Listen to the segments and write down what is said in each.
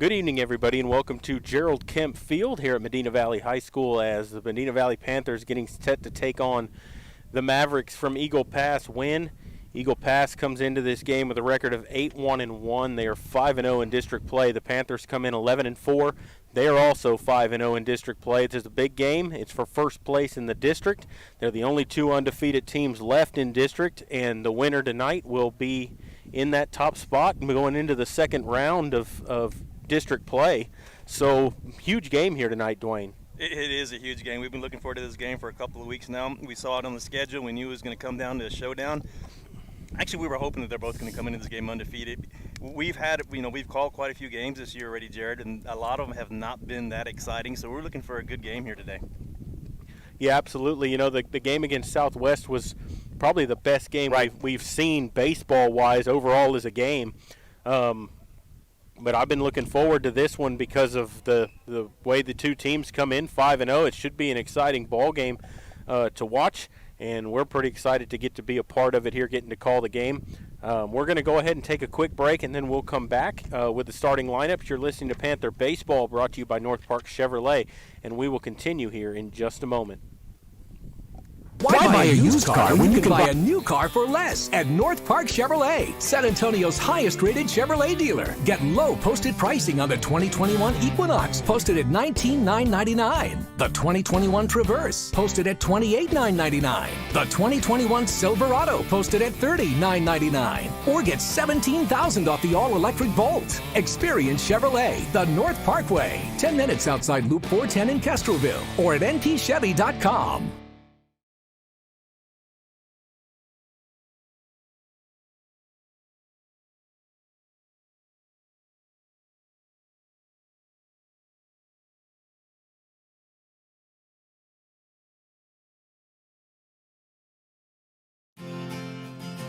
Good evening, everybody, and welcome to Gerald Kemp Field here at Medina Valley High School as the Medina Valley Panthers getting set to take on the Mavericks from Eagle Pass. Winn. Eagle Pass comes into this game with a record of 8-1-1. They are 5-0 in district play. The Panthers come in 11-4. They are also 5-0 in district play. It's a big game. It's for first place in the district. They're the only two undefeated teams left in district, and the winner tonight will be in that top spot and going into the second round of district play. So, huge game here tonight, Dwayne. It is a huge game. We've been looking forward to this game for a couple of weeks now. We saw it on the schedule. We knew it was going to come down to a showdown. Actually, we were hoping that they're both going to come into this game undefeated. We've called quite a few games this year already, Jared, and a lot of them have not been that exciting. So we're looking for a good game here today. Yeah, absolutely. You know, the game against Southwest was probably the best game we've seen baseball-wise overall as a game. But I've been looking forward to this one because of the way the two teams come in 5-0. It should be an exciting ball game to watch, and we're pretty excited to get to be a part of it here, getting to call the game. We're going to go ahead and take a quick break, and then we'll come back with the starting lineups. You're listening to Panther Baseball, brought to you by North Park Chevrolet, and we will continue here in just a moment. Why buy a used car when you can buy a new car for less at North Park Chevrolet, San Antonio's highest-rated Chevrolet dealer? Get low posted pricing on the 2021 Equinox, posted at $19,999. The 2021 Traverse, posted at $28,999. The 2021 Silverado, posted at $30,999. Or get $17,000 off the all-electric Volt. Experience Chevrolet, the North Parkway, 10 minutes outside Loop 410 in Kestrelville, or at npchevy.com.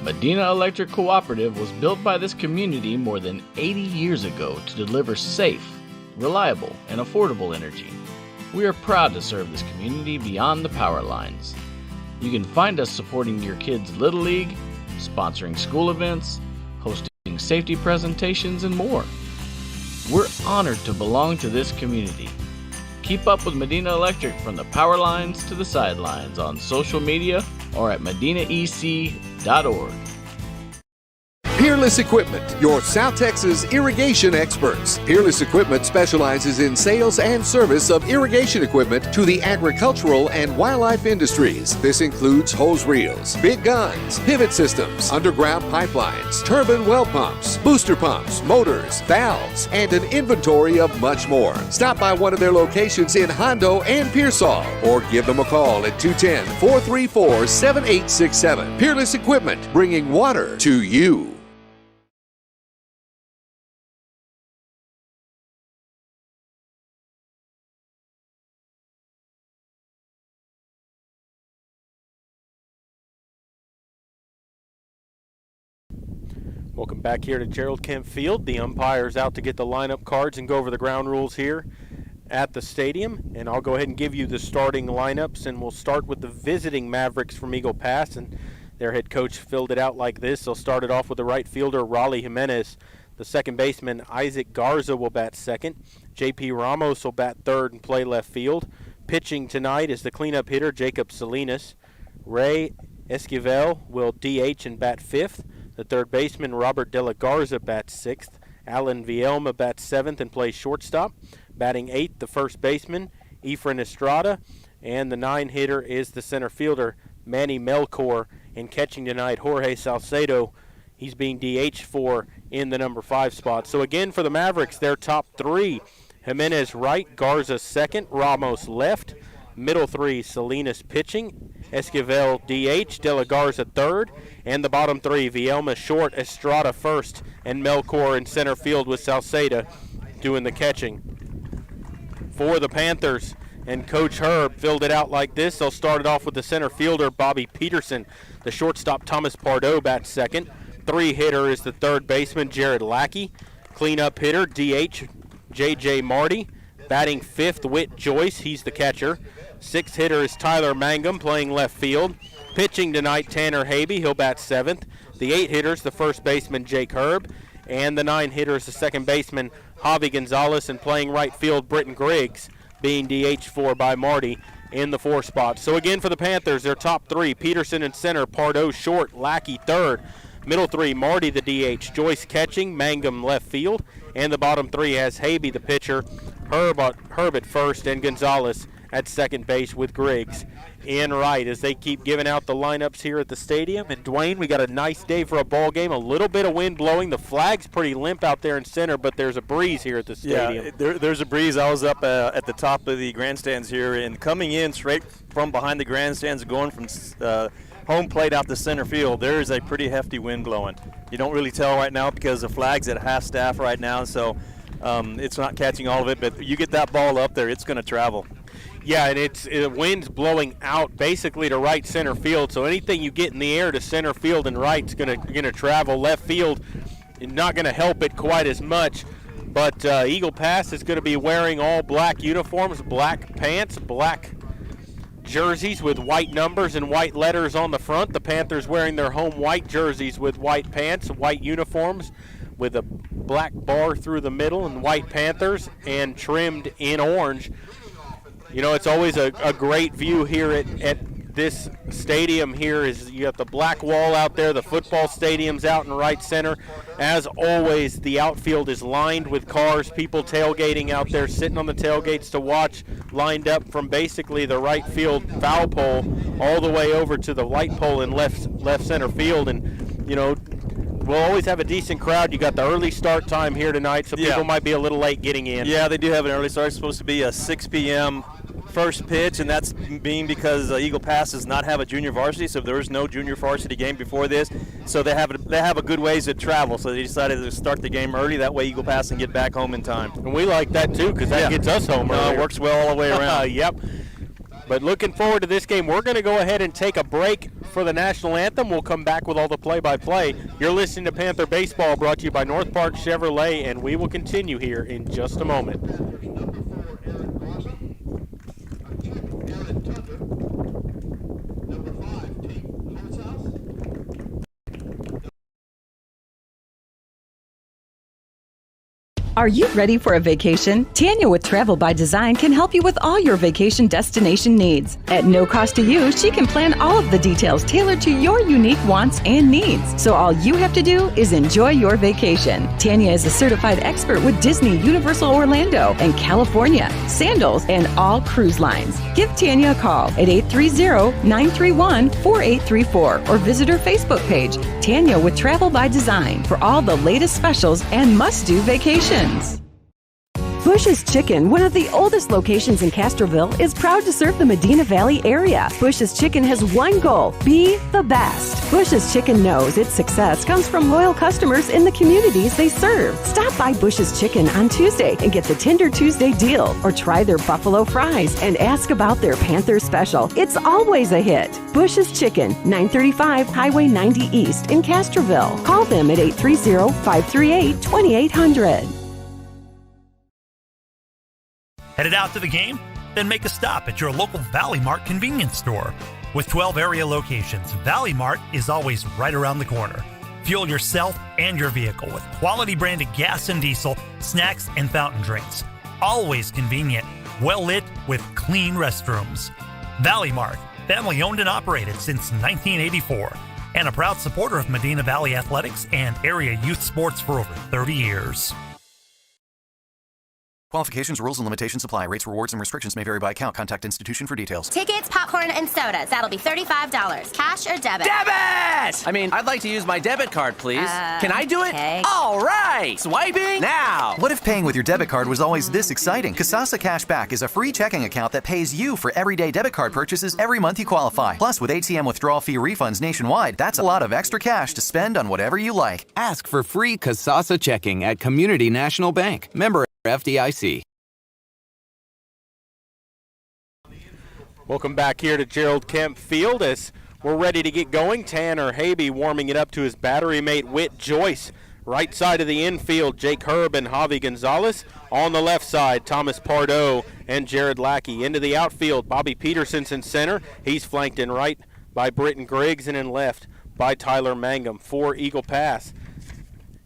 Medina Electric Cooperative was built by this community more than 80 years ago to deliver safe, reliable, and affordable energy. We are proud to serve this community beyond the power lines. You can find us supporting your kids' Little League, sponsoring school events, hosting safety presentations, and more. We're honored to belong to this community. Keep up with Medina Electric from the power lines to the sidelines on social media or at medinaec.org. Peerless Equipment, your South Texas irrigation experts. Peerless Equipment specializes in sales and service of irrigation equipment to the agricultural and wildlife industries. This includes hose reels, big guns, pivot systems, underground pipelines, turbine well pumps, booster pumps, motors, valves, and an inventory of much more. Stop by one of their locations in Hondo and Pearsall, or give them a call at 210-434-7867. Peerless Equipment, bringing water to you. Welcome back here to Gerald Kemp Field. The umpire's out to get the lineup cards and go over the ground rules here at the stadium. And I'll go ahead and give you the starting lineups, and we'll start with the visiting Mavericks from Eagle Pass. And their head coach filled it out like this. They'll start it off with the right fielder, Raleigh Jimenez. The second baseman, Isaac Garza, will bat second. J.P. Ramos will bat third and play left field. Pitching tonight is the cleanup hitter, Jacob Salinas. Ray Esquivel will DH and bat fifth. The third baseman, Robert De La Garza, bats sixth. Alan Vielma bats seventh and plays shortstop. Batting eighth, the first baseman, Efren Estrada. And the nine hitter is the center fielder, Manny Melchor. And catching tonight, Jorge Salcedo. He's being DH for in the number 5 spot. So again, for the Mavericks, their top three: Jimenez right, Garza second, Ramos left. Middle three, Salinas pitching, Esquivel DH, De La Garza third, and the bottom three, Vielma short, Estrada first, and Melchor in center field with Salceda doing the catching. For the Panthers, and Coach Herb filled it out like this. They'll start it off with the center fielder, Bobby Peterson. The shortstop, Thomas Pardo, bats second. Three hitter is the third baseman, Jared Lackey. Cleanup hitter, DH, J.J. Marty. Batting fifth, Whit Joyce. He's the catcher. Sixth hitter is Tyler Mangum, playing left field. Pitching tonight, Tanner Habe. He'll bat seventh. The eight hitters, the first baseman, Jake Herb. And the nine hitters, the second baseman, Javi Gonzalez, and playing right field, Britton Griggs, being DH for by Marty in the 4 spot. So again for the Panthers, their top 3, Peterson in center, Pardo short, Lackey third. Middle 3, Marty the DH, Joyce catching, Mangum left field. And the bottom 3 has Habe the pitcher, Herb at first, and Gonzalez at second base with Griggs in right as they keep giving out the lineups here at the stadium. And Dwayne, we got a nice day for a ball game. A little bit of wind blowing. The flag's pretty limp out there in center, but there's a breeze here at the stadium. Yeah, there's a breeze. I was up at the top of the grandstands here, and coming in straight from behind the grandstands, going from home plate out to center field, there is a pretty hefty wind blowing. You don't really tell right now because the flag's at half staff right now, so it's not catching all of it. But you get that ball up there, it's going to travel. Yeah, and the wind's blowing out basically to right center field. So anything you get in the air to center field and right's gonna travel. Left field, not gonna help it quite as much. But Eagle Pass is going to be wearing all black uniforms, black pants, black jerseys with white numbers and white letters on the front. The Panthers wearing their home white jerseys with white pants, white uniforms with a black bar through the middle, and white Panthers and trimmed in orange. You know, it's always a great view here at this stadium here. Is you have the black wall out there, the football stadium's out in right center. As always, the outfield is lined with cars, people tailgating out there, sitting on the tailgates to watch, lined up from basically the right field foul pole all the way over to the light pole in left center field. And, you know, we'll always have a decent crowd. You got the early start time here tonight, so people might be a little late getting in. Yeah, they do have an early start. It's supposed to be a 6 p.m. first pitch, and that's being because Eagle Pass does not have a junior varsity, so there is no junior varsity game before this. So they have a good ways to travel, so they decided to start the game early. That way Eagle Pass can get back home in time. And we like that too, because that gets us home early. It works well all the way around. Yep. But looking forward to this game. We're going to go ahead and take a break for the national anthem. We'll come back with all the play-by-play. You're listening to Panther Baseball, brought to you by North Park Chevrolet, and we will continue here in just a moment. Are you ready for a vacation? Tanya with Travel by Design can help you with all your vacation destination needs. At no cost to you, she can plan all of the details tailored to your unique wants and needs. So all you have to do is enjoy your vacation. Tanya is a certified expert with Disney, Universal Orlando, and California, Sandals, and all cruise lines. Give Tanya a call at 830-931-4834 or visit her Facebook page, Tanya with Travel by Design, for all the latest specials and must-do vacations. Bush's Chicken, one of the oldest locations in Castroville, is proud to serve the Medina Valley area. Bush's Chicken has one goal: be the best. Bush's Chicken knows its success comes from loyal customers in the communities they serve. Stop by Bush's Chicken on Tuesday and get the Tender Tuesday deal, or try their buffalo fries and ask about their Panther special. It's always a hit. Bush's Chicken, 935 Highway 90 East in Castroville. Call them at 830-538-2800. Headed out to the game? Then make a stop at your local Valley Mart convenience store. With 12 area locations, Valley Mart is always right around the corner. Fuel yourself and your vehicle with quality branded gas and diesel, snacks, and fountain drinks. Always convenient, well lit with clean restrooms. Valley Mart, family owned and operated since 1984, and a proud supporter of Medina Valley athletics and area youth sports for over 30 years. Qualifications, rules, and limitations apply. Rates, rewards, and restrictions may vary by account. Contact institution for details. Tickets, popcorn, and sodas. That'll be $35. Cash or debit? Debit! I'd like to use my debit card, please. Can I do it? Okay. All right! Swiping now! What if paying with your debit card was always this exciting? Kasasa Cashback is a free checking account that pays you for everyday debit card purchases every month you qualify. Plus, with ATM withdrawal fee refunds nationwide, that's a lot of extra cash to spend on whatever you like. Ask for free Kasasa checking at Community National Bank. Member FDIC. Welcome back here to Gerald Kemp Field as we're ready to get going. Tanner Habe warming it up to his battery mate Whit Joyce. Right side of the infield, Jake Herb and Javi Gonzalez. On the left side, Thomas Pardo and Jared Lackey. Into the outfield, Bobby Peterson's in center. He's flanked in right by Britton Griggs and in left by Tyler Mangum for Eagle Pass.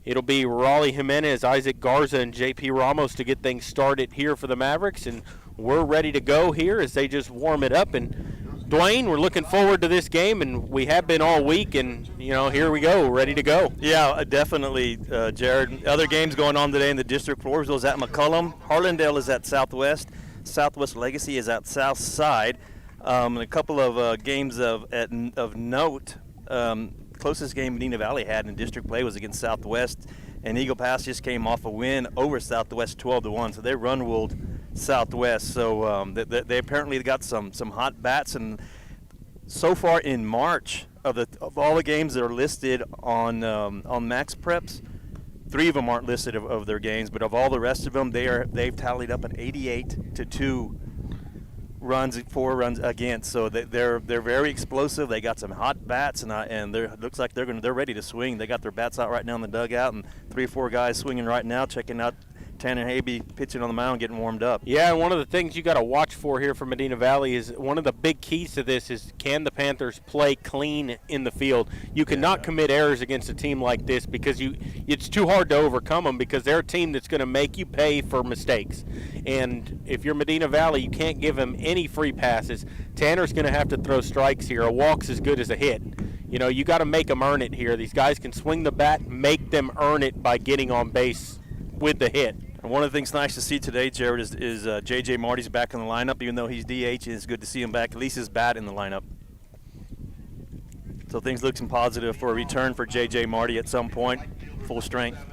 It'll be Raleigh Jimenez, Isaac Garza, and J.P. Ramos to get things started here for the Mavericks, and we're ready to go here as they just warm it up. And Dwayne, we're looking forward to this game, and we have been all week, and, here we go, ready to go. Yeah, definitely, Jared. Other games going on today in the district. Floresville's at McCullum. Harlandale is at Southwest. Southwest Legacy is at South Side. And a couple of games of note. Closest game Medina Valley had in district play was against Southwest, and Eagle Pass just came off a win over Southwest 12-1. So they run-ruled Southwest. So they apparently got some hot bats, and so far in March of all the games that are listed on Max Preps, 3 of them aren't listed of their games, but of all the rest of them, they've tallied up an 88-2 runs, 4 runs against. So they're very explosive. They got some hot bats, and looks like they're ready to swing. They got their bats out right now in the dugout, and 3 or 4 guys swinging right now, checking out Tanner Habe pitching on the mound, getting warmed up. Yeah, and one of the things you got to watch for here for Medina Valley is one of the big keys to this is, can the Panthers play clean in the field? You cannot commit errors against a team like this because it's too hard to overcome them, because they're a team that's going to make you pay for mistakes. And if you're Medina Valley, you can't give them any free passes. Tanner's going to have to throw strikes here. A walk's as good as a hit. You got to make them earn it here. These guys can swing the bat, make them earn it by getting on base with the hit. And one of the things nice to see today, Jared, is J.J. Marty's back in the lineup. Even though he's DH, it's good to see him back. At least his bat in the lineup. So things looking positive for a return for J.J. Marty at some point, full strength.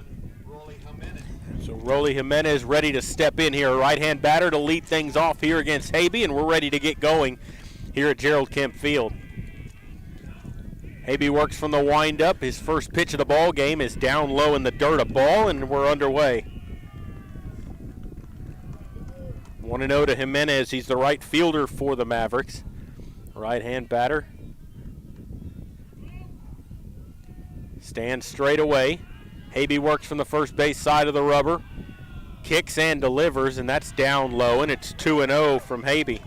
So Rolly Jimenez ready to step in here, a right-hand batter to lead things off here against Habe, and we're ready to get going here at Gerald Kemp Field. Habe works from the windup. His first pitch of the ball game is down low in the dirt, a ball, and we're underway. 1-0 to Jimenez. He's the right fielder for the Mavericks. Right-hand batter. Stands straight away. Habe works from the first base side of the rubber. Kicks and delivers, and that's down low, and it's 2-0 from Habe.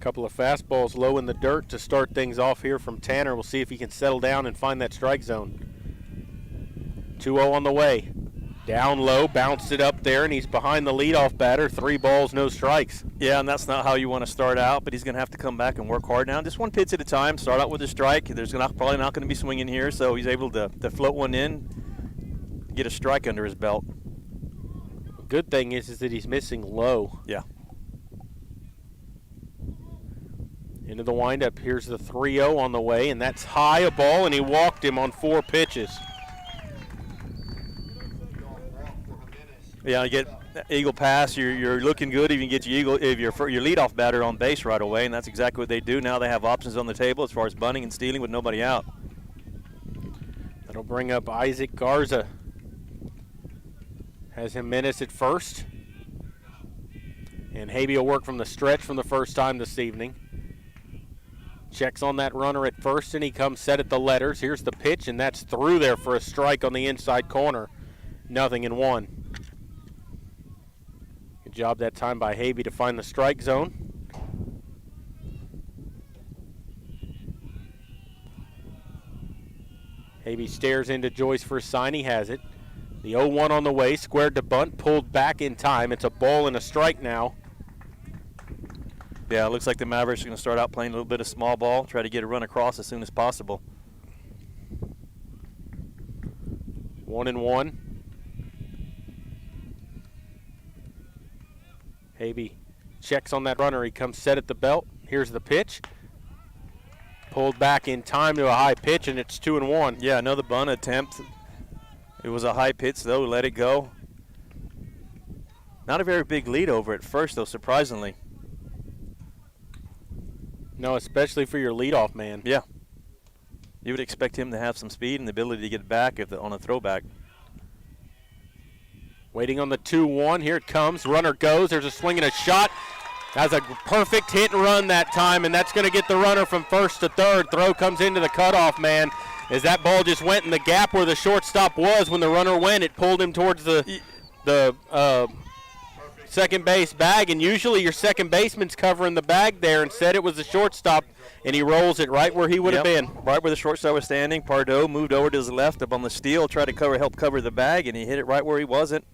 Couple of fastballs low in the dirt to start things off here from Tanner. We'll see if he can settle down and find that strike zone. 2-0 on the way. Down low, bounced it up there, and he's behind the leadoff batter. 3 balls, no strikes. Yeah, and that's not how you want to start out, but he's going to have to come back and work hard now. Just one pitch at a time. Start out with a strike. There's probably not going to be swinging here, so he's able to float one in, get a strike under his belt. Good thing is that he's missing low. Yeah. Into the windup. Here's the 3-0 on the way, and that's high, a ball, and he walked him on 4 pitches. Yeah, you get Eagle Pass. You're looking good if you can get your leadoff batter on base right away, and that's exactly what they do. Now they have options on the table as far as bunting and stealing with nobody out. That'll bring up Isaac Garza. Has Jimenez at first. And Habe will work from the stretch from the first time this evening. Checks on that runner at first, and he comes set at the letters. Here's the pitch, and that's through there for a strike on the inside corner. 0-1. Good job that time by Habe to find the strike zone. Habe stares into Joyce for a sign. He has it. The 0-1 on the way, squared to bunt, pulled back in time. It's a ball and a strike now. Yeah, it looks like the Mavericks are going to start out playing a little bit of small ball, try to get a run across as soon as possible. 1-1. Habe checks on that runner. He comes set at the belt. Here's the pitch. Pulled back in time to a high pitch, and it's 2-1. Yeah, another bunt attempt. It was a high pitch, though. Let it go. Not a very big lead over at first, though, surprisingly. No, especially for your leadoff man. Yeah. You would expect him to have some speed and the ability to get it back on a throwback. Waiting on the 2-1. Here it comes. Runner goes. There's a swing and a shot. That's a perfect hit and run that time, and that's going to get the runner from first to third. Throw comes into the cutoff man. As that ball just went in the gap where the shortstop was when the runner went, it pulled him towards the second base bag, and usually your second baseman's covering the bag there. Instead, it was the shortstop, and he rolls it right where he would have been. Right where the shortstop was standing. Pardo moved over to his left up on the steal, tried to help cover the bag, and he hit it right where he wasn't.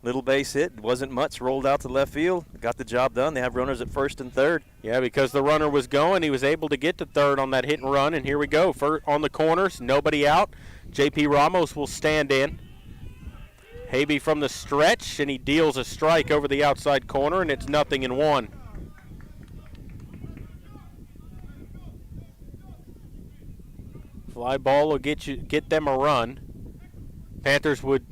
Little base hit, wasn't much, rolled out to left field, got the job done. They have runners at first and third. Yeah, because the runner was going, he was able to get to third on that hit and run, and here we go. On the corners, nobody out. J.P. Ramos will stand in. Habe from the stretch, and he deals a strike over the outside corner, and it's 0-1. Fly ball will get them a run. Panthers would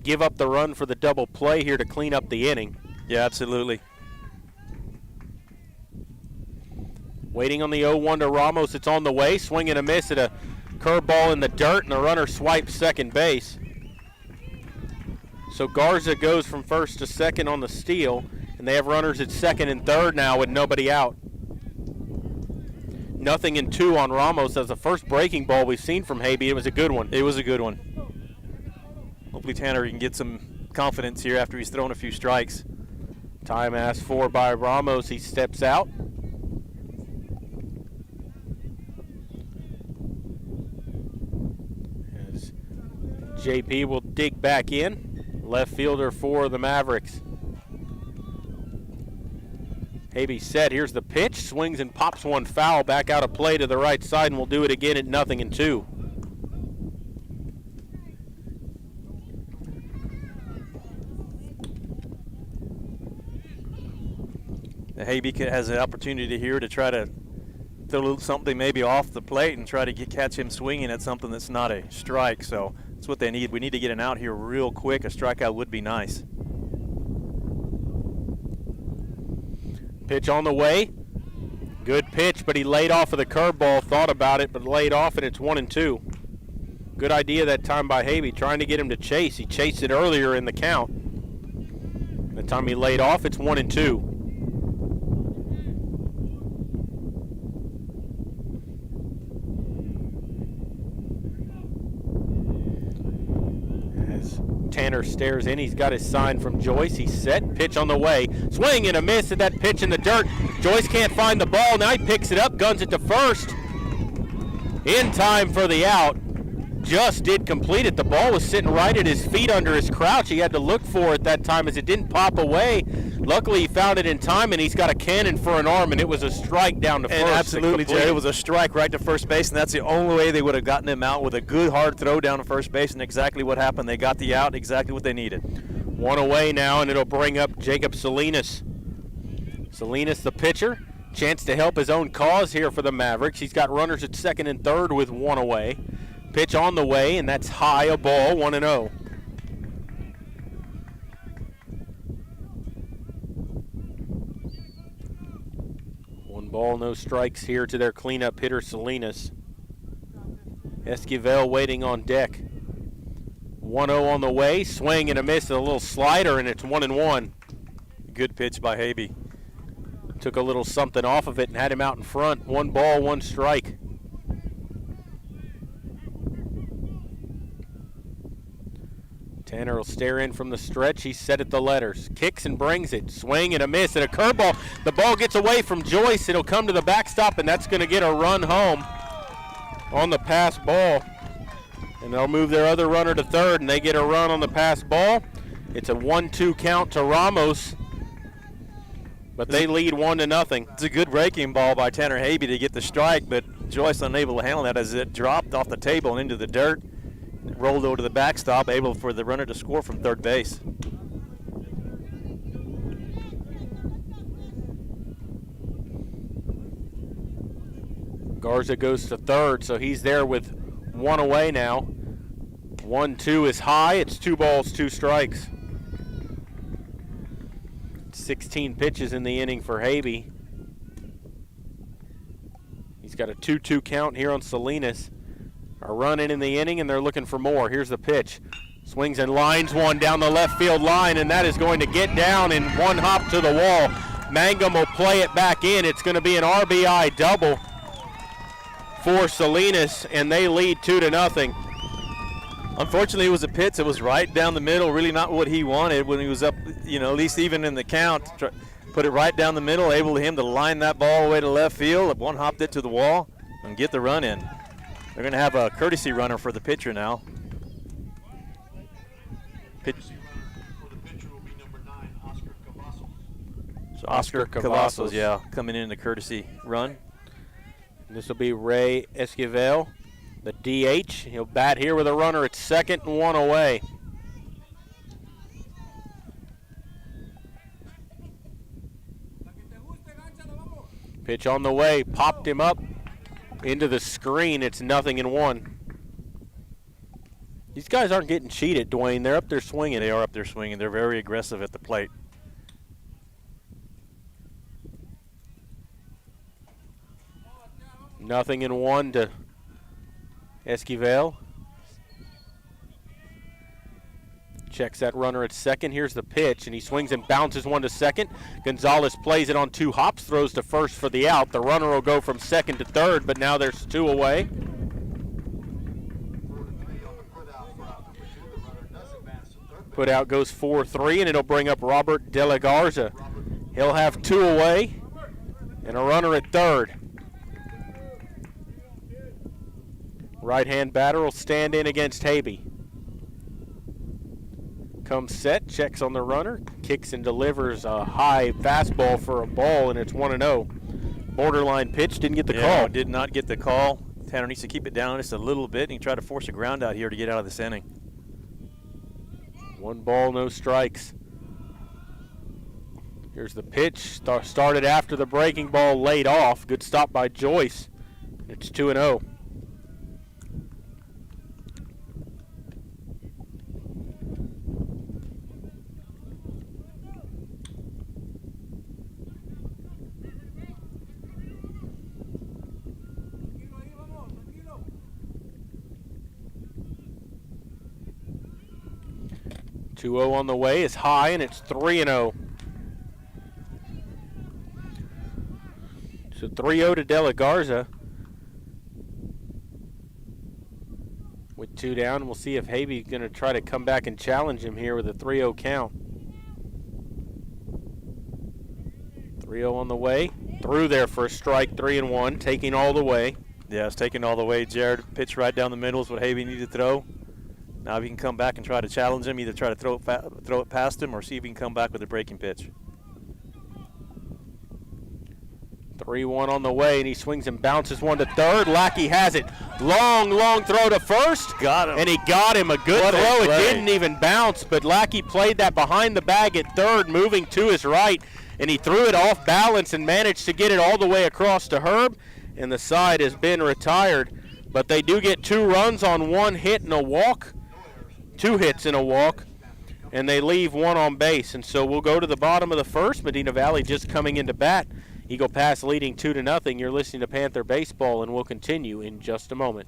give up the run for the double play here to clean up the inning. Yeah, absolutely. Waiting on the 0-1 to Ramos. It's on the way. Swing and a miss at a curveball in the dirt, and the runner swipes second base. So Garza goes from first to second on the steal, and they have runners at second and third now with nobody out. 0-2 on Ramos. As the first breaking ball we've seen from Habe. It was a good one. It was a good one. Hopefully Tanner can get some confidence here after he's thrown a few strikes. Time asked for by Ramos. He steps out. As JP will dig back in. Left fielder for the Mavericks. Habe set. Here's the pitch. Swings and pops one foul back out of play to the right side, and we'll do it again at 0-2. Habe has an opportunity here to try to throw something maybe off the plate and try to catch him swinging at something that's not a strike. So that's what they need. We need to get an out here real quick. A strikeout would be nice. Pitch on the way. Good pitch, but he laid off of the curveball. Thought about it, but laid off, and it's 1-2. Good idea that time by Habe, trying to get him to chase. He chased it earlier in the count. The time he laid off, it's 1-2. Tanner stares in. He's got his sign from Joyce. He's set. Pitch on the way. Swing and a miss at that pitch in the dirt. Joyce can't find the ball. Now he picks it up, guns it to first. In time for the out. Just did complete it. The ball was sitting right at his feet under his crouch. He had to look for it that time as it didn't pop away. Luckily, he found it in time, and he's got a cannon for an arm, and it was a strike down to first. And absolutely, Jerry, it was a strike right to first base, and that's the only way they would have gotten him out, with a good hard throw down to first base, and exactly what happened. They got the out, exactly what they needed. One away now, and it'll bring up Jacob Salinas. Salinas, the pitcher, chance to help his own cause here for the Mavericks. He's got runners at second and third with one away. Pitch on the way, and that's high, a ball, 1-0. One ball, no strikes here to their cleanup hitter, Salinas. Esquivel waiting on deck. 1-0 on the way, swing and a miss, a little slider, and it's 1-1. Good pitch by Habe. Took a little something off of it and had him out in front. One ball, one strike. Tanner will stare in from the stretch. He's set at the letters. Kicks and brings it. Swing and a miss and a curveball. The ball gets away from Joyce. It'll come to the backstop, and that's going to get a run home on the pass ball. And they'll move their other runner to third, and they get a run on the pass ball. It's a 1-2 count to Ramos, but they lead 1-0. It's a good breaking ball by Tanner Habe to get the strike, but Joyce unable to handle that as it dropped off the table and into the dirt. It rolled over to the backstop, able for the runner to score from third base. Garza goes to third, so he's there with one away now. 1-2 is high. It's 2 balls, 2 strikes. 16 pitches in the inning for Habe. He's got a 2-2 count here on Salinas. A run in the inning, and they're looking for more. Here's the pitch. Swings and lines one down the left field line, and that is going to get down in one hop to the wall. Mangum will play it back in. It's going to be an RBI double for Salinas, and they lead 2-0. Unfortunately, it was a pitch that was right down the middle, really not what he wanted when he was up, at least even in the count. Put it right down the middle, able to him to line that ball away to left field. One hopped it to the wall and get the run in. They're going to have a courtesy runner for the pitcher now. So Oscar Cavazos, yeah, coming in the courtesy run. This will be Ray Esquivel, the DH. He'll bat here with a runner at second and one away. Pitch on the way, popped him up into the screen. It's 0-1. These guys aren't getting cheated, Dwayne. They're up there swinging. They are up there swinging. They're very aggressive at the plate. Nothing in one to Esquivel. Checks that runner at second. Here's the pitch, and he swings and bounces one to second. Gonzalez plays it on 2 hops, throws to first for the out. The runner will go from second to third, but now there's 2 away. Put out goes 4-3, and it'll bring up Robert De La Garza. He'll have 2 away and a runner at third. Right-hand batter will stand in against Habe. Comes set, checks on the runner, kicks and delivers a high fastball for a ball, and it's 1-0. Borderline pitch, didn't get the call. Did not get the call. Tanner needs to keep it down just a little bit, and he tried to force a ground out here to get out of this inning. 1 ball, no strikes. Here's the pitch, started after the breaking ball laid off. Good stop by Joyce. It's 2-0. On the way is high, and it's 3-0. So 3-0 to De La Garza. With 2 down, we'll see if Habe's going to try to come back and challenge him here with a 3-0 count. 3-0 on the way. Through there for a strike, 3-1, taking all the way. Yeah, it's taking all the way. Jared pitch right down the middle is what Habe needed to throw. Now if he can come back and try to challenge him, either try to throw it past him or see if he can come back with a breaking pitch. 3-1 on the way, and he swings and bounces one to third. Lackey has it. Long throw to first. Got him. And he got him. A good throw. It didn't even bounce, but Lackey played that behind the bag at third, moving to his right, and he threw it off balance and managed to get it all the way across to Herb, and the side has been retired. But they do get 2 runs on 1 hit and a walk. 2 hits and a walk, and they leave 1 on base. And so we'll go to the bottom of the first. Medina Valley just coming into bat. Eagle Pass leading 2-0. You're listening to Panther Baseball, and we'll continue in just a moment.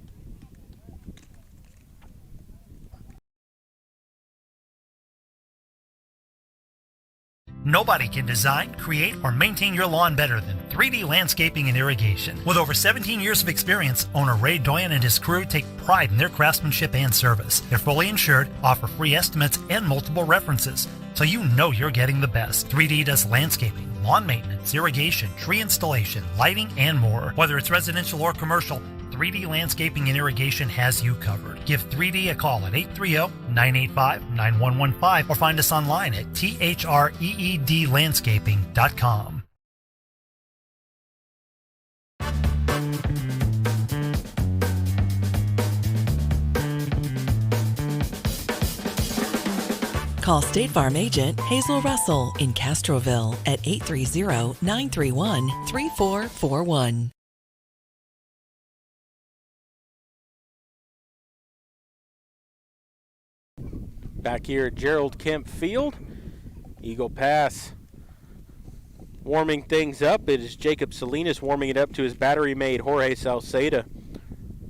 Nobody can design, create, or maintain your lawn better than 3D Landscaping and Irrigation. With over 17 years of experience, owner Ray Doyen and his crew take pride in their craftsmanship and service. They're fully insured, offer free estimates, and multiple references, so you know you're getting the best. 3D does landscaping, lawn maintenance, irrigation, tree installation, lighting, and more. Whether it's residential or commercial, 3D Landscaping and Irrigation has you covered. Give 3D a call at 830-985-9115 or find us online at threedlandscaping.com. Call State Farm agent Hazel Russell in Castroville at 830-931-3441. Back here at Gerald Kemp Field, Eagle Pass warming things up. It is Jacob Salinas warming it up to his battery mate Jorge Salceda.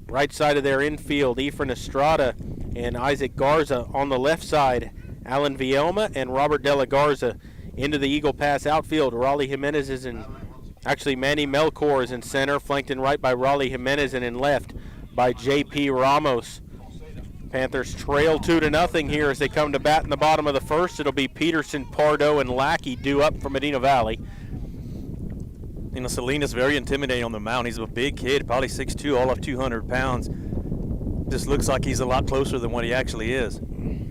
Right side of their infield, Efren Estrada and Isaac Garza. On the left side, Alan Vielma and Robert De La Garza. Into the Eagle Pass outfield, Raleigh Jimenez is in, actually Manny Melchor is in center, flanked in right by Raleigh Jimenez, and in left by J.P. Ramos. Panthers trail 2-0 here as they come to bat in the bottom of the first. It'll be Peterson, Pardo, and Lackey due up for Medina Valley. You know, Salinas very intimidating on the mound. He's a big kid, probably 6'2", all of 200 pounds. Just looks like he's a lot closer than what he actually is. And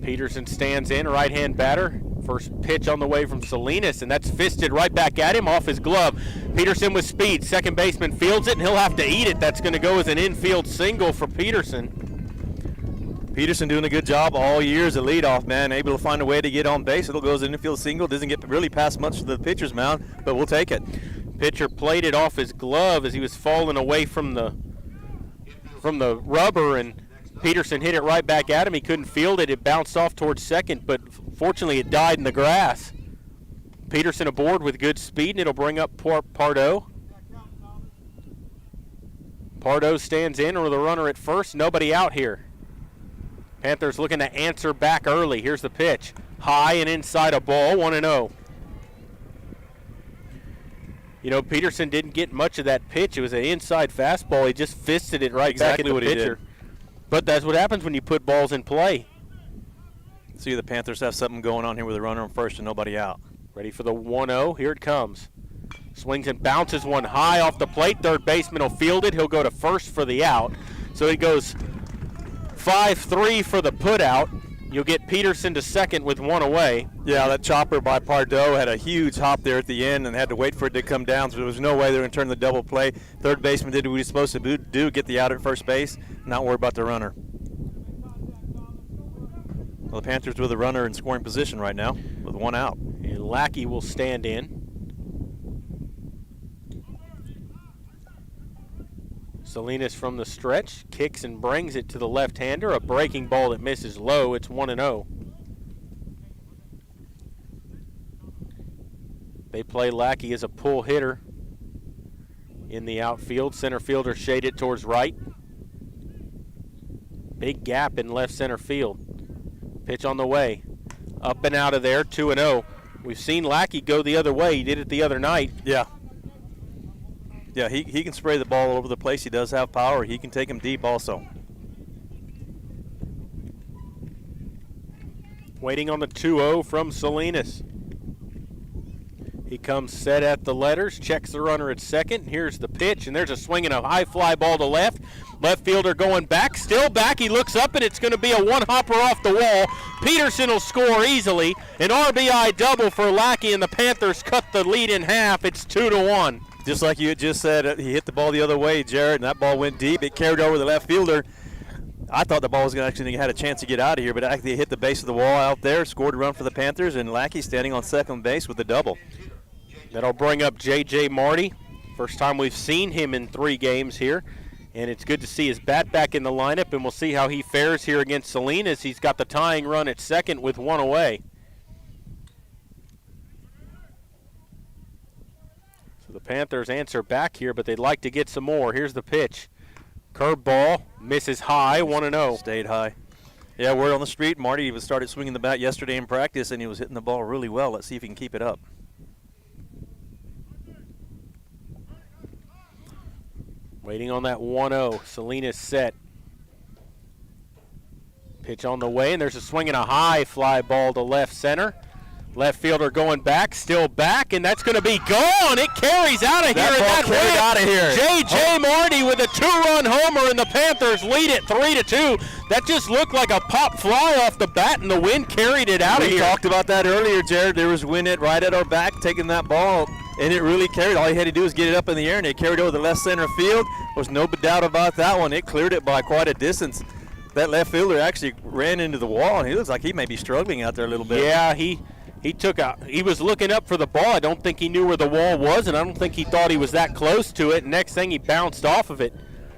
Peterson stands in, right-hand batter. First pitch on the way from Salinas, and that's fisted right back at him off his glove. Peterson with speed. Second baseman fields it, and he'll have to eat it. That's going to go as an infield single for Peterson. Peterson doing a good job all year as a leadoff man, able to find a way to get on base. It'll go as an infield single. Doesn't get really past much of the pitcher's mound, but we'll take it. Pitcher played it off his glove as he was falling away from the rubber, and Peterson hit it right back at him. He couldn't field it. It bounced off towards second, but fortunately it died in the grass. Peterson aboard with good speed, and it'll bring up Pardo. Pardo stands in with a runner at first. Nobody out here. Panthers looking to answer back early. Here's the pitch. High and inside a ball, 1-0. You know, Peterson didn't get much of that pitch. It was an inside fastball. He just fisted it right back at the pitcher. But that's what happens when you put balls in play. See, the Panthers have something going on here with a runner on first and nobody out. Ready for the 1-0. Here it comes. Swings and bounces one high off the plate. Third baseman will field it. He'll go to first for the out. So he goes 5-3 for the put out. You'll get Peterson to second with one away. Yeah, that chopper by Pardo had a huge hop there at the end and had to wait for it to come down, so there was no way they were going to turn the double play. Third baseman did what he was supposed to do, get the out at first base, not worry about the runner. Well, the Panthers with a runner in scoring position right now with one out. And Lackey will stand in. Salinas from the stretch, kicks and brings it to the left-hander. A breaking ball that misses low. It's 1-0. They play Lackey as a pull hitter in the outfield. Center fielder shade it towards right. Big gap in left center field. Pitch on the way. Up and out of there, 2-0. We've seen Lackey go the other way. He did it the other night. Yeah. Yeah, he can spray the ball all over the place. He does have power. He can take him deep also. Waiting on the 2-0 from Salinas. He comes set at the letters, checks the runner at second. Here's the pitch, and there's a swing and a high fly ball to left. Left fielder going back, still back. He looks up, and it's going to be a one-hopper off the wall. Peterson will score easily. An RBI double for Lackey, and the Panthers cut the lead in half. It's 2-1. Just like you had just said, he hit the ball the other way, Jared, and that ball went deep. It carried over the left fielder. I thought the ball was going to actually had a chance to get out of here, but actually hit the base of the wall out there, scored a run for the Panthers, and Lackey standing on second base with the double. That'll bring up J.J. Marty. First time we've seen him in 3 games here, and it's good to see his bat back in the lineup, and we'll see how he fares here against Salinas. He's got the tying run at second with one away. So the Panthers answer back here, but they'd like to get some more. Here's the pitch. Curve ball, misses high, 1-0. Stayed high. Yeah, word on the street, Marty started swinging the bat yesterday in practice, and he was hitting the ball really well. Let's see if he can keep it up. Waiting on that 1-0. Salinas set. Pitch on the way, and there's a swing and a high fly ball to left center. Left fielder going back, still back, and that's going to be gone. It carries out of here. That ball carried out of here. J.J. Marty with a 2-run homer, and the Panthers lead it 3-2. That just looked like a pop fly off the bat, and the wind carried it out of here. We talked about that earlier, Jared. There was Winn right at our back taking that ball, and it really carried. All he had to do was get it up in the air, and it carried over the left center field. There was no doubt about that one. It cleared it by quite a distance. That left fielder actually ran into the wall, and he looks like he may be struggling out there a little bit. Yeah, he was looking up for the ball. I don't think he knew where the wall was, and I don't think he thought he was that close to it. Next thing, he bounced off of it.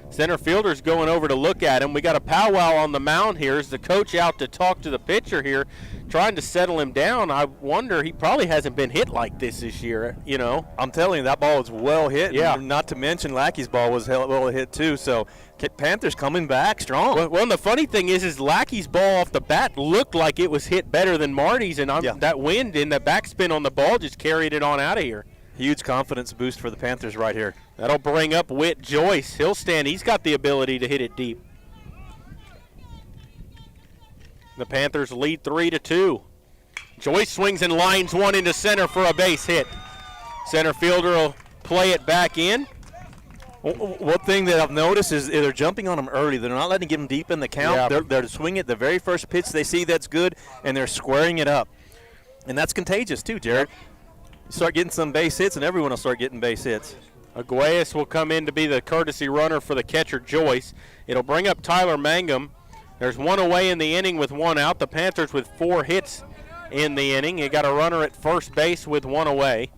Center fielder's going over to look at him. We got a powwow on the mound here. Is the coach out to talk to the pitcher here, trying to settle him down? I wonder, he probably hasn't been hit like this year, you know. I'm telling you, that ball was well hit. Yeah. Not to mention Lackey's ball was well hit too. So Panthers coming back strong. Well, and the funny thing is Lackey's ball off the bat looked like it was hit better than Marty's, and that wind and the backspin on the ball just carried it on out of here. Huge confidence boost for the Panthers right here. That'll bring up Whit Joyce. He'll stand. He's got the ability to hit it deep. The Panthers lead 3-2. Joyce swings and lines one into center for a base hit. Center fielder will play it back in. One thing that I've noticed is they're jumping on him early. They're not letting him deep in the count. Yeah. They're swinging it the very first pitch they see that's good, and they're squaring it up. And that's contagious too, Jared. You start getting some base hits, and everyone will start getting base hits. Aguayas will come in to be the courtesy runner for the catcher, Joyce. It'll bring up Tyler Mangum. There's one away in the inning with one out. The Panthers with 4 hits in the inning. He got a runner at first base with one away.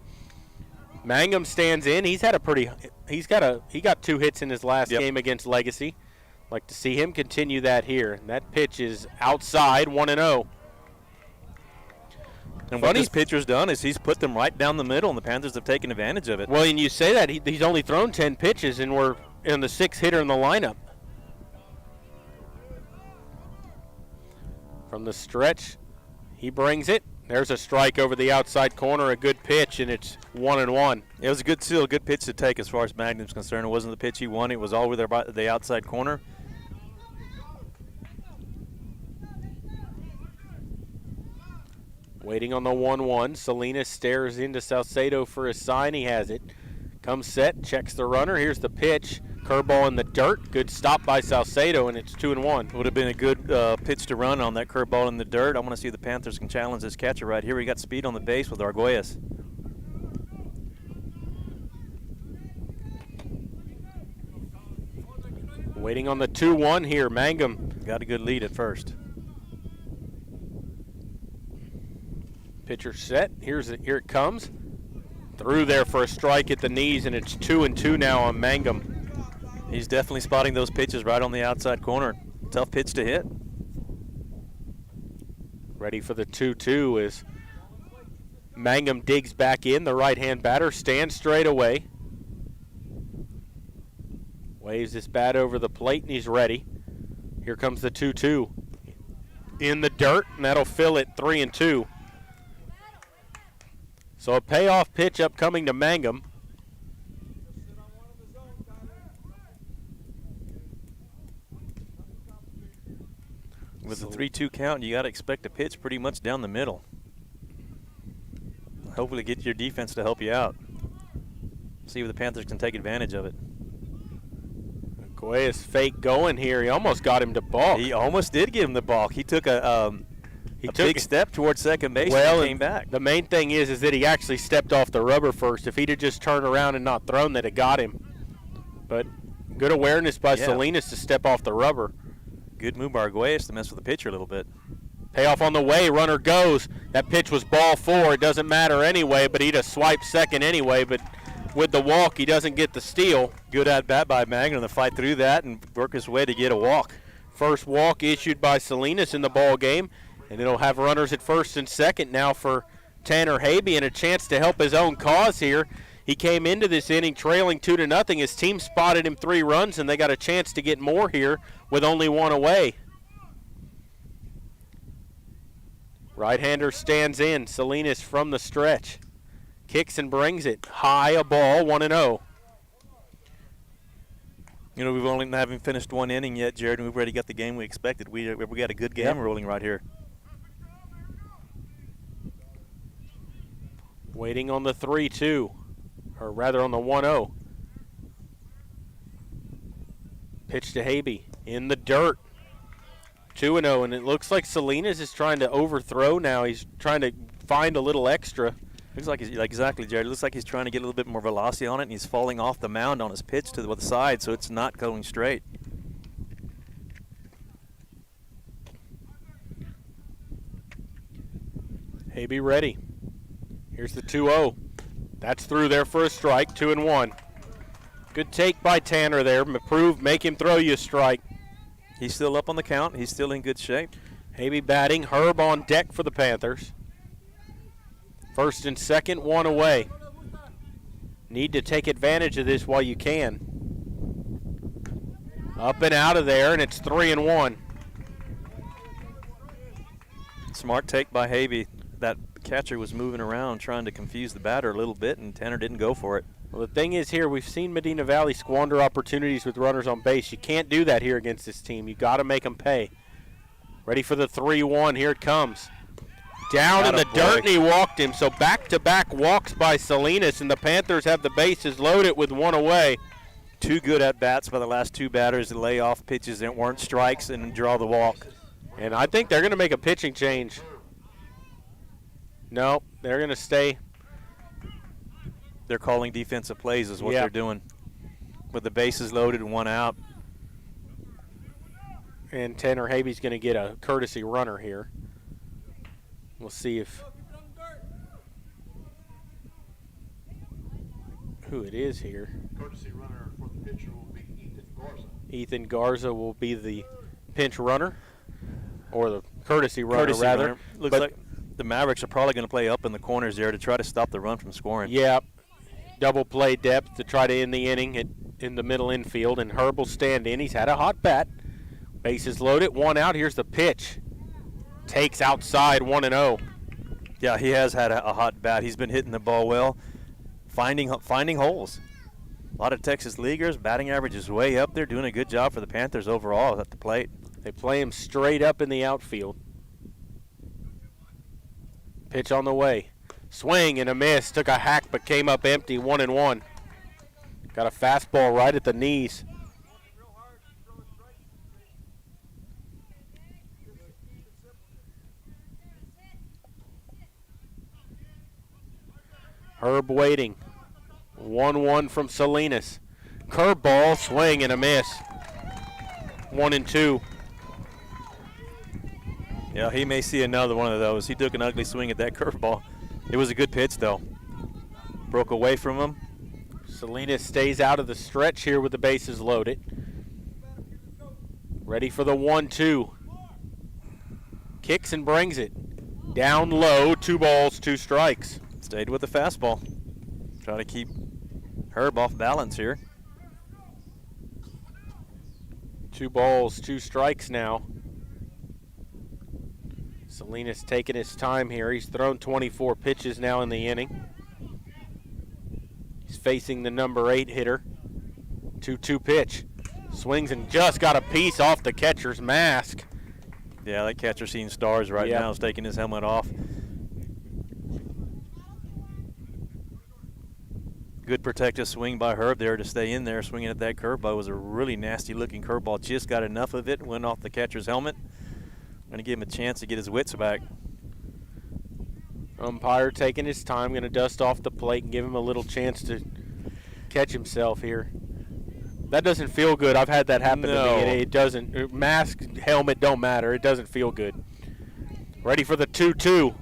Mangum stands in. He got 2 hits in his last game against Legacy. Like to see him continue that here. And that pitch is outside, 1-0. And what this pitcher's done is he's put them right down the middle, and the Panthers have taken advantage of it. Well, and you say that he's only thrown 10 pitches, and we're in the 6th hitter in the lineup. From the stretch, he brings it. There's a strike over the outside corner, a good pitch, and it's 1-1. It was a good pitch to take as far as Magnum's concerned. It wasn't the pitch he wanted. It was all over there by the outside corner. Waiting on the 1-1. Salinas stares into Salcedo for a sign. He has it. Comes set, checks the runner. Here's the pitch. Curveball in the dirt. Good stop by Salcedo, and it's 2-1. Would have been a good pitch to run on that curveball in the dirt. I want to see if the Panthers can challenge this catcher right here. We got speed on the base with Arguelles. Waiting on the 2-1 here. Mangum got a good lead at first. Pitcher set. Here it comes. Through there for a strike at the knees, and it's 2-2 now on Mangum. He's definitely spotting those pitches right on the outside corner. Tough pitch to hit. Ready for the 2-2 as Mangum digs back in. The right-hand batter stands straight away. Waves this bat over the plate, and he's ready. Here comes the 2-2. In the dirt, and that'll fill it 3-2. So a payoff pitch upcoming to Mangum. With the 3-2 count, you got to expect a pitch pretty much down the middle. Hopefully get your defense to help you out. See if the Panthers can take advantage of it. Aguayas fake going here. He almost got him to balk. He almost did give him the balk. He took a big step towards second base and came back. The main thing is that he actually stepped off the rubber first. If he'd have just turned around and not thrown, that it got him. But good awareness by Salinas to step off the rubber. Good move by Arguelles to mess with the pitcher a little bit. Payoff on the way, runner goes. That pitch was ball 4. It doesn't matter anyway, but he'd have swiped second anyway. But with the walk, he doesn't get the steal. Good at bat by Mangum to fight through that and work his way to get a walk. First walk issued by Salinas in the ball game, and it'll have runners at first and second now for Tanner Habe, and a chance to help his own cause here. He came into this inning trailing 2-0. His team spotted him 3 runs, and they got a chance to get more here with only 1 away. Right-hander stands in. Salinas from the stretch. Kicks and brings it. High, a ball, 1-0. You know, we've only haven't finished 1 inning yet, Jared, and we've already got the game we expected. We got a good game rolling right here. Waiting on the 3-2, or rather on the 1-0. Pitch to Habe in the dirt. 2-0, and it looks like Salinas is trying to overthrow now. He's trying to find a little extra. Looks like exactly, Jared. It looks like he's trying to get a little bit more velocity on it, and he's falling off the mound on his pitch to the side, so it's not going straight. Habe ready. Here's the 2-0. That's through there for a strike, 2-1. Good take by Tanner there. Make him throw you a strike. He's still up on the count. He's still in good shape. Habe batting. Herb on deck for the Panthers. First and second, 1 away. Need to take advantage of this while you can. Up and out of there, and it's 3-1. Smart take by Habe. That catcher was moving around trying to confuse the batter a little bit, and Tanner didn't go for it. Well, the thing is here, we've seen Medina Valley squander opportunities with runners on base. You can't do that here against this team. You got to make them pay. Ready for the 3-1. Here it comes. Down in the Attaboy. dirt, and he walked him. So back-to-back walks by Salinas, and the Panthers have the bases loaded with one away. 2 good at-bats by the last 2 batters to lay off pitches that weren't strikes and draw the walk. And I think they're going to make a pitching change. No, they're going to stay. They're calling defensive plays is what they're doing. With the bases loaded and 1 out. And Tanner Habee's going to get a courtesy runner here. We'll see who it is here. Courtesy runner for the pitcher will be Ethan Garza. Ethan Garza will be the pinch runner, or the courtesy runner, rather. Looks like the Mavericks are probably going to play up in the corners there to try to stop the run from scoring. Yeah, double play depth to try to end the inning in the middle infield, and Herb will stand in. He's had a hot bat. Bases loaded, 1 out. Here's the pitch. Takes outside, 1-0. Yeah, he has had a hot bat. He's been hitting the ball well, finding holes. A lot of Texas leaguers, batting average is way up there, doing a good job for the Panthers overall at the plate. They play him straight up in the outfield. Pitch on the way. Swing and a miss. Took a hack but came up empty, 1-1. Got a fastball right at the knees. Herb waiting. 1-1 from Salinas. Curveball, swing and a miss. 1-2. Yeah, he may see another one of those. He took an ugly swing at that curveball. It was a good pitch, though. Broke away from him. Salinas stays out of the stretch here with the bases loaded. Ready for the 1-2. Kicks and brings it. Down low, 2 balls, 2 strikes. Stayed with the fastball. Try to keep Herb off balance here. 2 balls, 2 strikes now. Salinas taking his time here. He's thrown 24 pitches now in the inning. He's facing the number 8 hitter. 2-2 pitch. Swings and just got a piece off the catcher's mask. Yeah, that catcher seeing stars right now is taking his helmet off. Good protective swing by Herb there to stay in there. Swinging at that curveball. It was a really nasty looking curveball. Just got enough of it. Went off the catcher's helmet. Going to give him a chance to get his wits back. Umpire taking his time. Going to dust off the plate and give him a little chance to catch himself here. That doesn't feel good. I've had that happen to me. It doesn't. Mask, helmet, don't matter. It doesn't feel good. Ready for the 2-2.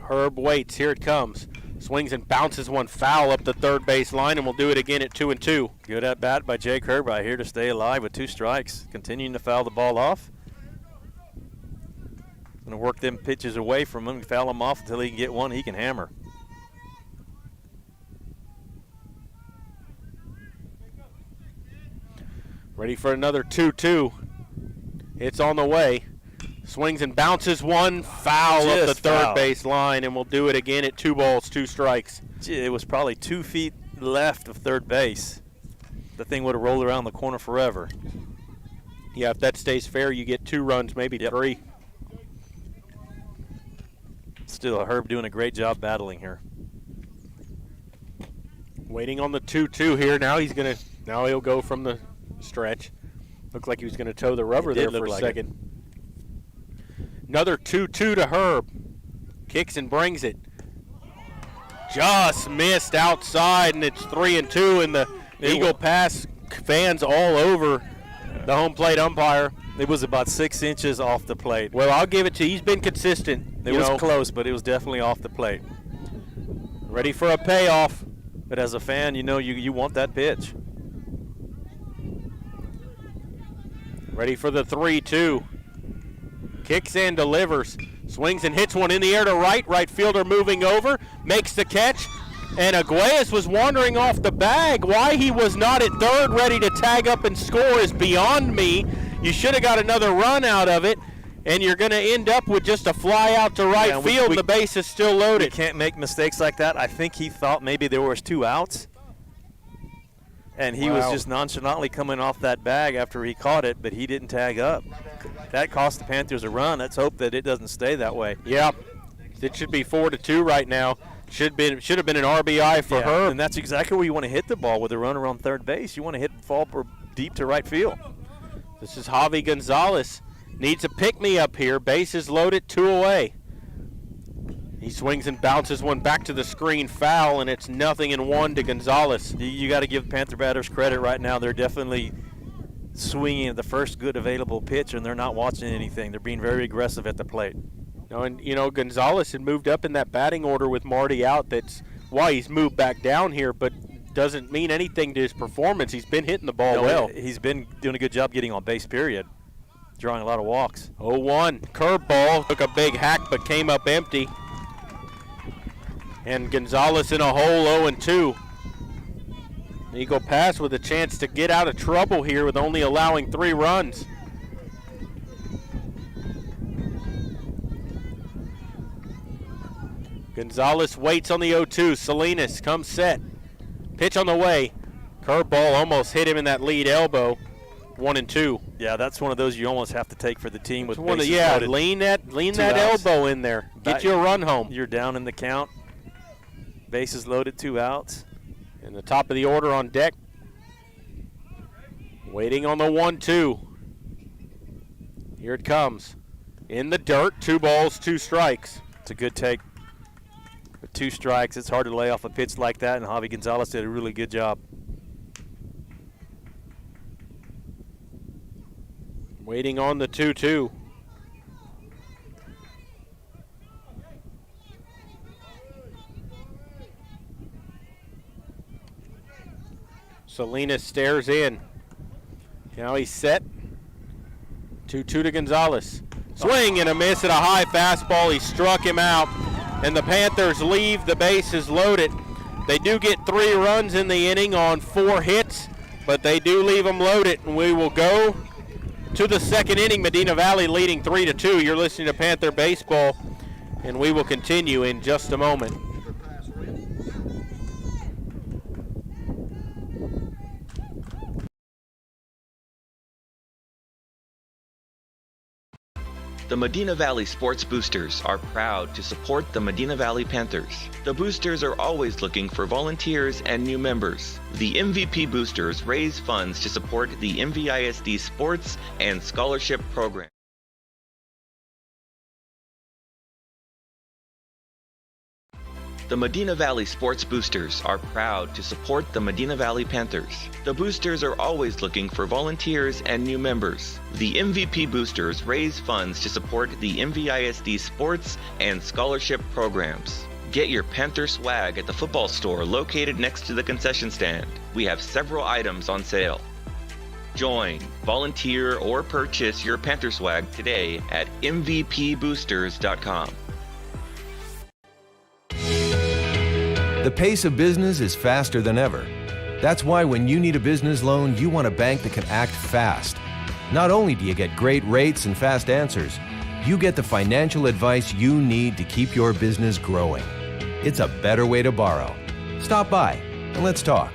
Herb waits. Here it comes. Swings and bounces one foul up the third base line, and we'll do it again at 2-2. Good at bat by Jake Herb right here to stay alive with 2 strikes. Continuing to foul the ball off. Going to work them pitches away from him, foul him off until he can get one he can hammer. Ready for another 2-2. It's on the way. Swings and bounces one foul up the third base line, and we'll do it again at 2 balls, 2 strikes. It was probably 2 feet left of third base. The thing would have rolled around the corner forever. Yeah, if that stays fair, you get 2 runs, maybe 3. Still, Herb doing a great job battling here. Waiting on the 2-2 here. Now he'll go from the stretch. Looked like he was going to toe the rubber there for a second. Another 2-2 to Herb. Kicks and brings it. Just missed outside, and it's 3-2, and the Eagle Pass fans all over the home plate umpire. It was about 6 inches off the plate. Well, I'll give it to you. He's been consistent. It was close, but it was definitely off the plate. Ready for a payoff. But as a fan, you want that pitch. Ready for the 3-2. Kicks and delivers. Swings and hits one in the air to right. Right fielder moving over. Makes the catch. And Aguayas was wandering off the bag. Why he was not at third ready to tag up and score is beyond me. You should have got another run out of it. And you're going to end up with just a fly out to right field. The base is still loaded. You can't make mistakes like that. I think he thought maybe there was 2 outs. And he was just nonchalantly coming off that bag after he caught it, but he didn't tag up. That cost the Panthers a run. Let's hope that it doesn't stay that way. Yep. It should be 4-2 right now. Should have been an RBI for Herb. And that's exactly where you want to hit the ball with a runner on third base. You want to hit fall deep to right field. This is Javi Gonzalez. Needs a pick-me-up here. Bases loaded, 2 away. He swings and bounces one back to the screen, foul, and it's 0-1 to Gonzalez. You got to give Panther batters credit right now. They're definitely swinging at the first good available pitch, and they're not watching anything. They're being very aggressive at the plate. Gonzalez had moved up in that batting order with Marty out. That's why he's moved back down here, but doesn't mean anything to his performance. He's been hitting the ball well. He's been doing a good job getting on base, period. Drawing a lot of walks. 0-1. Curveball. Took a big hack, but came up empty. And Gonzalez in a hole, 0-2. Eagle Pass with a chance to get out of trouble here with only allowing 3 runs. Gonzalez waits on the 0-2. Salinas comes set. Pitch on the way. Curveball almost hit him in that lead elbow. 1-2. Yeah, that's one of those you almost have to take for the team with bases loaded. Lean that elbow in there. Get you a run home. You're down in the count. Bases loaded, 2 outs. And the top of the order on deck. Waiting on the 1-2. Here it comes. In the dirt, 2 balls, 2 strikes. It's a good take. With 2 strikes, it's hard to lay off a pitch like that, and Javi Gonzalez did a really good job. Waiting on the 2-2. Salinas stares in. Now he's set. 2-2 to Gonzalez. Swing and a miss at a high fastball. He struck him out. And the Panthers leave the bases loaded. They do get 3 runs in the inning on 4 hits, but they do leave them loaded. And we will go to the second inning. Medina Valley leading 3-2. You're listening to Panther Baseball, and we will continue in just a moment. The Medina Valley Sports Boosters are proud to support the Medina Valley Panthers. The Boosters are always looking for volunteers and new members. The MVP Boosters raise funds to support the MVISD sports and scholarship program. The Medina Valley Sports Boosters are proud to support the Medina Valley Panthers. The Boosters are always looking for volunteers and new members. The MVP Boosters raise funds to support the MVISD sports and scholarship programs. Get your Panther swag at the football store located next to the concession stand. We have several items on sale. Join, volunteer, or purchase your Panther swag today at mvpboosters.com. The pace of business is faster than ever. That's why when you need a business loan, you want a bank that can act fast. Not only do you get great rates and fast answers, you get the financial advice you need to keep your business growing. It's a better way to borrow. Stop by and let's talk.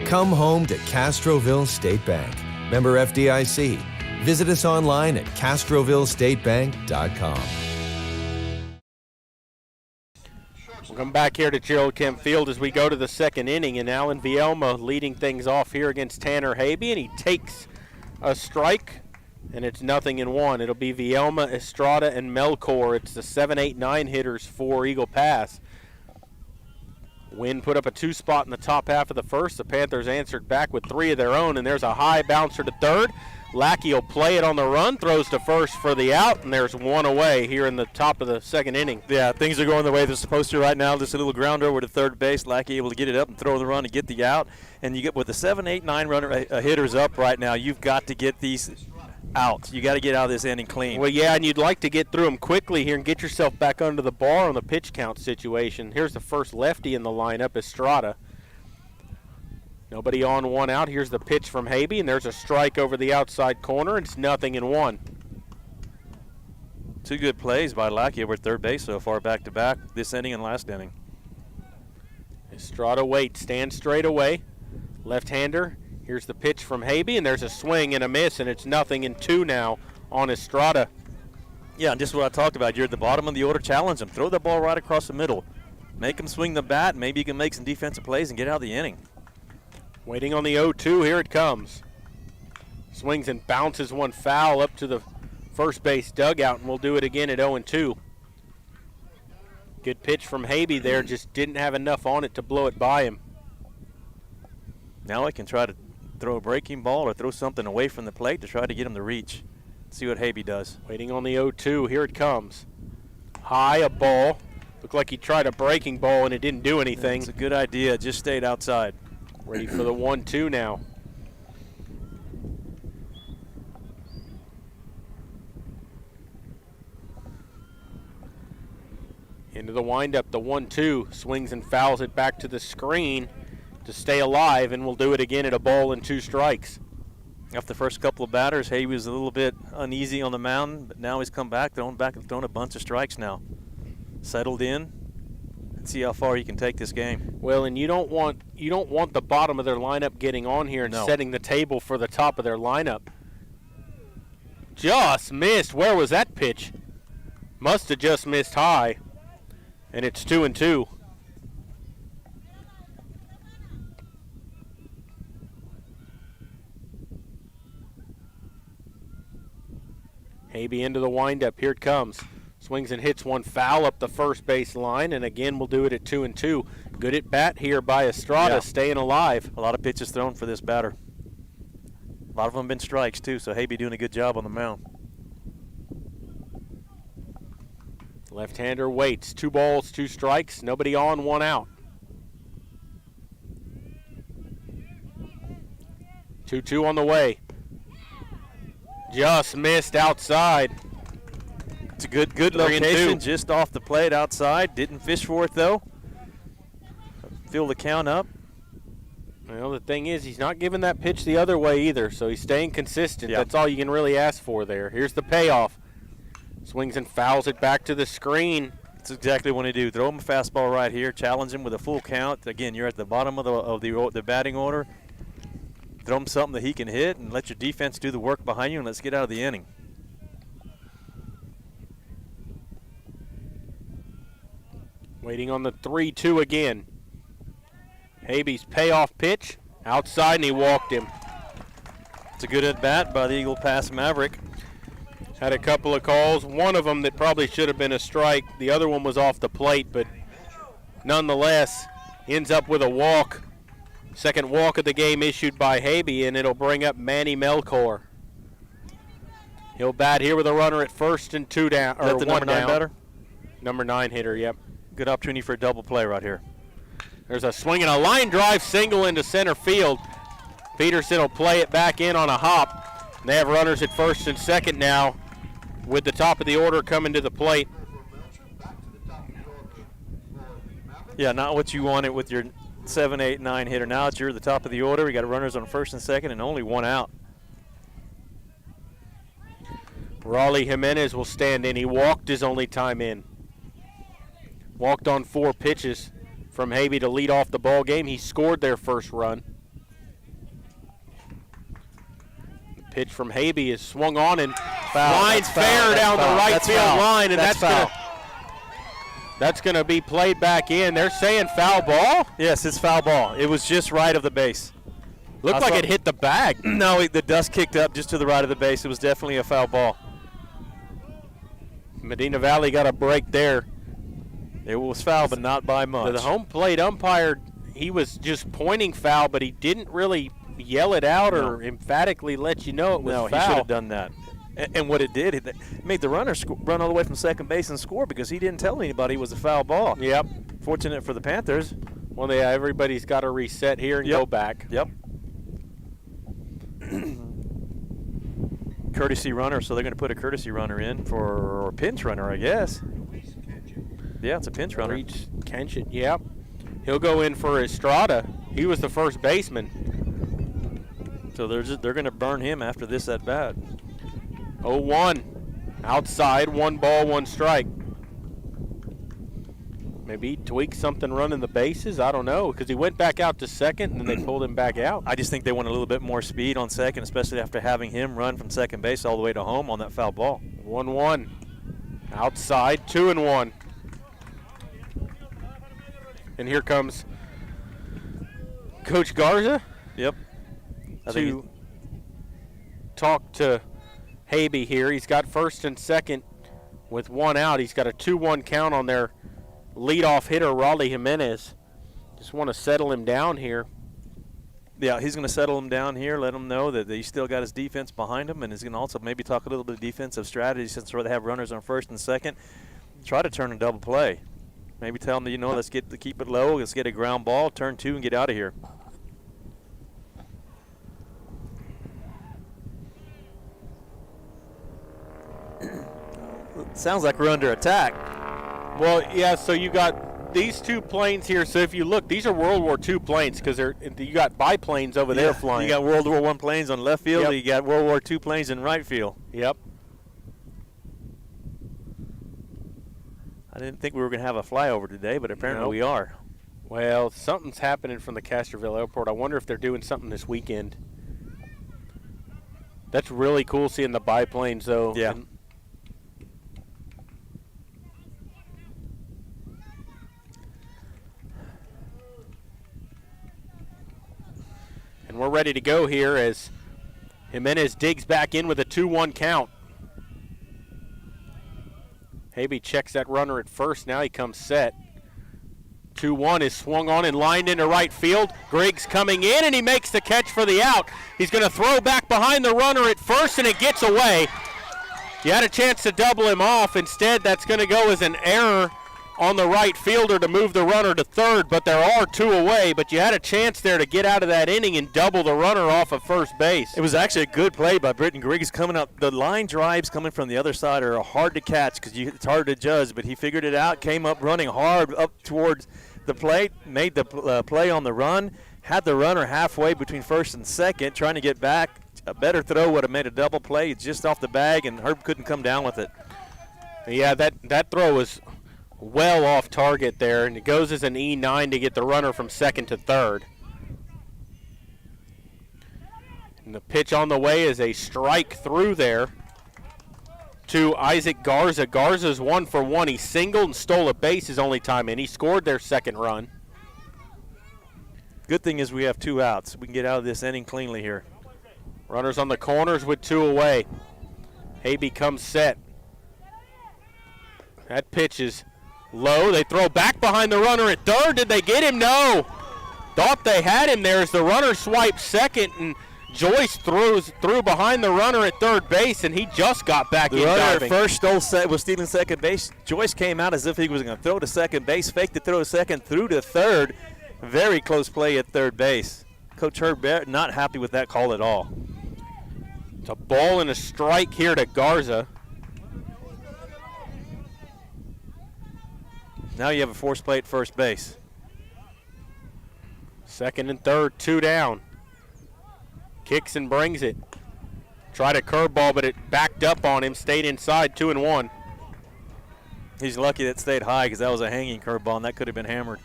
Come home to Castroville State Bank. Member FDIC. Visit us online at castrovillestatebank.com. Welcome back here to Gerald Kemp Field as we go to the second inning, and Alan Vielma leading things off here against Tanner Habe, and he takes a strike, and it's 0-1. It'll be Vielma, Estrada, and Melkor. It's the 7, 8, 9 hitters for Eagle Pass. Winn put up a 2 spot in the top half of the first. The Panthers answered back with 3 of their own, and there's a high bouncer to third. Lackey will play it on the run, throws to first for the out, and there's 1 away here in the top of the second inning. Yeah, things are going the way they're supposed to right now. Just a little ground over to third base. Lackey able to get it up and throw the run and get the out. And you get with the 7, 8, 9 runner hitters up right now, you've got to get these out. You got to get out of this inning clean. Well, yeah, and you'd like to get through them quickly here and get yourself back under the bar on the pitch count situation. Here's the first lefty in the lineup, Estrada. Nobody on, 1 out. Here's the pitch from Habe, and there's a strike over the outside corner. It's 0-1. 2 good plays by Lackey over at third base so far, back-to-back, this inning and last inning. Estrada waits, stands straight away, Left-hander. Here's the pitch from Habe, and there's a swing and a miss, and it's 0-2 now on Estrada. Yeah, and just what I talked about. You're at the bottom of the order. Challenge him. Throw the ball right across the middle. Make him swing the bat. Maybe you can make some defensive plays and get out of the inning. Waiting on the 0-2. Here it comes. Swings and bounces one foul up to the first base dugout, and we'll do it again at 0-2. Good pitch from Habe there. Just didn't have enough on it to blow it by him. Now I can try to throw a breaking ball or throw something away from the plate to try to get him to reach. See what Habe does. Waiting on the 0-2. Here it comes. High, a ball. Looked like he tried a breaking ball and it didn't do anything. It's a good idea. Just stayed outside. Ready for the 1-2 now. Into the windup, the 1-2. Swings and fouls it back to the screen to stay alive, and we'll do it again at 1-2 strikes. After the first couple of batters, Habe was a little bit uneasy on the mound, but now he's come back, throwing a bunch of strikes now. Settled in, and see how far he can take this game. Well, and you don't want the bottom of their lineup getting on here and setting the table for the top of their lineup. Just missed. Where was that pitch? Must have just missed high. And it's 2-2. Habe into the windup. Here it comes. Swings and hits one foul up the first base line, and again we'll do it at 2-2. Good at bat here by Estrada, staying alive. A lot of pitches thrown for this batter. A lot of them been strikes too, so Habe doing a good job on the mound. Left-hander waits. 2 balls, 2 strikes. Nobody on, 1 out. 2-2 on the way. Just missed outside. It's a good location, just off the plate outside. Didn't fish for it though. Fill the count up. Well, the thing is, he's not giving that pitch the other way either, so he's staying consistent. Yep. That's all you can really ask for there. Here's the payoff. Swings and fouls it back to the screen. That's exactly what you do. Throw him a fastball right here. Challenge him with a full count. Again, you're at the bottom of the batting order. Throw him something that he can hit and let your defense do the work behind you, and let's get out of the inning. Waiting on the 3-2 again. Habe's payoff pitch. Outside, and he walked him. It's a good at-bat by the Eagle Pass Maverick. Had a couple of calls. One of them that probably should have been a strike. The other one was off the plate, but nonetheless, ends up with a walk. Second walk of the game issued by Habe, and it'll bring up Manny Melchor. He'll bat here with a runner at first and 2 down. Is that the number 9 batter? Number 9 hitter, yep. Good opportunity for a double play right here. There's a swing and a line drive single into center field. Peterson will play it back in on a hop. They have runners at first and second now with the top of the order coming to the plate. Yeah, not what you wanted with your 7, 8, 9 hitter. Now you're at the top of the order. We got runners on first and second and only 1 out. Raleigh Jimenez will stand in. He walked his only time in. Walked on 4 pitches from Habe to lead off the ball game. He scored their first run. The pitch from Habe is swung on and lines fair down the right field line, and that's going to be played back in. They're saying foul ball? Yes, it's foul ball. It was just right of the base. Looked like it hit the bag. No, the dust kicked up just to the right of the base. It was definitely a foul ball. Medina Valley got a break there. It was foul, but not by much. The home plate umpire, he was just pointing foul, but he didn't really yell it out or emphatically let you know it was foul. No, he should have done that. And what it did, it made the runner run all the way from second base and score because he didn't tell anybody it was a foul ball. Yep. Fortunate for the Panthers. Well, yeah, everybody's got to reset here and go back. Yep. Courtesy runner, so they're going to put a courtesy runner in for a pinch runner, I guess. Yeah, it's a pinch runner. Kenshin, yep. He'll go in for Estrada. He was the first baseman. So they're going to burn him after this at bat. 0-1. Outside, 1 ball, 1 strike. Maybe he tweaked something running the bases. I don't know, because he went back out to second, and then they pulled him back out. I just think they want a little bit more speed on second, especially after having him run from second base all the way to home on that foul ball. 1-1. Outside, 2-1. And here comes Coach Garza. Yep. To talk to Habe here. He's got first and second with one out. He's got a 2-1 count on their leadoff hitter, Raleigh Jimenez. Just want to settle him down here. Yeah, he's going to settle him down here, let him know that he's still got his defense behind him, and he's going to also maybe talk a little bit of defensive strategy since they have runners on first and second. Try to turn a double play. Maybe tell him that, let's keep it low, let's get a ground ball, turn two, and get out of here. Sounds like we're under attack. Well, yeah, so you got these two planes here. So if you look, these are World War II planes because you got biplanes over there flying. You got World War I planes on left field. Yep. You got World War II planes in right field. Yep. I didn't think we were going to have a flyover today, but apparently we are. Well, something's happening from the Castroville Airport. I wonder if they're doing something this weekend. That's really cool seeing the biplanes, though. Yeah. And we're ready to go here as Jimenez digs back in with a 2-1 count. Habe checks that runner at first. Now he comes set. 2-1 is swung on and lined into right field. Griggs coming in, and he makes the catch for the out. He's going to throw back behind the runner at first, and it gets away. You had a chance to double him off. Instead, that's going to go as an error on the right fielder to move the runner to third, but there are two away. But you had a chance there to get out of that inning and double the runner off of first base. It was actually a good play by Britton Griggs coming up. The line drives coming from the other side are hard to catch because it's hard to judge, but he figured it out, came up running hard up towards the plate, made the play on the run, had the runner halfway between first and second, trying to get back. A better throw would have made a double play. It's just off the bag, and Herb couldn't come down with it. Yeah, that throw was well off target there, and it goes as an E9 to get the runner from second to third. And the pitch on the way is a strike through there to Isaac Garza. Garza's 1 for 1. He singled and stole a base his only time in. He scored their second run. Good thing is we have two outs. We can get out of this inning cleanly here. Runners on the corners with two away. Habe comes set. That pitch is low. They throw back behind the runner at third. Did they get him? No. Thought they had him there as the runner swiped second, and Joyce threw behind the runner at third base, and he just got back in diving. The runner at first was stealing second base. Joyce came out as if he was going to throw to second base, faked the throw to second, threw to third. Very close play at third base. Coach Herb Barrett not happy with that call at all. It's a ball and a strike here to Garza. Now you have a force play at first base. Second and third, two down. Kicks and brings it. Tried a curveball, but it backed up on him, stayed inside, 2-1. He's lucky that stayed high because that was a hanging curveball, and that could have been hammered.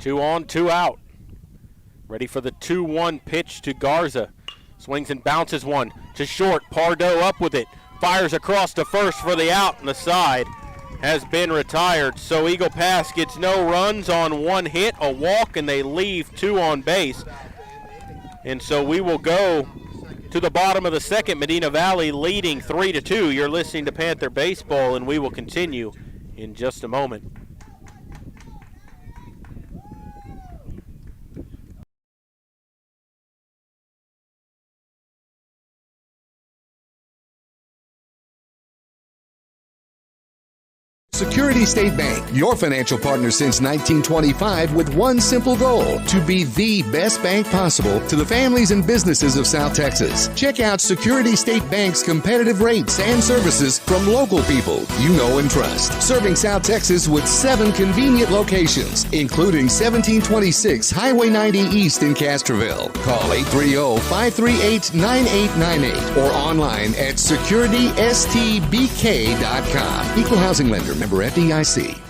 Two on, two out. Ready for the 2-1 pitch to Garza. Swings and bounces one to short. Pardo up with it. Fires across to first for the out, and the side has been retired. So Eagle Pass gets no runs on one hit, a walk, and they leave two on base. And so we will go to the bottom of the second. Medina Valley leading 3-2. You're listening to Panther Baseball, and we will continue in just a moment. Security State Bank, your financial partner since 1925 with one simple goal, to be the best bank possible to the families and businesses of South Texas. Check out Security State Bank's competitive rates and services from local people you know and trust. Serving South Texas with 7 convenient locations, including 1726 Highway 90 East in Castroville. Call 830-538-9898 or online at securitystbk.com. Equal housing lender. Member FDIC.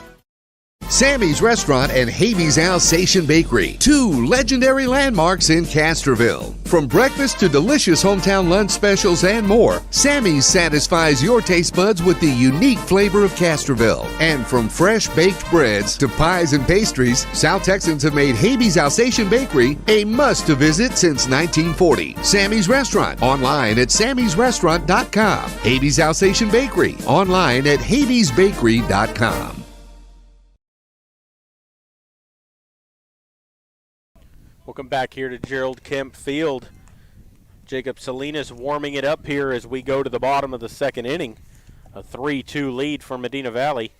Sammy's Restaurant and Havy's Alsatian Bakery, 2 legendary landmarks in Castroville. From breakfast to delicious hometown lunch specials and more, Sammy's satisfies your taste buds with the unique flavor of Castroville. And from fresh baked breads to pies and pastries, South Texans have made Havy's Alsatian Bakery a must-to-visit since 1940. Sammy's Restaurant, online at sammysrestaurant.com. Havy's Alsatian Bakery, online at havysbakery.com. Welcome back here to Gerald Kemp Field. Jacob Salinas warming it up here as we go to the bottom of the second inning. A 3-2 lead for Medina Valley.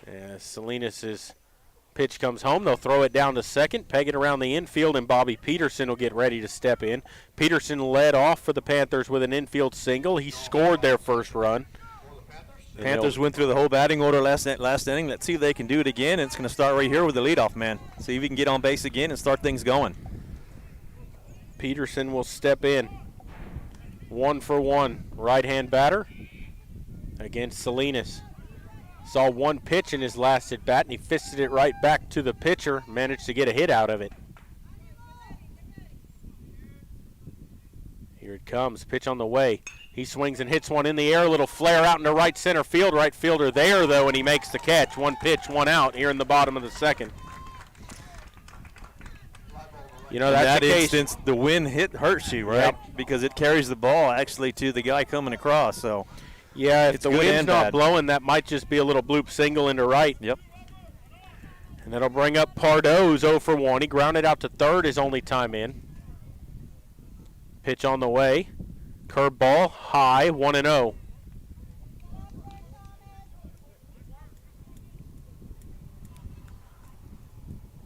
As Salinas' pitch comes home, they'll throw it down to second, peg it around the infield, and Bobby Peterson will get ready to step in. Peterson led off for the Panthers with an infield single. He scored their first run. Panthers went through the whole batting order last inning. Let's see if they can do it again. It's going to start right here with the leadoff man. See if he can get on base again and start things going. Peterson will step in. 1-for-1 right-hand batter against Salinas. Saw one pitch in his last at bat, and he fisted it right back to the pitcher. Managed to get a hit out of it. Here it comes. Pitch on the way. He swings and hits one in the air. A little flare out into right center field. Right fielder there, though, and he makes the catch. One pitch, one out here in the bottom of the second. You know, that's in that instance, the Winn hit hurts you, right? Yep. Because it carries the ball actually to the guy coming across. So yeah, if it's the good wind's and not bad. blowing, that might just be a little bloop single into right. Yep. And that'll bring up Pardo's 0-for-1. He grounded out to third his only time in. Pitch on the way. Curveball, high, 1-0.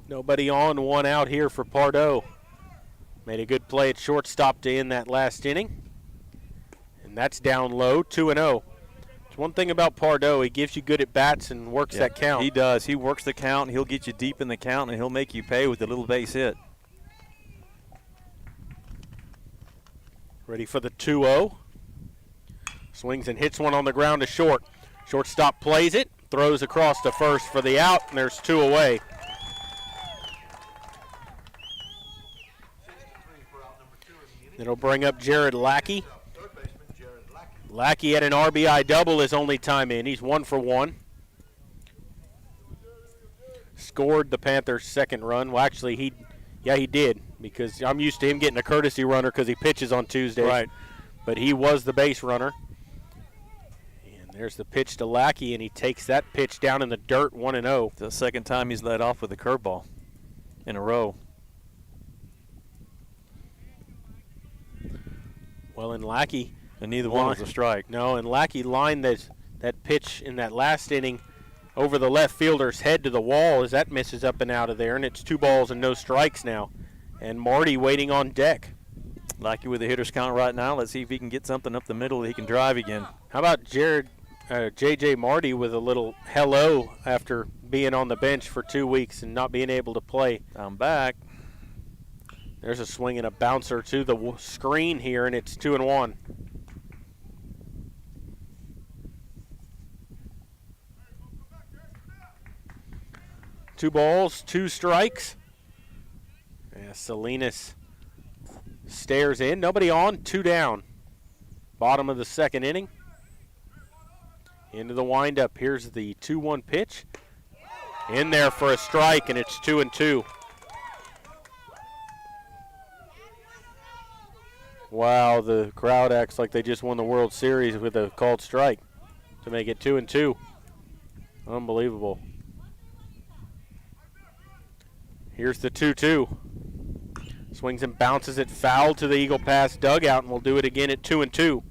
Nobody on, one out here for Pardo. Made a good play at shortstop to end that last inning. And that's down low, 2-0. It's one thing about Pardo, he gives you good at-bats and works that count. He does. He works the count. He'll get you deep in the count, and he'll make you pay with a little base hit. Ready for the 2-0. Swings and hits one on the ground to short. Shortstop plays it, throws across to first for the out, and there's 2 away. It'll bring up Jared Lackey. Lackey had an RBI double his only time in. He's 1-for-1. Scored the Panthers' second run. Well, actually, he did, because I'm used to him getting a courtesy runner because he pitches on Tuesdays. Right. But he was the base runner. And there's the pitch to Lackey, and he takes that pitch down in the dirt, 1-0. The second time he's led off with a curveball in a row. Well, and Lackey. And neither one was a strike. No, and Lackey lined that pitch in that last inning over the left fielder's head to the wall as that misses up and out of there, and it's 2 balls and no strikes now. And Marty waiting on deck. Lackey with the hitter's count right now. Let's see if he can get something up the middle that he can drive again. How about J.J. Marty with a little hello after being on the bench for 2 weeks and not being able to play? I'm back. There's a swing and a bouncer to the screen here, and it's 2-1. Two balls, 2 strikes. Yeah, Salinas stares in. Nobody on, 2 down. Bottom of the second inning. Into the windup. Here's the 2-1 pitch. In there for a strike, and it's 2-2. Wow, the crowd acts like they just won the World Series with a called strike to make it 2-2. Unbelievable. Here's the 2-2. Swings and bounces it foul to the Eagle Pass dugout, and we'll do it again at 2-2.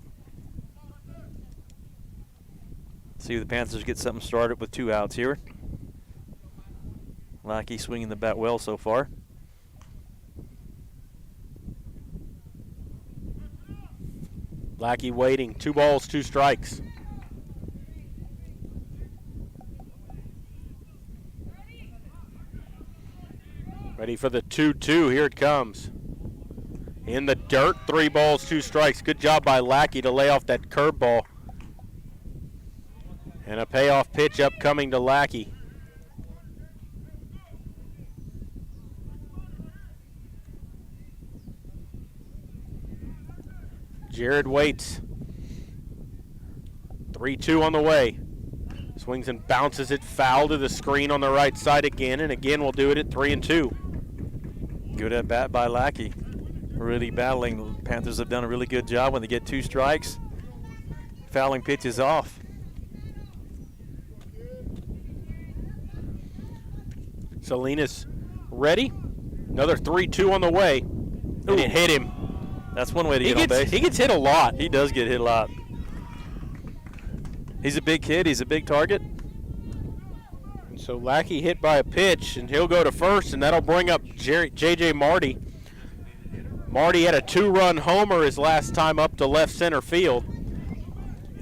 See if the Panthers get something started with 2 outs here. Lackey swinging the bat well so far. Lackey waiting. 2 balls, 2 strikes. Ready for the 2-2. Here it comes. In the dirt, 3 balls, 2 strikes. Good job by Lackey to lay off that curveball. And a payoff pitch upcoming to Lackey. Jared waits. 3-2 on the way. Swings and bounces it foul to the screen on the right side again, and again we'll do it at 3-2. Good at bat by Lackey. Really battling. The Panthers have done a really good job when they get 2 strikes. Fouling pitches off. Salinas ready. Another 3-2 on the way. And it hit him. That's one way to get on base. He gets hit a lot. He does get hit a lot. He's a big kid. He's a big target. So Lackey hit by a pitch, and he'll go to first, and that'll bring up J.J. Marty. Marty had a 2-run homer his last time up to left center field.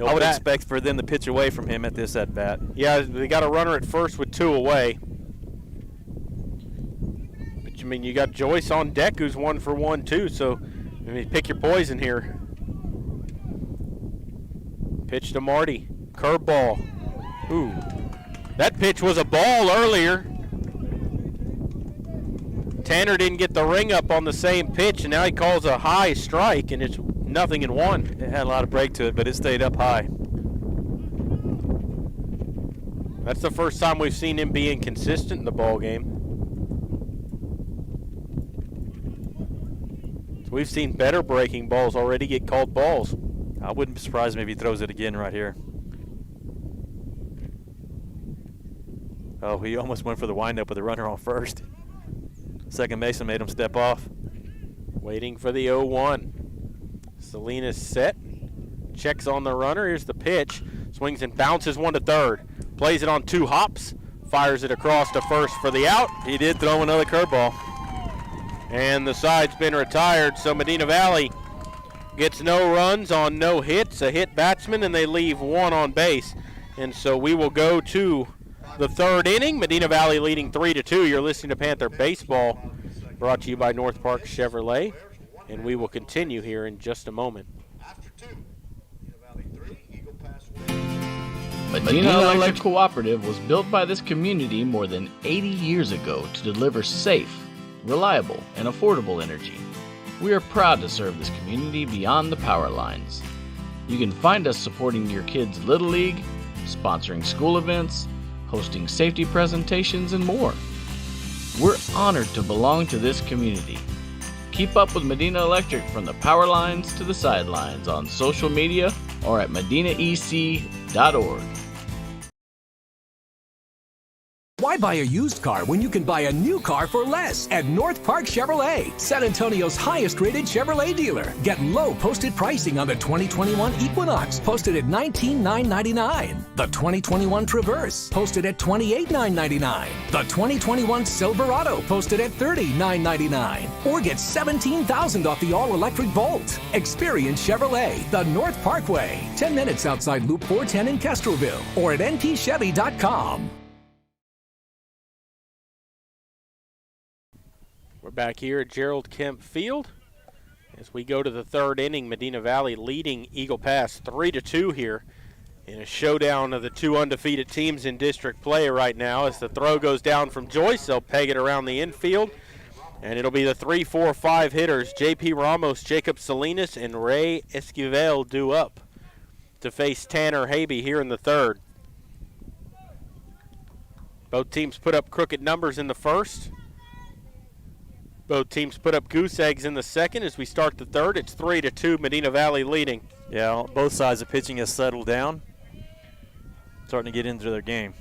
I would expect for them to pitch away from him at this at-bat. Yeah, they got a runner at first with 2 away. But, I mean, you got Joyce on deck who's 1 for 1, too, so I mean, pick your poison here. Pitch to Marty. Curveball. Ooh. That pitch was a ball earlier. Tanner didn't get the ring up on the same pitch, and now he calls a high strike, and it's 0-1. It had a lot of break to it, but it stayed up high. That's the first time we've seen him be inconsistent in the ball game. So we've seen better breaking balls already get called balls. I wouldn't be surprised if he throws it again right here. Oh, he almost went for the windup with the runner on first. Second baseman made him step off. Waiting for the 0-1. Salinas set. Checks on the runner. Here's the pitch. Swings and bounces 1 to third. Plays it on 2 hops. Fires it across to first for the out. He did throw another curveball. And the side's been retired, so Medina Valley gets no runs on no hits, a hit batsman, and they leave 1 on base. And so we will go to the 3rd inning. Medina Valley leading 3-2. You're listening to Panther Baseball, brought to you by North Park Chevrolet. And we will continue here in just a moment. Medina Electric Cooperative was built by this community more than 80 years ago to deliver safe, reliable, and affordable energy. We are proud to serve this community beyond the power lines. You can find us supporting your kids' Little League, sponsoring school events, hosting safety presentations, and more. We're honored to belong to this community. Keep up with Medina Electric from the power lines to the sidelines on social media or at medinaec.org. Why buy a used car when you can buy a new car for less at North Park Chevrolet, San Antonio's highest-rated Chevrolet dealer? Get low posted pricing on the 2021 Equinox, posted at $19,999. The 2021 Traverse, posted at $28,999. The 2021 Silverado, posted at $30,999. Or get $17,000 off the all-electric Bolt. Experience Chevrolet, the North Parkway, 10 minutes outside Loop 410 in Castroville, or at npchevy.com. We're back here at Gerald Kemp Field as we go to the 3rd inning. Medina Valley leading Eagle Pass 3-2 here in a showdown of the 2 undefeated teams in district play right now. As the throw goes down from Joyce, they'll peg it around the infield, and it'll be the 3-4-5 hitters, J.P. Ramos, Jacob Salinas, and Ray Esquivel due up to face Tanner Habe here in the 3rd. Both teams put up crooked numbers in the first. Both teams put up goose eggs in the second. As we start the 3rd, it's 3-2, Medina Valley leading. Yeah, both sides of pitching has settled down. Starting to get into their game.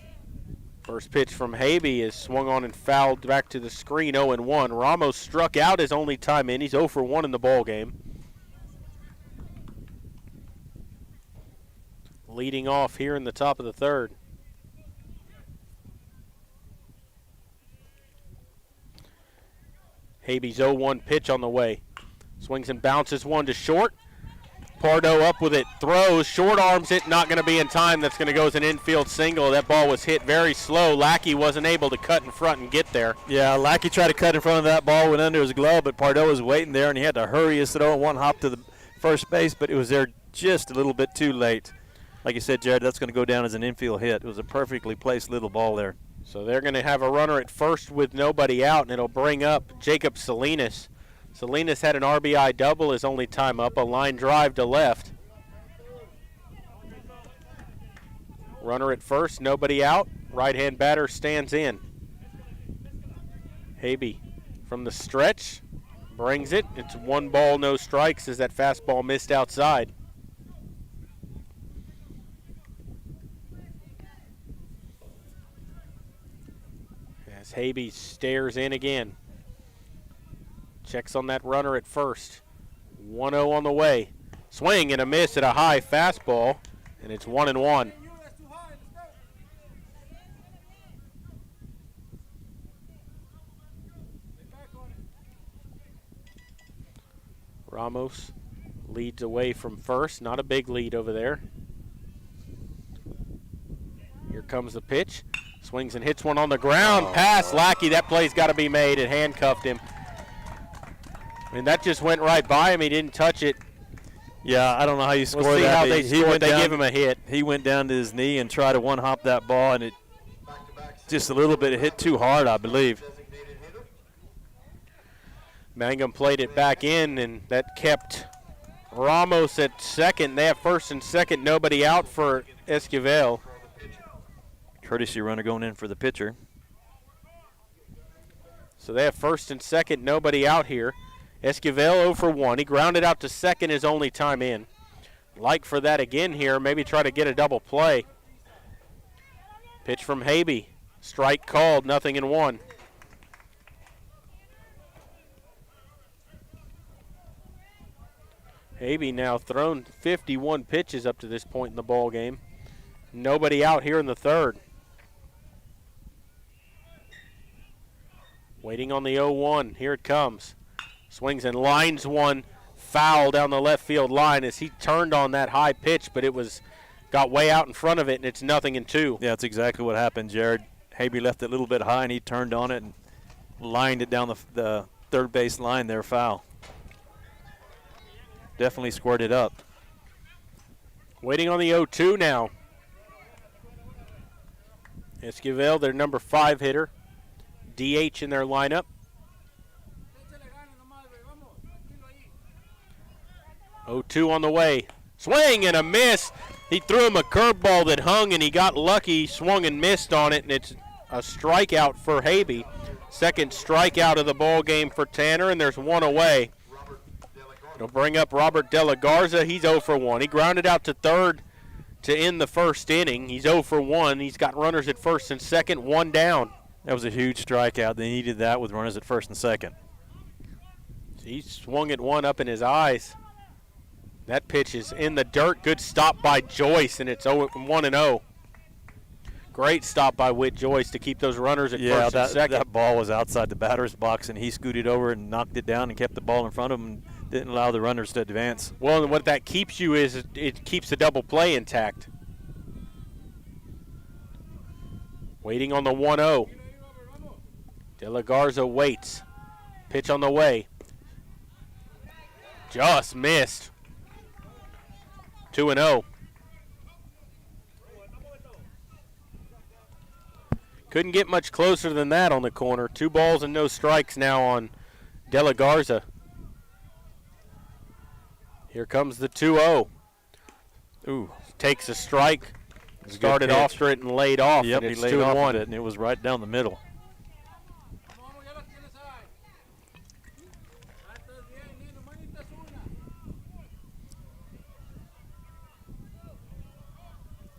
First pitch from Habe is swung on and fouled back to the screen, 0-1. Ramos struck out his only time in. He's 0 for 1 in the ball game. leading off here in the top of the third. Habe's 0-1 pitch on the way. Swings and bounces one to short. Pardo up with it, throws, short arms it, not going to be in time. That's going to go as an infield single. That ball was hit very slow. Lackey wasn't able to cut in front and get there. Yeah, Lackey tried to cut in front of that ball, went under his glove, but Pardo was waiting there, and he had to hurry his throw and one hop to the first base, but it was there just a little bit too late. Like you said, Jared, that's going to go down as an infield hit. It was a perfectly placed little ball there. So they're going to have a runner at first with nobody out, and it'll bring up Jacob Salinas. Salinas had an RBI double his only time up, a line drive to left. Runner at first, nobody out. Right-hand batter stands in. Habe from the stretch brings it. It's 1 ball, no strikes as that fastball missed outside. As Habe stares in again. Checks on that runner at first. 1-0 on the way. Swing and a miss at a high fastball, and it's 1-1. Ramos leads away from first. Not a big lead over there. Here comes the pitch. Swings and hits one on the ground. Pass Lackey. That play's got to be made. It handcuffed him. I mean, that just went right by him. He didn't touch it. Yeah, I don't know how you score that. We'll see how they score it. They give him a hit. He went down to his knee and tried to one-hop that ball, and it just a little bit. It hit too hard, I believe. Mangum played it back in, and that kept Ramos at second. They have first and second, nobody out for Esquivel. Courtesy runner going in for the pitcher. So they have first and second, nobody out here. Esquivel 0 for 1. He grounded out to second his only time in. Like for that again here, maybe try to get a double play. Pitch from Habe. Strike called, 0-1. Habe now thrown 51 pitches up to this point in the ball game. Nobody out here in the third. Waiting on the 0-1. Here it comes. Swings and lines one foul down the left field line as he turned on that high pitch, but it got way out in front of it, and it's 0-2. Yeah, that's exactly what happened, Jared. Habe left it a little bit high, and he turned on it and lined it down the third base line there, foul. Definitely squared it up. Waiting on the 0-2 now. Esquivel, their number 5 hitter. DH in their lineup. 0-2 on the way. Swing and a miss. He threw him a curveball that hung, and he got lucky, swung and missed on it, and it's a strikeout for Habe. Second strikeout of the ball game for Tanner, and there's one away. It'll bring up Robert De La Garza. He's 0 for 1. He grounded out to third to end the first inning. He's 0 for 1. He's got runners at first and second, 1 down. That was a huge strikeout. They needed that with runners at first and second. He swung at one up in his eyes. That pitch is in the dirt. Good stop by Joyce, and it's 1-0. Great stop by Whit Joyce to keep those runners at first and second. That ball was outside the batter's box, and he scooted over and knocked it down and kept the ball in front of him and didn't allow the runners to advance. Well, and what that keeps you is it keeps the double play intact. Waiting on the 1-0. De La Garza waits. Pitch on the way. Just missed. 2-0. Couldn't get much closer than that on the corner. 2 balls and no strikes now on De La Garza. Here comes the 2-0. Ooh. Takes a strike. Started after it and laid off. Yep, and it's he laid off 2-1. of it, and it was right down the middle.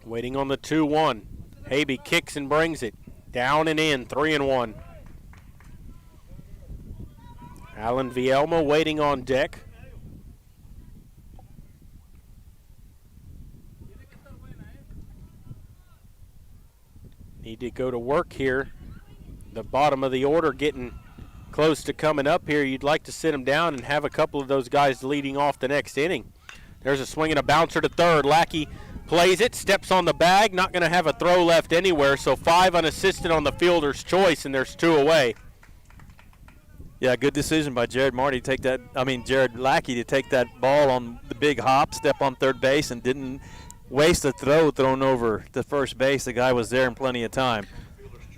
Waiting on the 2-1. Habe kicks and brings it. Down and in, 3-1. Alan Vielma waiting on deck. Need to go to work here. The bottom of the order getting close to coming up here. You'd like to sit them down and have a couple of those guys leading off the next inning. There's a swing and a bouncer to third. Lackey plays it, steps on the bag, not going to have a throw left anywhere, so 5 unassisted on the fielder's choice, and there's 2 away. Yeah, good decision by Jared Lackey to take that ball on the big hop, step on third base, and didn't waste a throw thrown over to first base. The guy was there in plenty of time.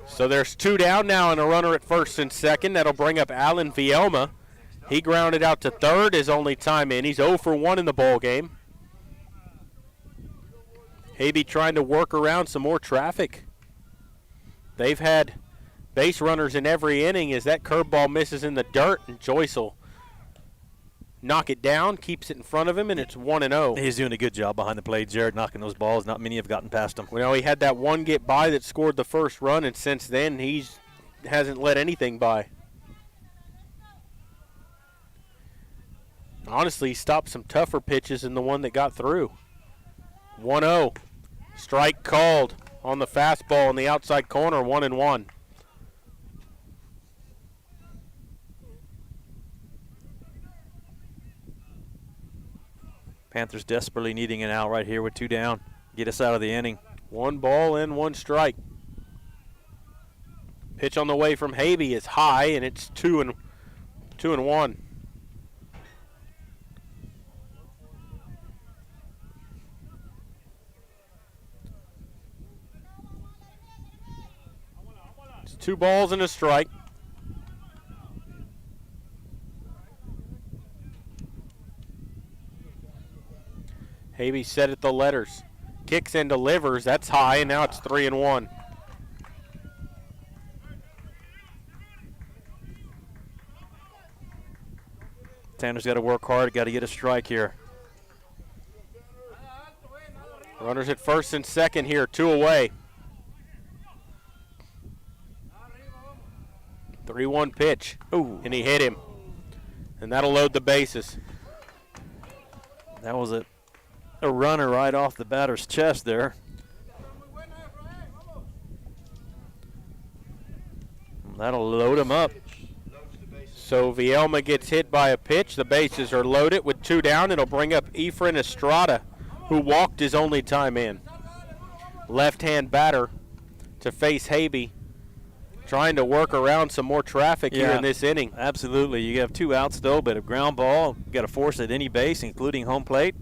So there's 2 down now and a runner at first and second. That'll bring up Alan Vielma. He grounded out to third his only time in. He's 0 for 1 in the ball game. Habe trying to work around some more traffic. They've had base runners in every inning as that curveball misses in the dirt, and Joyce will knock it down, keeps it in front of him, and it's 1-0. He's doing a good job behind the plate, Jared, knocking those balls. Not many have gotten past him. Well, he had that one get by that scored the first run, and since then he hasn't let anything by. Honestly, he stopped some tougher pitches than the one that got through. 1-0. Strike called on the fastball in the outside corner, 1-1. Panthers desperately needing an out right here with 2 down. Get us out of the inning. 1 ball and 1 strike. Pitch on the way from Habe is high, and it's 2-1. It's 2 balls and a strike. Habe set at the letters. Kicks and delivers. That's high, and now it's 3-1. Tanner's got to work hard. Got to get a strike here. Runners at first and second here. 2 away. 3-1 pitch. Ooh. And he hit him. And that'll load the bases. That was a runner right off the batter's chest there. That'll load him up. So Vielma gets hit by a pitch. The bases are loaded with 2 down. It'll bring up Efren Estrada, who walked his only time in. Left-hand batter to face Habe, trying to work around some more traffic here in this inning. Absolutely. You have 2 outs though, but a ground ball. You got to force at any base, including home plate.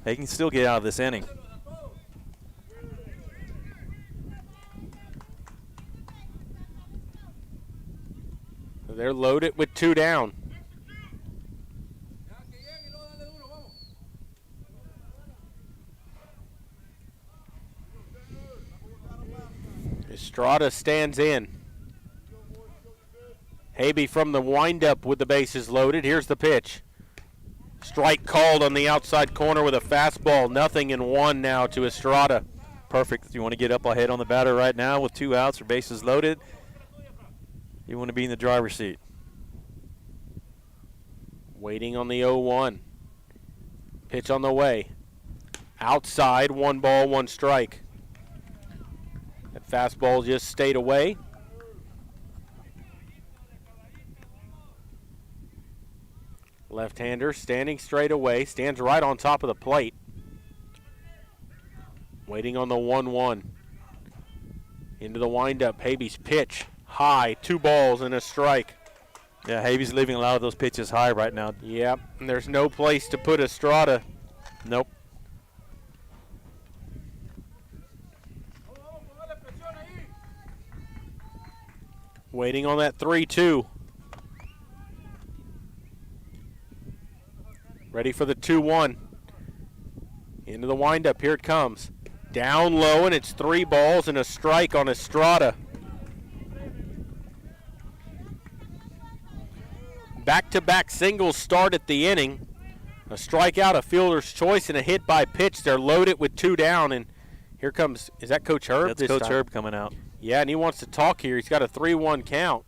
They can still get out of this inning. They're loaded with 2 down. Estrada stands in. Habe from the windup with the bases loaded. Here's the pitch. Strike called on the outside corner with a fastball. 0-1 now to Estrada. Perfect. You want to get up ahead on the batter right now with 2 outs or bases loaded. You want to be in the driver's seat. Waiting on the 0-1. Pitch on the way. Outside, 1 ball, 1 strike. That fastball just stayed away. Left-hander standing straight away, stands right on top of the plate. Waiting on the 1-1. Into the windup, Habe's pitch, high, 2 balls and a strike. Yeah, Habe's leaving a lot of those pitches high right now. Yep, and there's no place to put Estrada. Nope. Waiting on that 3-2. Ready for the 2-1. Into the windup, here it comes. Down low, and it's 3 balls and a strike on Estrada. Back-to-back singles start at the inning. A strikeout, a fielder's choice, and a hit by pitch. They're loaded with 2 down, and here comes, is that Coach Herb? That's Coach Herb coming out. Yeah, and he wants to talk here. He's got a 3-1 count.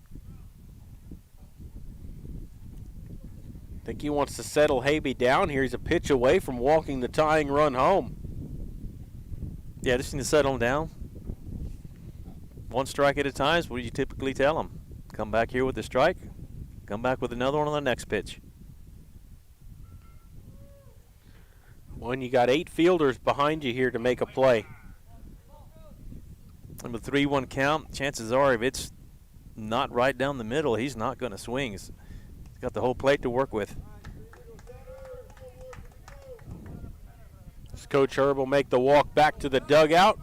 I think he wants to settle Habe down here. He's a pitch away from walking the tying run home. Yeah, just need to settle him down. one strike at a time is what you typically tell them. Come back here with the strike, come back with another one on the next pitch. When you got 8 fielders behind you here to make a play. And with 3-1 count, chances are if it's not right down the middle, he's not going to swing. He's got the whole plate to work with. Coach Herb will make the walk back to the dugout.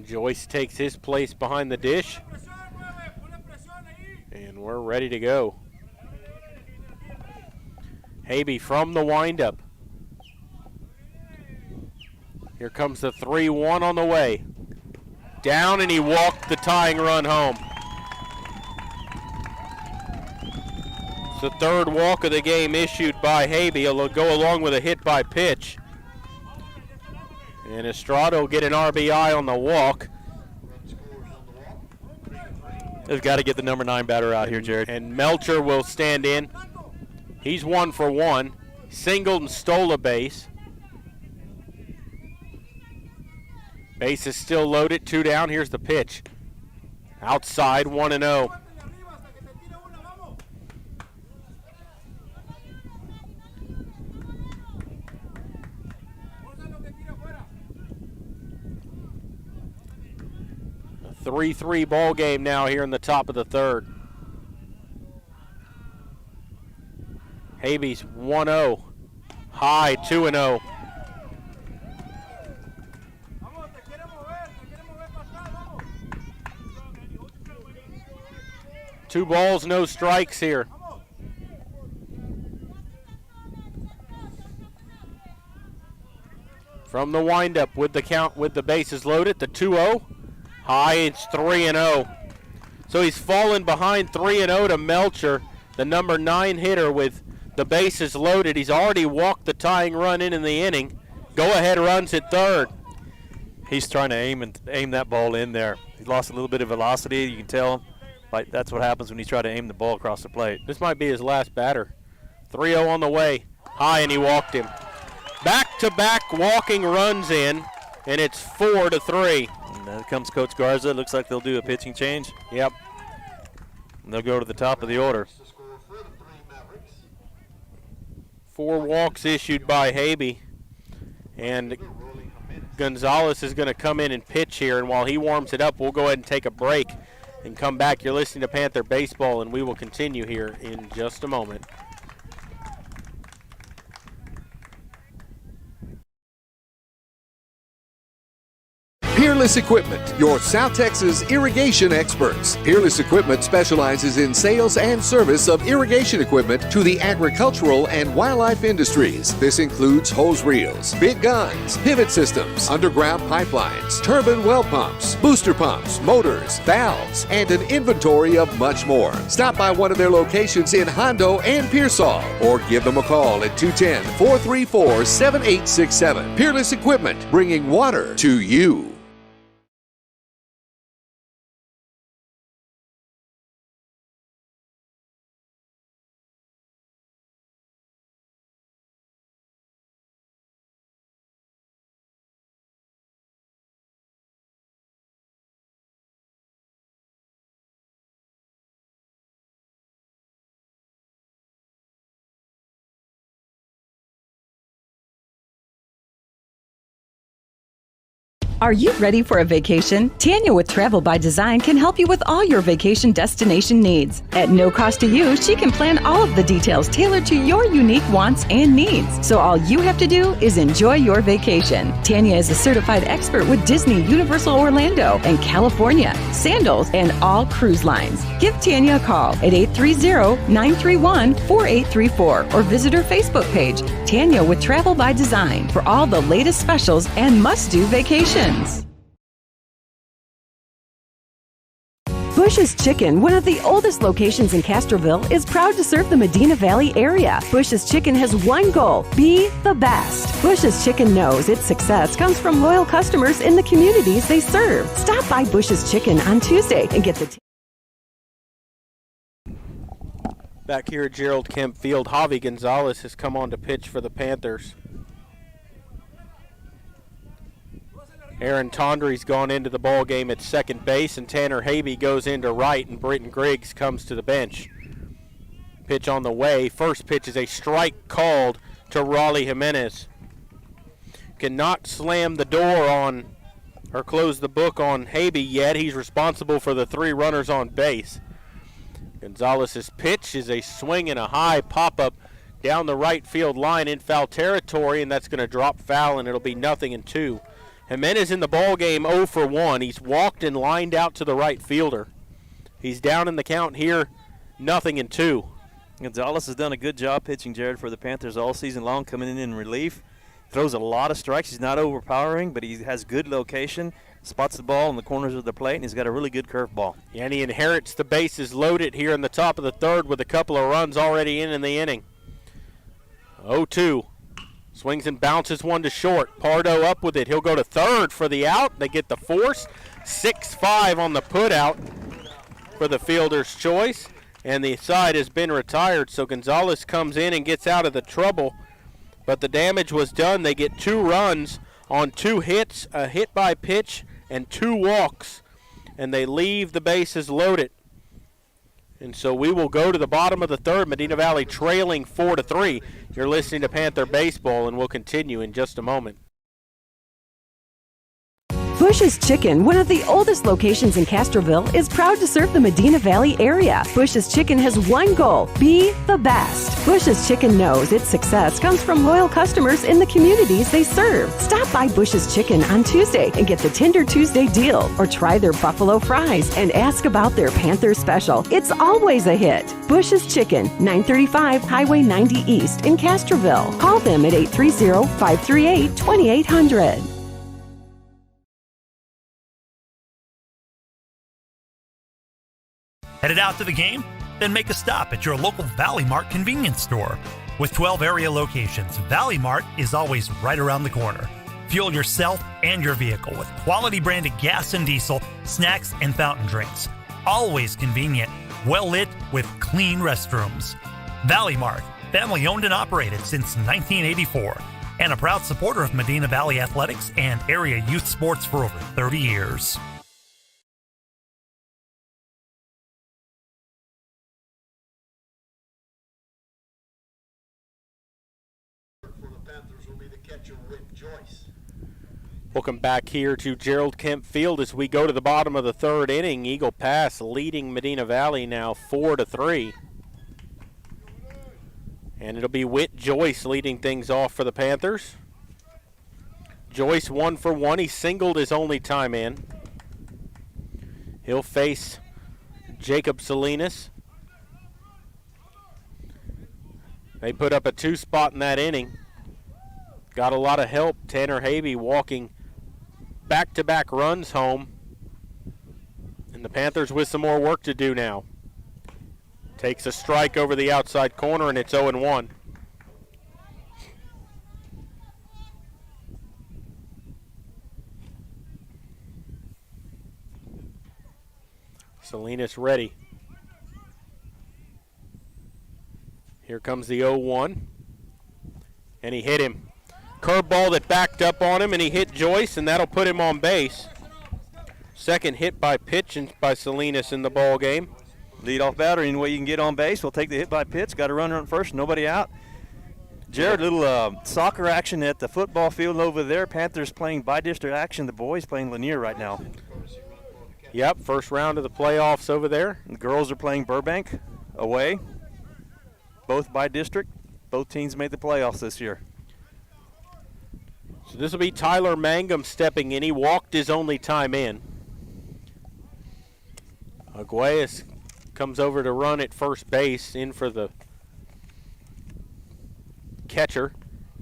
Joyce takes his place behind the dish. And we're ready to go. Habe from the windup. Here comes the 3-1 on the way. Down, and he walked the tying run home. It's the 3rd walk of the game issued by Habe. He'll go along with a hit by pitch. And Estrada will get an RBI on the walk. They've got to get the number 9 batter out here, Jared. And Melcher will stand in. He's 1 for 1. Singled and stole a base. Base is still loaded, 2 down. Here's the pitch. Outside, 1-0. A 3-3 ball game now here in the top of the 3rd. Habe's 1-0. High, 2-0. Two balls, no strikes here. From the windup with the count, with the bases loaded, the 2-0. High, it's 3-0. So he's fallen behind 3-0 to Melcher, the number 9 hitter with the bases loaded. He's already walked the tying run in the inning. Go-ahead runs at 3rd. He's trying to aim that ball in there. He lost a little bit of velocity, you can tell. But that's what happens when you try to aim the ball across the plate. This might be his last batter. 3-0 on the way. High, and he walked him. Back-to-back walking runs in, and it's 4-3. And there comes Coach Garza. Looks like they'll do a pitching change. Yep. And they'll go to the top of the order. 4 walks issued by Habe. And Gonzalez is going to come in and pitch here, and while he warms it up, we'll go ahead and take a break and come back. You're listening to Panther Baseball, and we will continue here in just a moment. Peerless Equipment, your South Texas irrigation experts. Peerless Equipment specializes in sales and service of irrigation equipment to the agricultural and wildlife industries. This includes hose reels, big guns, pivot systems, underground pipelines, turbine well pumps, booster pumps, motors, valves, and an inventory of much more. Stop by one of their locations in Hondo and Pearsall, or give them a call at 210-434-7867. Peerless Equipment, bringing water to you. Are you ready for a vacation? Tanya with Travel by Design can help you with all your vacation destination needs. At no cost to you, she can plan all of the details tailored to your unique wants and needs. So all you have to do is enjoy your vacation. Tanya is a certified expert with Disney, Universal Orlando, and California, Sandals, and all cruise lines. Give Tanya a call at 830-931-4834 or visit her Facebook page, Tanya with Travel by Design, for all the latest specials and must-do vacations. Bush's Chicken, one of the oldest locations in Castroville, is proud to serve the Medina Valley area. Bush's Chicken has one goal: be the best. Bush's Chicken knows its success comes from loyal customers in the communities they serve. Stop by Bush's Chicken on Tuesday and get the Back here at Gerald Kemp Field, Javi Gonzalez has come on to pitch for the Panthers. Aaron Tondry's gone into the ball game at second base, and Tanner Habe goes into right, and Britton Griggs comes to the bench. Pitch on the way. First pitch is a strike called to Raleigh Jimenez. Cannot slam the door on or close the book on Habe yet. He's responsible for the 3 runners on base. Gonzalez's pitch is a swing and a high pop-up down the right field line in foul territory, and that's going to drop foul, and it'll be 0-2. Jimenez in the ball game 0 for 1. He's walked and lined out to the right fielder. He's down in the count here, 0-2. Gonzalez has done a good job pitching, Jared, for the Panthers all season long, coming in relief. Throws a lot of strikes. He's not overpowering, but he has good location. Spots the ball in the corners of the plate, and he's got a really good curveball. Yeah, and he inherits the bases loaded here in the top of the third with a couple of runs already in the inning. 0-2. Swings and bounces one to short. Pardo up with it. He'll go to third for the out. They get the force. 6-5 on the putout for the fielder's choice. And the side has been retired, so Gonzalez comes in and gets out of the trouble. But the damage was done. They get 2 runs on 2 hits, a hit by pitch, and 2 walks. And they leave the bases loaded. And so we will go to the bottom of the third. Medina Valley trailing 4-3. You're listening to Panther Baseball, and we'll continue in just a moment. Bush's Chicken, one of the oldest locations in Castroville, is proud to serve the Medina Valley area. Bush's Chicken has one goal: be the best. Bush's Chicken knows its success comes from loyal customers in the communities they serve. Stop by Bush's Chicken on Tuesday and get the Tender Tuesday deal, or try their buffalo fries and ask about their Panther special. It's always a hit. Bush's Chicken, 935 Highway 90 East in Castroville. Call them at 830-538-2800. Headed out to the game? Then make a stop at your local Valley Mart convenience store. With 12 area locations, Valley Mart is always right around the corner. Fuel yourself and your vehicle with quality branded gas and diesel, snacks, and fountain drinks. Always convenient, well lit with clean restrooms. Valley Mart, family owned and operated since 1984, and a proud supporter of Medina Valley athletics and area youth sports for over 30 years. Welcome back here to Gerald Kemp Field as we go to the bottom of the third inning. Eagle Pass leading Medina Valley now 4-3. And it'll be Whit Joyce leading things off for the Panthers. Joyce 1 for 1. He singled his only time in. He'll face Jacob Salinas. They put up a 2 spot in that inning. Got a lot of help. Tanner Habe walking back-to-back runs home. And the Panthers with some more work to do now. Takes a strike over the outside corner, and it's 0-1. Salinas ready. Here comes the 0-1. And he hit him. Curveball that backed up on him, and he hit Joyce, and that'll put him on base. Second hit by pitch by Salinas in the ball game. Leadoff batter, any way you can get on base. We'll take the hit by pitch. Got a runner on first, nobody out. Jared, little soccer action at the football field over there. Panthers playing by-district action. The boys playing Lanier right now. Yep, first round of the playoffs over there. The girls are playing Burbank away. Both by-district. Both teams made the playoffs this year. So this will be Tyler Mangum stepping in. He walked his only time in. Aguayas comes over to run at first base, in for the catcher.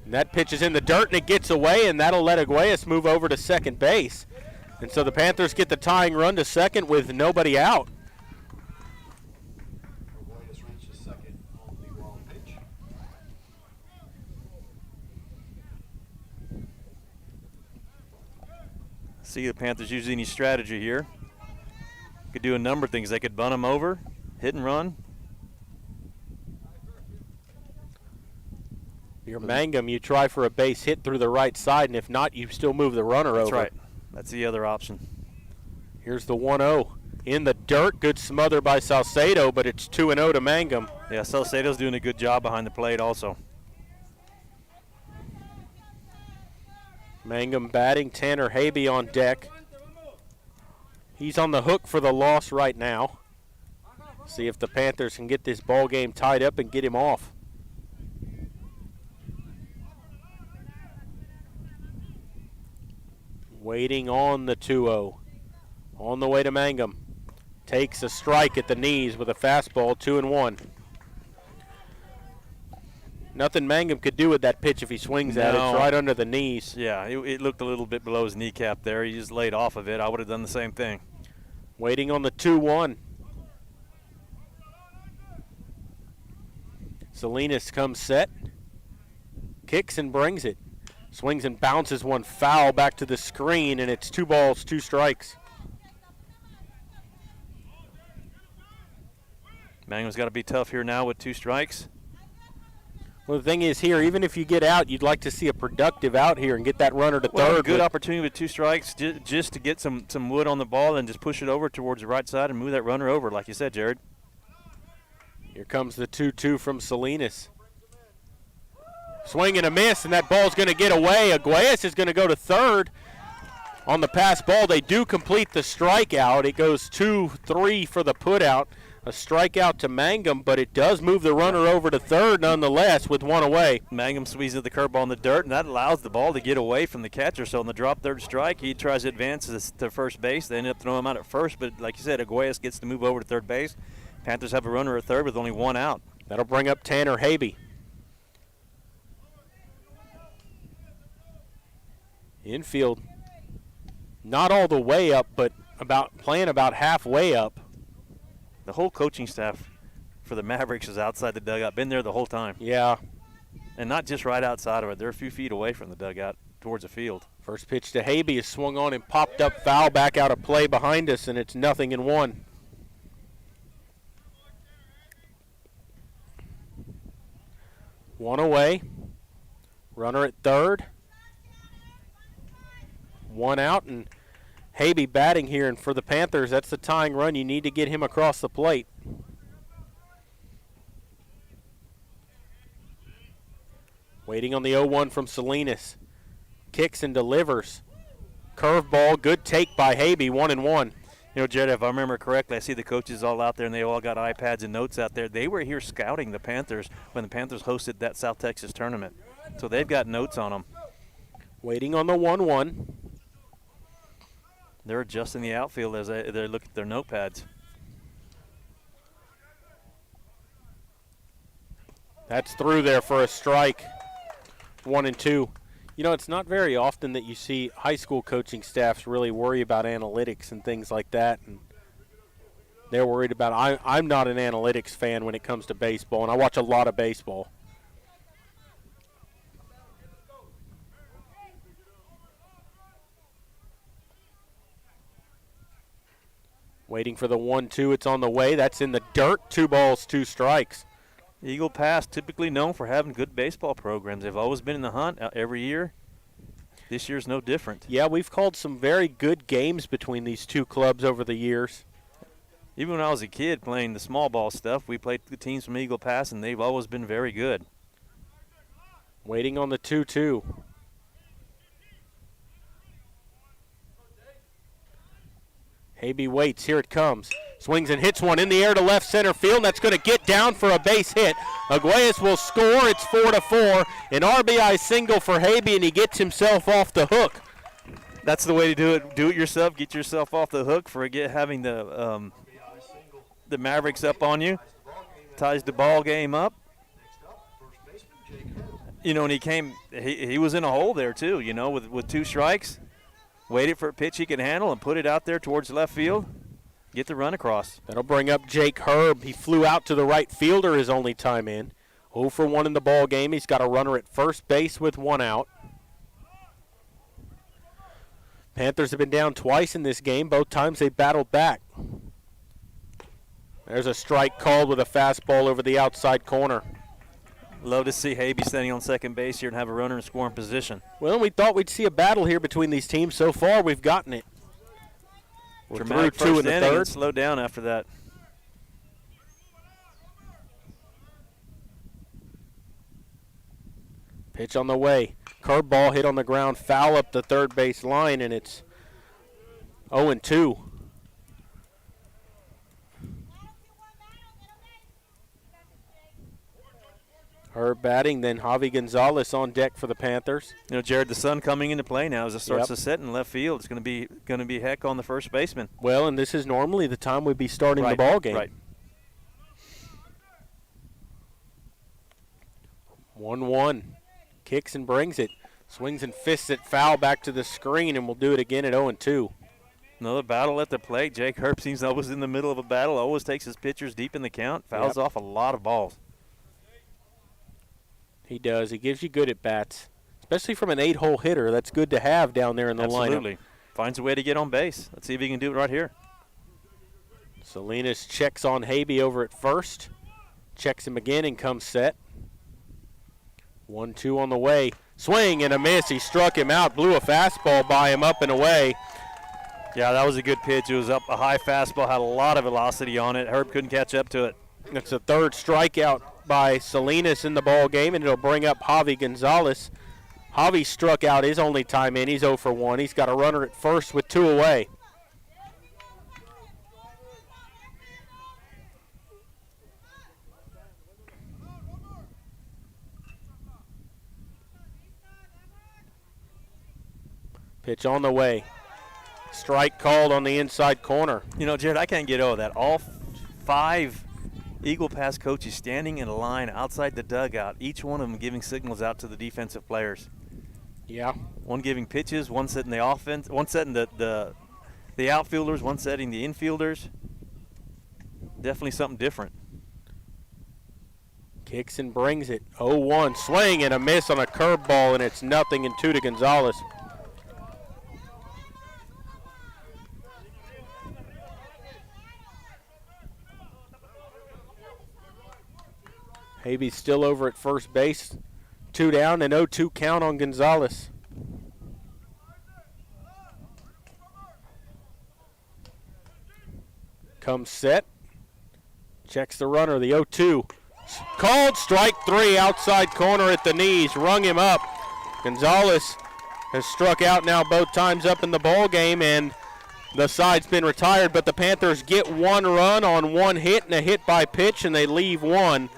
And that pitch is in the dirt, and it gets away, and that'll let Aguayas move over to second base. And so the Panthers get the tying run to second with nobody out. See the Panthers use any strategy here. Could do a number of things. They could bunt them over, hit and run. Your Mangum, you try for a base hit through the right side, and if not, you still move the runner over. That's right. That's the other option. Here's the 1-0. In the dirt, good smother by Salcedo, but it's 2-0 to Mangum. Yeah, Salcedo's doing a good job behind the plate also. Mangum batting, Tanner Habe on deck. He's on the hook for the loss right now. See if the Panthers can get this ball game tied up and get him off. Waiting on the 2-0. On the way to Mangum. Takes a strike at the knees with a fastball, 2-1. Nothing Mangum could do with that pitch if he swings at it. It's right under the knees. Yeah, it looked a little bit below his kneecap there. He just laid off of it. I would have done the same thing. Waiting on the 2-1. Salinas comes set. Kicks and brings it. Swings and bounces one foul back to the screen, and it's 2 balls, 2 strikes. Mangum's got to be tough here now with 2 strikes. Well, the thing is here, even if you get out, you'd like to see a productive out here and get that runner to third. A good opportunity with 2 strikes just to get some wood on the ball and just push it over towards the right side and move that runner over, like you said, Jared. Here comes the 2-2 from Salinas. Swing and a miss, and that ball's going to get away. Aguayas is going to go to third. On the pass ball, they do complete the strikeout. It goes 2-3 for the putout. A strikeout to Mangum, but it does move the runner over to third nonetheless with 1 away. Mangum squeezes the curveball in the dirt, and that allows the ball to get away from the catcher. So on the drop third strike, he tries to advance to first base. They end up throwing him out at first, but like you said, Aguayas gets to move over to third base. Panthers have a runner at third with only 1 out. That'll bring up Tanner Habe. Infield, not all the way up, but playing about halfway up. The whole coaching staff for the Mavericks is outside the dugout, been there the whole time. Yeah. And not just right outside of it. They're a few feet away from the dugout towards the field. First pitch to Habe is swung on and popped up foul back out of play behind us, and it's 0-1. One away. Runner at third. 1 out, and Habe batting here, and for the Panthers, that's the tying run. You need to get him across the plate. Waiting on the 0-1 from Salinas. Kicks and delivers. Curveball, good take by Habe, 1-1. You know, Jared, if I remember correctly, I see the coaches all out there, and they all got iPads and notes out there. They were here scouting the Panthers when the Panthers hosted that South Texas tournament. So they've got notes on them. Waiting on the 1-1. They're adjusting the outfield as they look at their notepads. That's through there for a strike. 1-2. You know, it's not very often that you see high school coaching staffs really worry about analytics and things like that. And they're worried about I'm not an analytics fan when it comes to baseball, and I watch a lot of baseball. Waiting for the 1-2. It's on the way. That's in the dirt. 2 balls, 2 strikes. Eagle Pass, typically known for having good baseball programs. They've always been in the hunt every year. This year's no different. Yeah, we've called some very good games between these 2 clubs over the years. Even when I was a kid playing the small ball stuff, we played the teams from Eagle Pass, and they've always been very good. Waiting on the 2-2. Habe waits. Here it comes. Swings and hits one in the air to left center field. That's going to get down for a base hit. Aguayas will score. It's 4-4. An RBI single for Habe, and he gets himself off the hook. That's the way to do it. Do it yourself. Get yourself off the hook for having the Mavericks up on you. Ties the ball game up. You know, and he was in a hole there too, you know, with 2 strikes. Waited for a pitch he could handle and put it out there towards left field. Get the run across. That'll bring up Jake Herb. He flew out to the right fielder his only time in. 0 for 1 in the ball game. He's got a runner at first base with 1 out. Panthers have been down twice in this game. Both times they battled back. There's a strike called with a fastball over the outside corner. Love to see Habe standing on second base here and have a runner in scoring position. Well, we thought we'd see a battle here between these teams. So far, we've gotten it. We're Dramatic through 2 in first the inning third. and slowed down after that. Pitch on the way. Curveball hit on the ground, foul up the third base line, and it's 0-2. Herb batting, then Javi Gonzalez on deck for the Panthers. You know, Jared, the sun coming into play now as it starts to set in left field. It's going to be heck on the first baseman. Well, and this is normally the time we'd be starting the ball game. Right. 1-1. Kicks and brings it. Swings and fists it foul back to the screen, and we'll do it again at 0-2. Another battle at the plate. Jake Herb seems always in the middle of a battle, always takes his pitchers deep in the count, fouls off a lot of balls. He does. He gives you good at-bats, especially from an 8-hole hitter. That's good to have down there in the lineup. Absolutely. Finds a way to get on base. Let's see if he can do it right here. Salinas checks on Habe over at first. Checks him again and comes set. 1-2 on the way. Swing and a miss. He struck him out, blew a fastball by him up and away. Yeah, that was a good pitch. It was up a high fastball, had a lot of velocity on it. Herb couldn't catch up to it. That's the third strikeout by Salinas in the ball game, and it'll bring up Javi Gonzalez. Javi struck out his only time in. He's 0 for 1. He's got a runner at first with 2 away. Pitch on the way. Strike called on the inside corner. You know, Jared, I can't get over that. All 5 Eagle Pass coaches standing in a line outside the dugout, each one of them giving signals out to the defensive players. Yeah. One giving pitches, one setting the offense, one setting the outfielders, one setting the infielders. Definitely something different. Kicks and brings it. 0-1. Swing and a miss on a curveball, and it's 0-2 to Gonzalez. Habe's still over at first base. 2 down and 0-2 count on Gonzalez. Comes set. Checks the runner, the 0-2. Called strike 3, outside corner at the knees. Rung him up. Gonzalez has struck out now both times up in the ball game, and the side's been retired, but the Panthers get 1 run on 1 hit and a hit by pitch, and they leave 1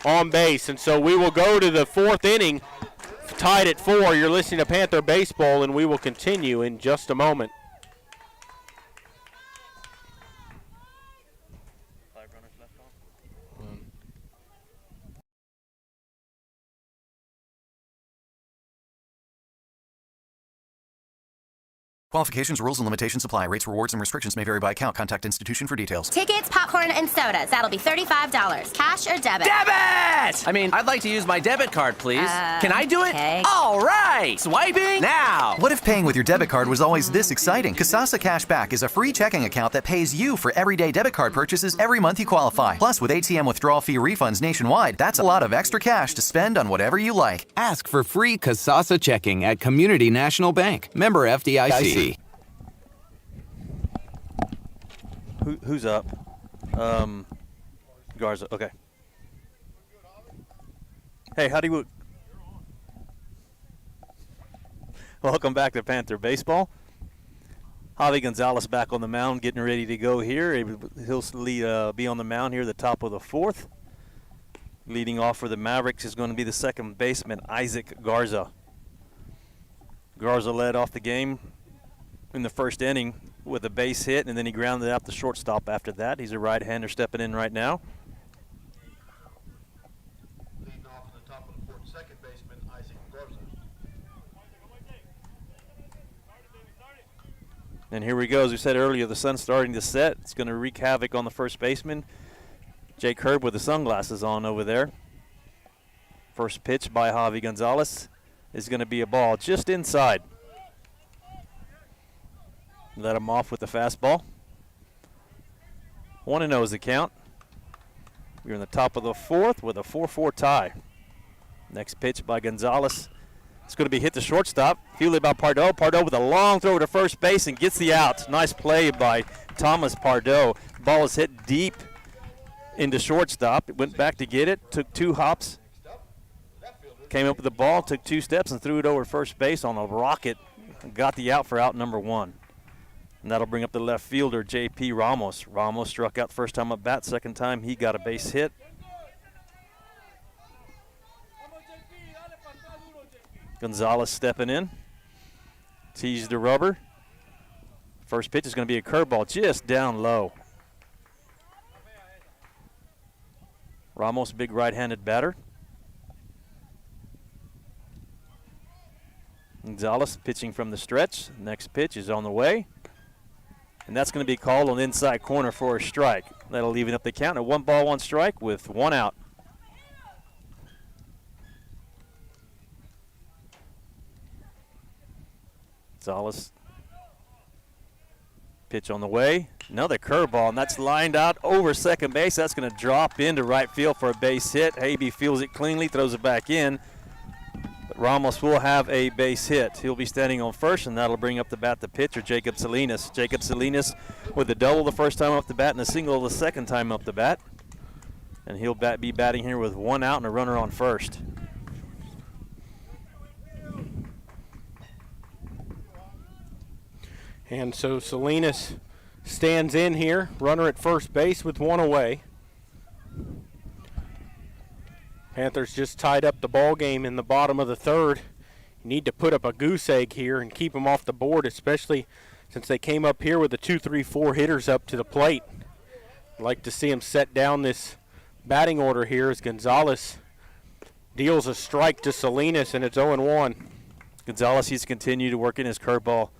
on base. And so we will go to the 4th inning, tied at 4. You're listening to Panther Baseball, and we will continue in just a moment. Qualifications, rules, and limitations apply. Rates, rewards, and restrictions may vary by account. Contact institution for details. Tickets, popcorn, and sodas. That'll be $35. Cash or debit? Debit! I mean, I'd like to use my debit card, please. Can I do it? Okay. All right! Swiping now! What if paying with your debit card was always this exciting? Kasasa Cashback is a free checking account that pays you for everyday debit card purchases every month you qualify. Plus, with ATM withdrawal fee refunds nationwide, that's a lot of extra cash to spend on whatever you like. Ask for free Kasasa checking at Community National Bank. Member FDIC. Who's up? Garza. Okay. Hey, how do you? Welcome back to Panther Baseball. Javi Gonzalez back on the mound, getting ready to go here. He'll be on the mound here at the top of the 4th. Leading off for the Mavericks is going to be the second baseman, Isaac Garza. Garza led off the game in the first inning with a base hit, and then he grounded out the shortstop after that. He's a right-hander stepping in right now. Leading off at the top of the 4th, second baseman, Isaac Garza. And here we go. As we said earlier, the sun's starting to set. It's going to wreak havoc on the first baseman. Jake Herb with the sunglasses on over there. First pitch by Javi Gonzalez is going to be a ball just inside. Let him off with the fastball. 1-0 is the count. We're in the top of the 4th with a 4-4 tie. Next pitch by Gonzalez. It's going to be hit to shortstop. Fielded by Pardo. Pardo with a long throw to first base and gets the out. Nice play by Thomas Pardo. Ball is hit deep into shortstop. It went back to get it. Took 2 hops. Came up with the ball. Took 2 steps and threw it over first base on a rocket. And got the out for out number 1. And that'll bring up the left fielder, J.P. Ramos. Ramos struck out the first time up bat. Second time he got a base hit. Gonzalez stepping in. Teased the rubber. First pitch is going to be a curveball just down low. Ramos, big right-handed batter. Gonzalez pitching from the stretch. Next pitch is on the way. And that's going to be called on the inside corner for a strike. That'll even up the count at 1 ball, 1 strike with 1 out. Gonzalez. Pitch on the way. Another curveball, and that's lined out over second base. That's going to drop into right field for a base hit. Habe fields it cleanly, throws it back in. But Ramos will have a base hit. He'll be standing on first, and that'll bring up the bat the pitcher, Jacob Salinas. Jacob Salinas with a double the first time up the bat and a single the second time up the bat. And he'll be batting here with 1 out and a runner on first. And so Salinas stands in here, runner at first base with 1 away. Panthers just tied up the ball game in the bottom of the 3rd. You need to put up a goose egg here and keep them off the board, especially since they came up here with the 2, 3, 4 hitters up to the plate. I'd like to see them set down this batting order here as Gonzalez deals a strike to Salinas, and it's 0-1. Gonzalez needs to continue to work in his curveball,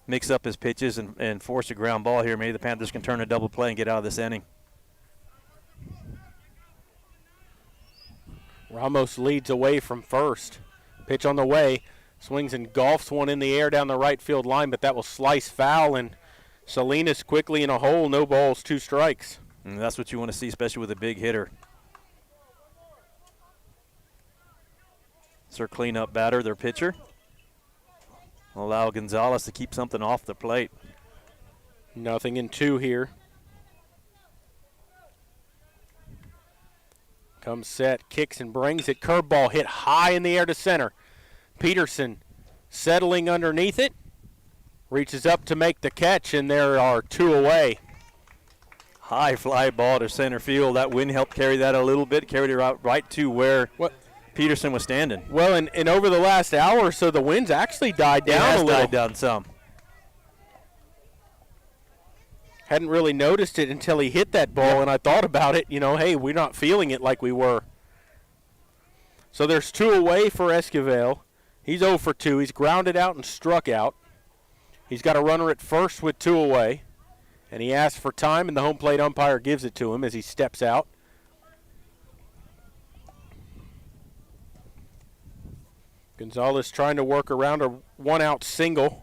mix up his pitches, and force a ground ball here. Maybe the Panthers can turn a double play and get out of this inning. Ramos leads away from first. Pitch on the way. Swings and golfs one in the air down the right field line, but that will slice foul, and Salinas quickly in a hole. No balls, 2 strikes. And that's what you want to see, especially with a big hitter. It's their cleanup batter, their pitcher. Allow Gonzalez to keep something off the plate. 0-2 here. Comes set, kicks and brings it. Curveball hit high in the air to center. Peterson settling underneath it. Reaches up to make the catch, and there are 2 away. High fly ball to center field. That Winn helped carry that a little bit. Carried it right to where Peterson was standing. Well, and over the last hour or so, the winds actually died down a little. Died down some. Hadn't really noticed it until he hit that ball, and I thought about it. You know, hey, we're not feeling it like we were. So there's 2 away for Esquivel. He's 0 for 2. He's grounded out and struck out. He's got a runner at first with 2 away, and he asks for time, and the home plate umpire gives it to him as he steps out. Gonzalez trying to work around a 1-out single.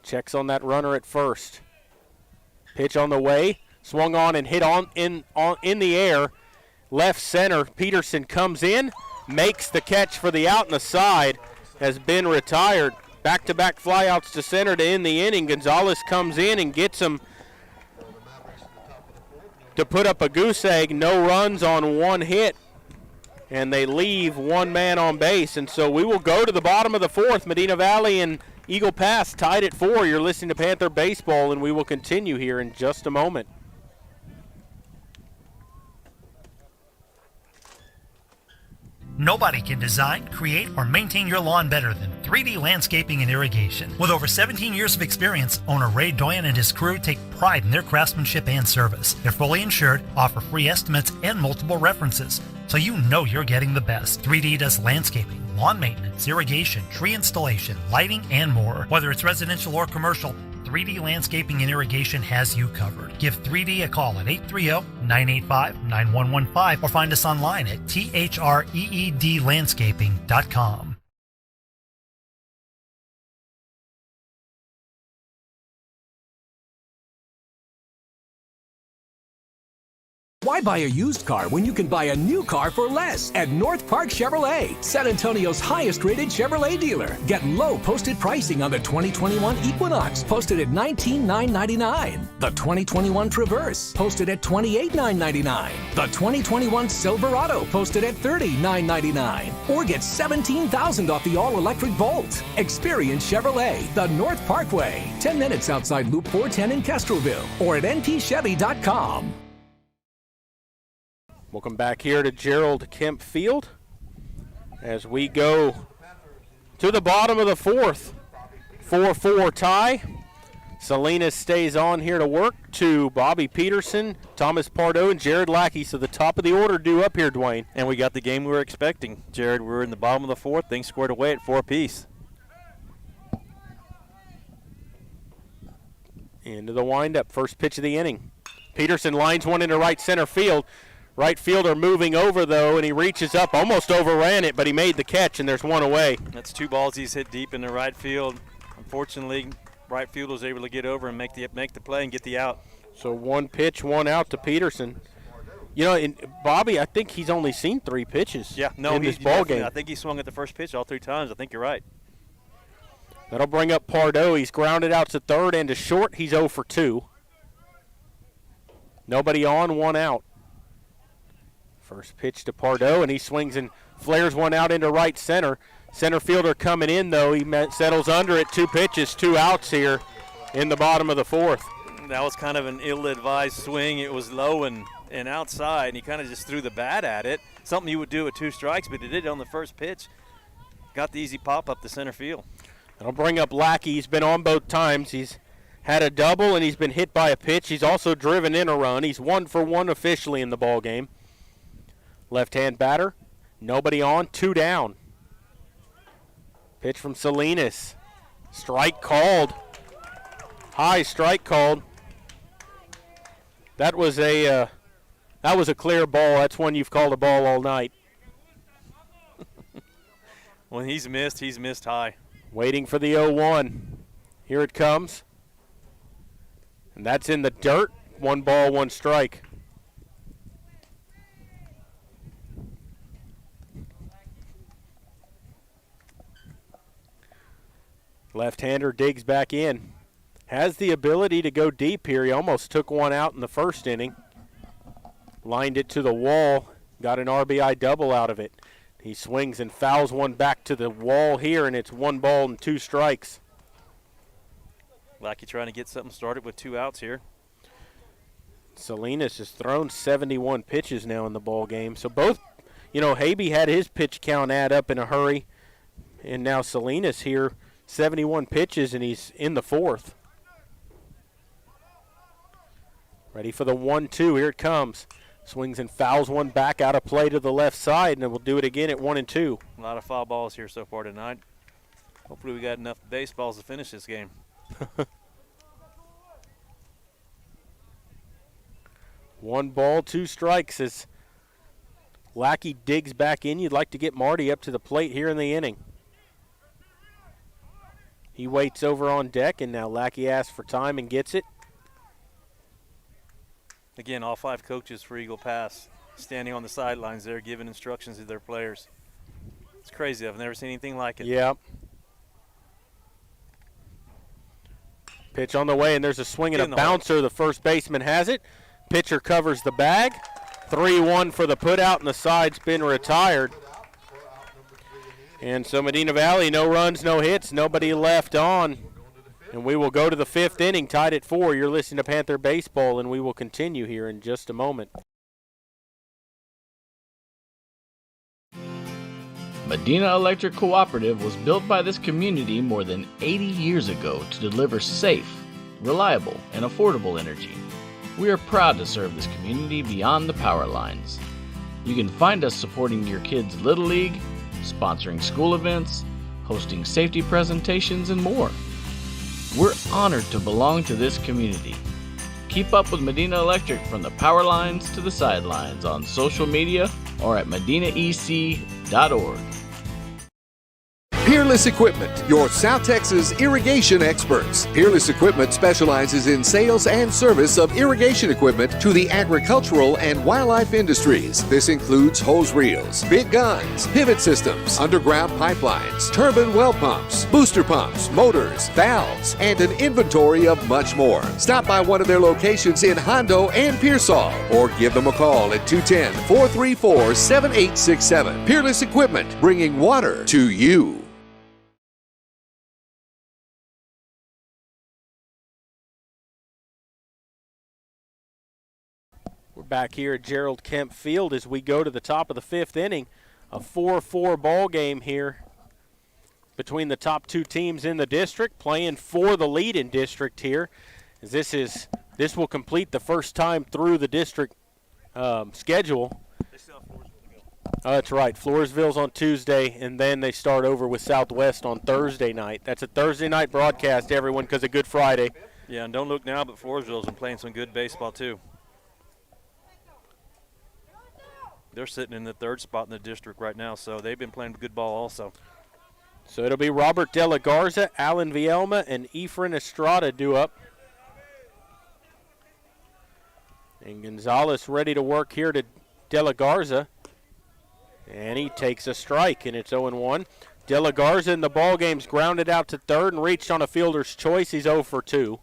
Checks on that runner at first. Pitch on the way. Swung on and hit in the air. Left center. Peterson comes in, makes the catch for the out, and the side has been retired. Back-to-back flyouts to center to end the inning. Gonzalez comes in and gets him to put up a goose egg. No runs on 1 hit, and they leave 1 man on base. And so we will go to the bottom of the 4th. Medina Valley and Eagle Pass tied at 4. You're listening to Panther Baseball, and we will continue here in just a moment. Nobody can design, create, or maintain your lawn better than 3D Landscaping and Irrigation. With over 17 years of experience, owner Ray Doyen and his crew take pride in their craftsmanship and service. They're fully insured, offer free estimates and multiple references, so you know you're getting the best. 3D does landscaping, lawn maintenance, irrigation, tree installation, lighting, and more. Whether it's residential or commercial, 3D Landscaping and Irrigation has you covered. Give 3D a call at 830-985-9115 or find us online at threedlandscaping.com. Why buy a used car when you can buy a new car for less at North Park Chevrolet, San Antonio's highest-rated Chevrolet dealer? Get low posted pricing on the 2021 Equinox, posted at $19,999. The 2021 Traverse, posted at $28,999. The 2021 Silverado, posted at $30,999. Or get $17,000 off the all-electric Volt. Experience Chevrolet, the North Parkway, 10 minutes outside Loop 410 in Castroville, or at npchevy.com. Welcome back here to Gerald Kemp Field as we go to the bottom of the fourth. 4-4 tie. Salinas stays on here to work to Bobby Peterson, Thomas Pardo, and Jared Lackey. So the top of the order due up here, Dwayne. And we got the game we were expecting. Jared, we're in the bottom of the fourth. Things squared away at 4 apiece. Into the windup. First pitch of the inning. Peterson lines one into right center field. Right fielder moving over, though, and he reaches up, almost overran it, but he made the catch, and there's one away. That's 2 balls he's hit deep in the right field. Unfortunately, right field was able to get over and make the play and get the out. So 1 pitch, 1 out to Peterson. You know, and Bobby, I think he's only seen 3 pitches in this ball game. I think he swung at the first pitch all 3 times. I think you're right. That'll bring up Pardo. He's grounded out to third and to short. He's 0 for 2. Nobody on, 1 out. First pitch to Pardo, and he swings and flares one out into right center. Center fielder coming in, though. He settles under it. 2 pitches, 2 outs here in the bottom of the fourth. That was kind of an ill-advised swing. It was low and outside, and he kind of just threw the bat at it. Something you would do with 2 strikes, but he did it on the first pitch. Got the easy pop up the center field. That'll bring up Lackey. He's been on both times. He's had a double, and he's been hit by a pitch. He's also driven in a run. He's 1 for 1 officially in the ball game. Left-hand batter, nobody on, 2 down. Pitch from Salinas. Strike called. High strike called. That was a clear ball. That's one you've called a ball all night. When he's missed high. Waiting for the 0-1. Here it comes. And that's in the dirt. 1 ball, 1 strike. Left-hander digs back in. Has the ability to go deep here. He almost took 1 out in the first inning. Lined it to the wall. Got an RBI double out of it. He swings and fouls one back to the wall here, and it's 1 ball and 2 strikes. Lackey trying to get something started with 2 outs here. Salinas has thrown 71 pitches now in the ball game. So both, Habe had his pitch count add up in a hurry, and now Salinas here, 71 pitches, and he's in the fourth. Ready for the 1-2. Here it comes. Swings and fouls one back out of play to the left side, and we'll do it again at 1-2. A lot of foul balls here so far tonight. Hopefully we got enough baseballs to finish this game. 1 ball, 2 strikes as Lackey digs back in. You'd like to get Marty up to the plate here in the inning. He waits over on deck, and now Lackey asks for time and gets it. Again, all 5 coaches for Eagle Pass standing on the sidelines there giving instructions to their players. It's crazy. I've never seen anything like it. Yeah. Pitch on the way, and there's a swing and a bouncer. The first baseman has it. Pitcher covers the bag. 3-1 for the putout, and the side's been retired. And so Medina Valley, no runs, no hits, nobody left on. And we will go to the 5th inning, tied at 4. You're listening to Panther Baseball, and we will continue here in just a moment. Medina Electric Cooperative was built by this community more than 80 years ago to deliver safe, reliable, and affordable energy. We are proud to serve this community beyond the power lines. You can find us supporting your kids' Little League, sponsoring school events, hosting safety presentations, and more. We're honored to belong to this community. Keep up with Medina Electric from the power lines to the sidelines on social media or at medinaec.org. Peerless Equipment, your South Texas irrigation experts. Peerless Equipment specializes in sales and service of irrigation equipment to the agricultural and wildlife industries. This includes hose reels, big guns, pivot systems, underground pipelines, turbine well pumps, booster pumps, motors, valves, and an inventory of much more. Stop by one of their locations in Hondo and Pearsall, or give them a call at 210-434-7867. Peerless Equipment, bringing water to you. We're back here at Gerald Kemp Field as we go to the top of the fifth inning. A 4-4 ball game here between the top two teams in the district, playing for the lead in district here. As this will complete the first time through the district schedule. They still have Floresville to go. That's right. Floresville's on Tuesday, and then they start over with Southwest on Thursday night. That's a Thursday night broadcast, everyone, because of Good Friday. Yeah, and don't look now, but Floresville's been playing some good baseball too. They're sitting in the third spot in the district right now, so they've been playing good ball also. So it'll be Robert De La Garza, Alan Vielma, and Efren Estrada due up. And Gonzalez ready to work here to De La Garza. And he takes a strike, and it's 0-1. De La Garza in the ball game's grounded out to third and reached on a fielder's choice. He's 0 for 2.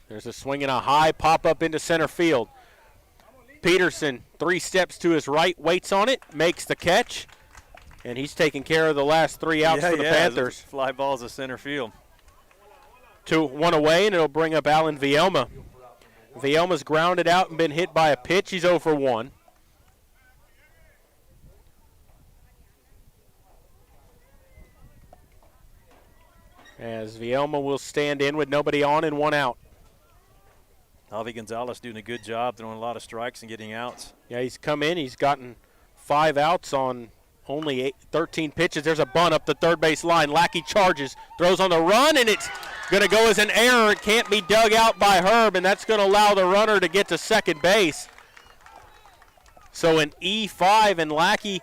There's a swing and a high pop up into center field. Peterson, 3 steps to his right, waits on it, makes the catch, and he's taking care of the last 3 outs for the Panthers. Fly balls to center field. 2-1 away, and it'll bring up Alan Vielma. Vielma's grounded out and been hit by a pitch. He's 0 for 1. As Vielma will stand in with nobody on and 1 out. Javi Gonzalez doing a good job, throwing a lot of strikes and getting outs. Yeah, he's come in. He's gotten 5 outs on only 13 pitches. There's a bunt up the third base line. Lackey charges, throws on the run, and it's going to go as an error. It can't be dug out by Herb, and that's going to allow the runner to get to second base. So an E5, and Lackey,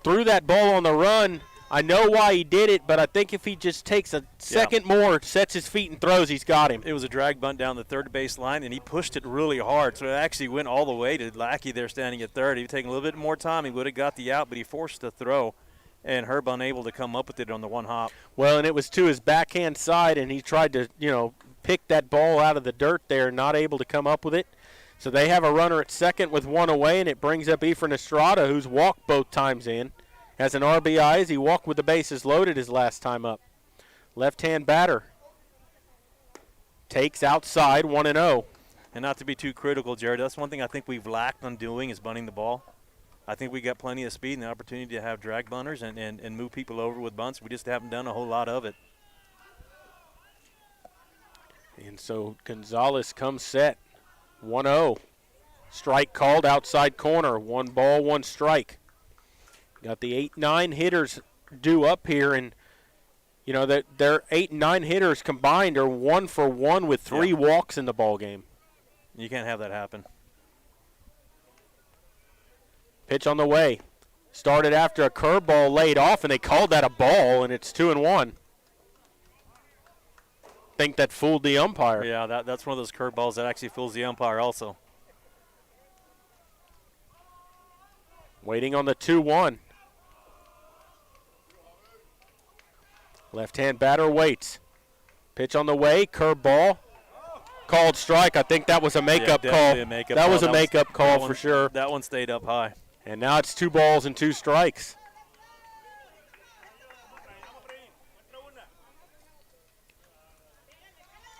threw that ball on the run. I know why he did it, but I think if he just takes a second more, sets his feet and throws, he's got him. It was a drag bunt down the third base line, and he pushed it really hard. So it actually went all the way to Lackey there standing at third. He would taken a little bit more time. He would have got the out, but he forced the throw, and Herb unable to come up with it on the one hop. Well, and it was to his backhand side, and he tried to, pick that ball out of the dirt there, not able to come up with it. So they have a runner at second with 1 away, and it brings up Efren Estrada, who's walked both times in. Has an RBI as he walked with the bases loaded his last time up. Left-hand batter. Takes outside 1-0. And not to be too critical, Jared, that's one thing I think we've lacked on doing is bunting the ball. I think we got plenty of speed and the opportunity to have drag bunters and move people over with bunts. We just haven't done a whole lot of it. And so Gonzalez comes set. 1-0. Strike called outside corner. 1 ball, 1 strike. Got the 8-9 hitters due up here, and that their 8 and 9 hitters combined are 1 for 1 with 3 walks in the ball game. You can't have that happen. Pitch on the way. Started after a curveball laid off, and they called that a ball, and it's 2-1. Think that fooled the umpire. Yeah, that's one of those curveballs that actually fools the umpire also. Waiting on the 2-1. Left-hand batter waits. Pitch on the way, curveball. Called strike. I think that was a makeup call. That was a makeup call for sure. That one stayed up high. And now it's 2 balls and 2 strikes.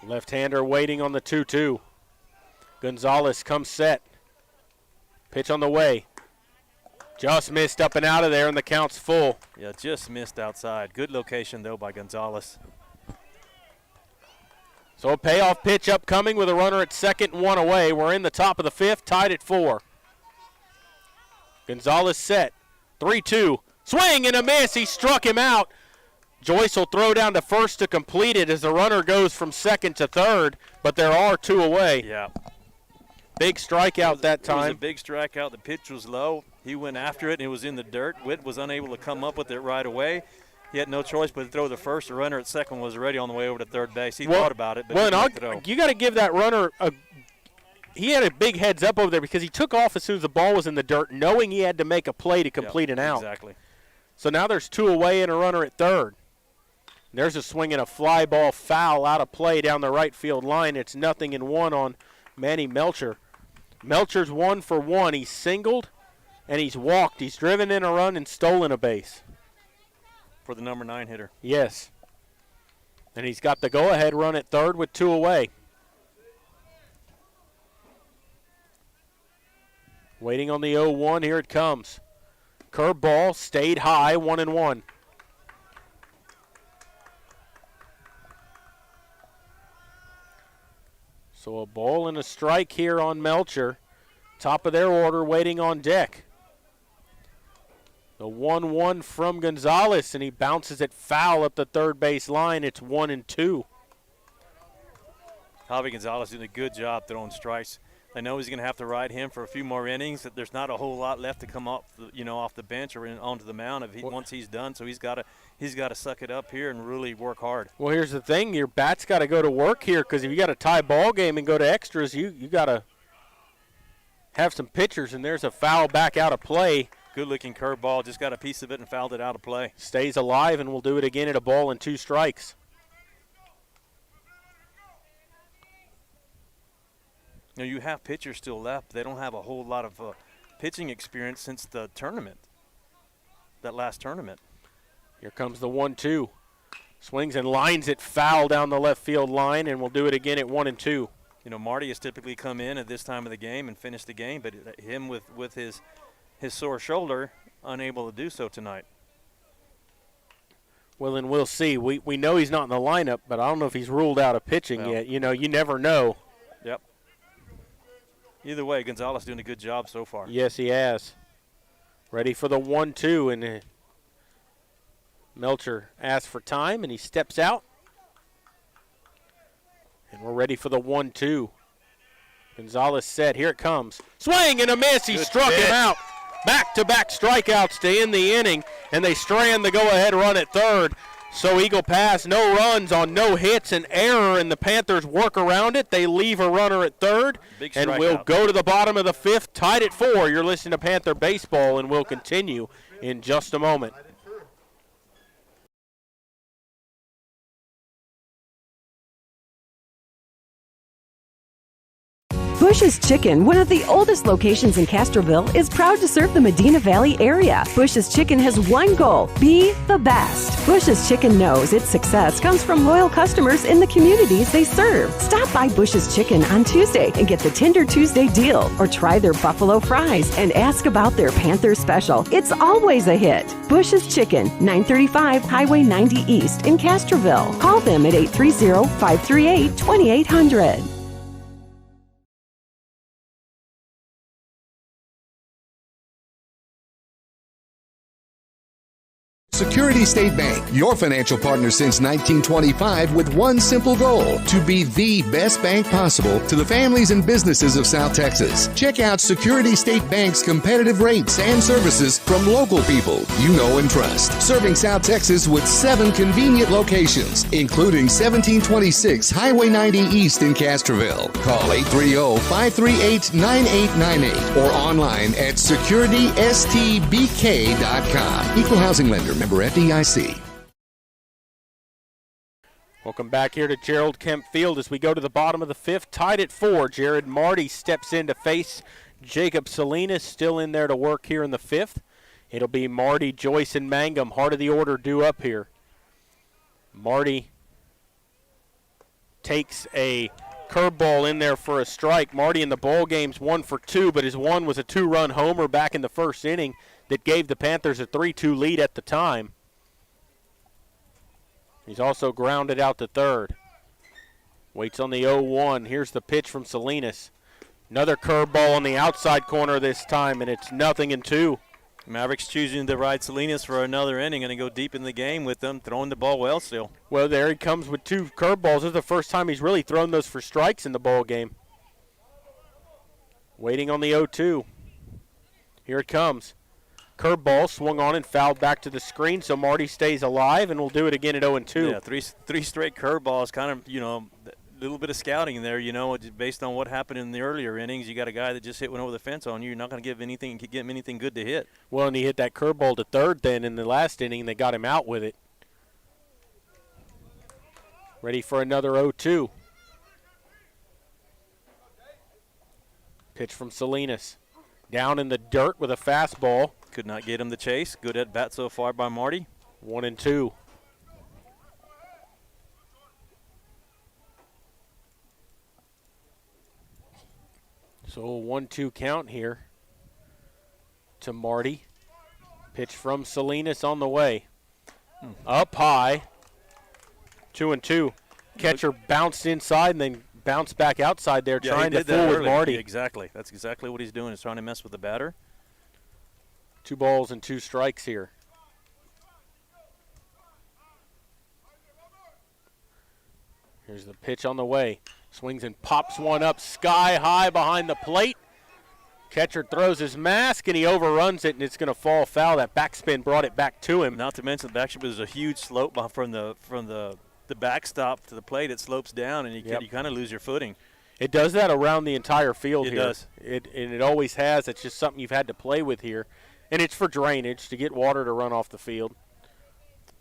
Left-hander waiting on the 2-2. Gonzalez comes set. Pitch on the way. Just missed up and out of there, and the count's full. Yeah, just missed outside. Good location, though, by Gonzalez. So a payoff pitch upcoming with a runner at second and 1 away. We're in the top of the 5th, tied at 4. Gonzalez set. 3-2. Swing and a miss. He struck him out. Joyce will throw down to first to complete it as the runner goes from second to third, but there are 2 away. Yeah. Big strikeout that time. It was a big strikeout. The pitch was low. He went after it, and it was in the dirt. Witt was unable to come up with it right away. He had no choice but to throw the first. The runner at second was already on the way over to third base. He thought about it, but he didn't throw. You got to give that runner he had a big heads up over there because he took off as soon as the ball was in the dirt, knowing he had to make a play to complete an out. Exactly. So now there's 2 away and a runner at third. There's a swing and a fly ball foul out of play down the right field line. It's 0-1 on Manny Melcher. Melcher's 1 for 1. He's singled and he's walked. He's driven in a run and stolen a base. For the number 9 hitter. Yes. And he's got the go-ahead run at third with 2 away. Waiting on the 0-1. Here it comes. Curveball stayed high, 1-1. So a ball and a strike here on Melcher. Top of their order waiting on deck. The 1-1 from Gonzalez, and he bounces it foul up the third base line. It's 1-2. Javi Gonzalez doing a good job throwing strikes. They know he's going to have to ride him for a few more innings. That there's not a whole lot left to come off the bench or onto the mound once he's done. So he's got to suck it up here and really work hard. Well, here's the thing: your bat's got to go to work here, because if you got a tie ball game and go to extras, you got to have some pitchers. And there's a foul back out of play. Good-looking curveball, just got a piece of it and fouled it out of play. Stays alive, and we'll do it again at a ball and 2 strikes. You know, you have pitchers still left. They don't have a whole lot of pitching experience since the tournament, that last tournament. Here comes the 1-2. Swings and lines it foul down the left field line, and we'll do it again at 1-2. You know, Marty has typically come in at this time of the game and finished the game, but him with his sore shoulder, unable to do so tonight. Well, then we'll see. We know he's not in the lineup, but I don't know if he's ruled out of pitching yet. You know, you never know. Yep. Either way, Gonzalez doing a good job so far. Yes, he has. Ready for the 1-2, and Melcher asks for time, and he steps out. And we're ready for the 1-2. Gonzalez set. Here it comes. Swing and a miss. He struck him out. Back-to-back strikeouts to end the inning, and they strand the go-ahead run at third. So Eagle Pass, no runs on no hits, an error, and the Panthers work around it. They leave a runner at third, and we'll go to the bottom of the 5th, tied at 4. You're listening to Panther Baseball, and we'll continue in just a moment. Bush's Chicken, one of the oldest locations in Castroville, is proud to serve the Medina Valley area. Bush's Chicken has one goal: be the best. Bush's Chicken knows its success comes from loyal customers in the communities they serve. Stop by Bush's Chicken on Tuesday and get the Tender Tuesday deal, or try their buffalo fries and ask about their Panther special. It's always a hit. Bush's Chicken, 935 Highway 90 East in Castroville. Call them at 830-538-2800. Security State Bank, your financial partner since 1925, with one simple goal: to be the best bank possible to the families and businesses of South Texas. Check out Security State Bank's competitive rates and services from local people you know and trust. Serving South Texas with 7 convenient locations, including 1726 Highway 90 East in Castroville. Call 830-538-9898 or online at securitystbk.com. Equal housing lender, member FDIC. Welcome back here to Gerald Kemp Field as we go to the bottom of the 5th, tied at 4. Jared Marty steps in to face Jacob Salinas, still in there to work here in the 5th. It'll be Marty, Joyce, and Mangum, heart of the order, due up here. Marty takes a curveball in there for a strike. Marty in the ball game's 1 for 2, but his one was a 2-run homer back in the first inning that gave the Panthers a 3-2 lead at the time. He's also grounded out to third. Waits on the 0-1. Here's the pitch from Salinas. Another curveball on the outside corner this time, and it's 0-2. Mavericks choosing to ride Salinas for another inning and go deep in the game with them, throwing the ball well still. Well, there he comes with 2 curveballs. This is the first time he's really thrown those for strikes in the ball game. Waiting on the 0-2. Here it comes. Curveball swung on and fouled back to the screen, so Marty stays alive, and we'll do it again at 0-2. Yeah, three straight curveballs, kind of, a little bit of scouting there, based on what happened in the earlier innings. You got a guy that just hit one over the fence on you. You're not going to give him anything good to hit. Well, and he hit that curveball to third then in the last inning. They got him out with it. Ready for another 0-2. Pitch from Salinas. Down in the dirt with a fastball. Could not get him the chase. Good at bat so far by Marty. 1-2. So a 1-2 count here to Marty. Pitch from Salinas on the way. Up high. 2-2. Catcher bounced inside and then bounced back outside there, trying to fool with Marty. Yeah, exactly. That's exactly what he's doing, is trying to mess with the batter. 2 balls and 2 strikes here. Here's the pitch on the way. Swings and pops one up sky high behind the plate. Catcher throws his mask, and he overruns it, and it's going to fall foul. That backspin brought it back to him. Not to mention the backspin is a huge slope from the backstop to the plate. It slopes down, and you kind of lose your footing. It does that around the entire field here. It does. It always has. It's just something you've had to play with here. And it's for drainage, to get water to run off the field.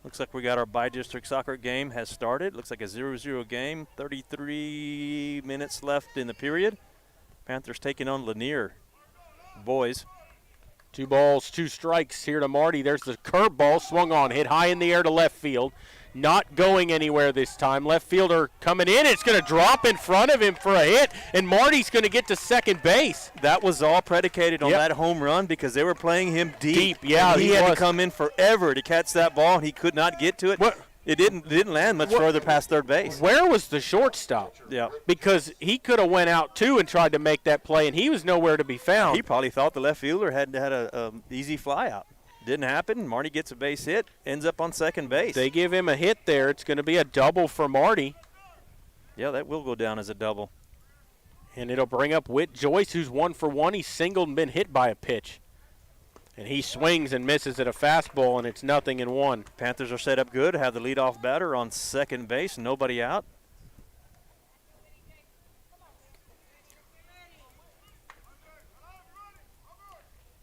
Looks like we got our bi-district soccer game has started. Looks like a 0-0 game. 33 minutes left in the period. Panthers taking on Lanier. Boys. 2 balls, 2 strikes here to Marty. There's the curveball swung on, hit high in the air to left field. Not going anywhere this time. Left fielder coming in. It's going to drop in front of him for a hit, and Marty's going to get to second base. That was all predicated on that home run because they were playing him deep. Yeah, he had to come in forever to catch that ball, and he could not get to it. It didn't land much further past third base. Where was the shortstop? Yeah. Because he could have went out, too, and tried to make that play, and he was nowhere to be found. He probably thought the left fielder had a easy fly out. Didn't happen. Marty gets a base hit, ends up on second base. They give him a hit there. It's going to be a double for Marty. Yeah, that will go down as a double. And it'll bring up Whit Joyce, who's 1 for 1. He's singled and been hit by a pitch. And he swings and misses at a fastball, and it's 0-1. Panthers are set up good. Have the leadoff batter on second base. Nobody out.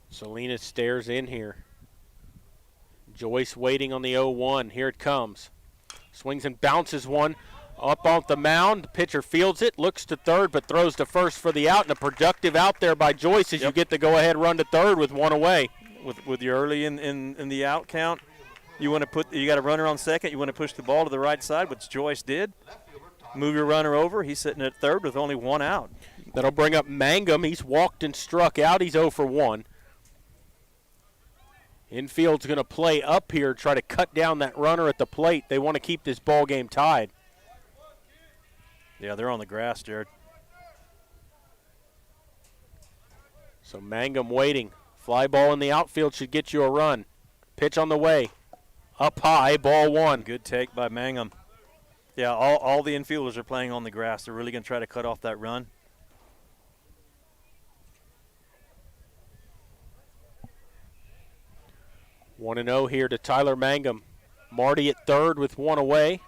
Salinas stares in here. Joyce waiting on the 0-1. Here it comes. Swings and bounces one up off the mound. The pitcher fields it, looks to third, but throws to first for the out. And a productive out there by Joyce as you get the go-ahead run to third with 1 away. With your early in the out count, you got a runner on second. You want to push the ball to the right side, which Joyce did. Move your runner over. He's sitting at third with only 1 out. That'll bring up Mangum. He's walked and struck out. He's 0 for 1. Infield's going to play up here, try to cut down that runner at the plate. They want to keep this ball game tied. Yeah, they're on the grass, Jared. So Mangum waiting. Fly ball in the outfield should get you a run. Pitch on the way. Up high, ball 1. Good take by Mangum. Yeah, all the infielders are playing on the grass. They're really going to try to cut off that run. One 1-0 here to Tyler Mangum. Marty at third with 1 away.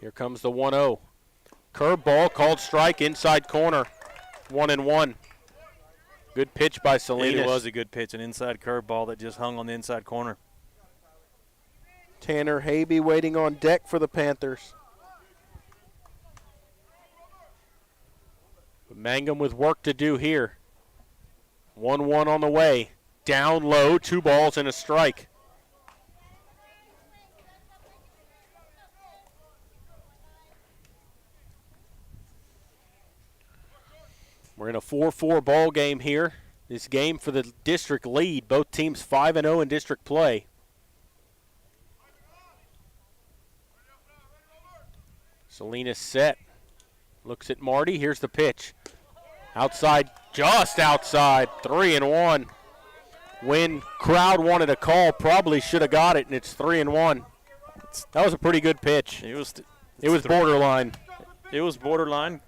Here comes the 1-0. Curveball called strike inside corner. 1-1. Good pitch by Salinas. It was a good pitch, an inside curveball that just hung on the inside corner. Tanner Habe waiting on deck for the Panthers. Mangum with work to do here. 1-1 on the way. Down low, 2 balls and a strike. We're in a 4-4 ball game here. This game for the district lead. Both teams 5-0 in district play. Salinas set. Looks at Marty. Here's the pitch. Outside, just outside. 3-1. Winn crowd wanted a call. Probably should have got it, and it's 3-1. That was a pretty good pitch. It was borderline. It was borderline.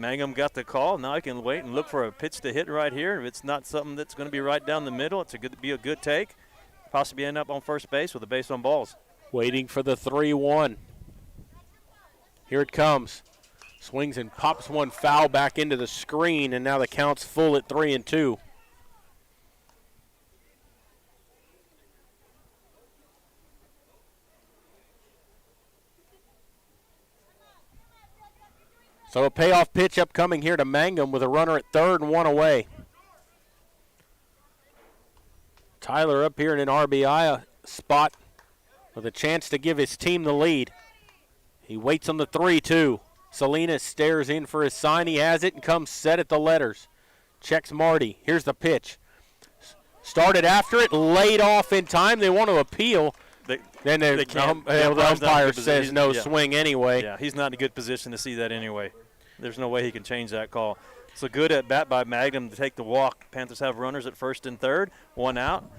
Mangum got the call. Now he can wait and look for a pitch to hit right here. If it's not something that's going to be right down the middle, it's be a good take. Possibly end up on first base with a base on balls. Waiting for the 3-1. Here it comes. Swings and pops one foul back into the screen, and now the count's full at 3-2. So a payoff pitch upcoming here to Mangum with a runner at third and one away. Tyler up here in an RBI spot with a chance to give his team the lead. He waits on the 3-2. Salinas stares in for his sign. He has it and comes set at the letters. Checks Marty. Here's the pitch. Started after it, laid off in time. They want to appeal. Then the umpire says no swing anyway. Yeah, he's not in a good position to see that anyway. There's no way he can change that call. So good at bat by Magnum to take the walk. Panthers have runners at first and third, one out.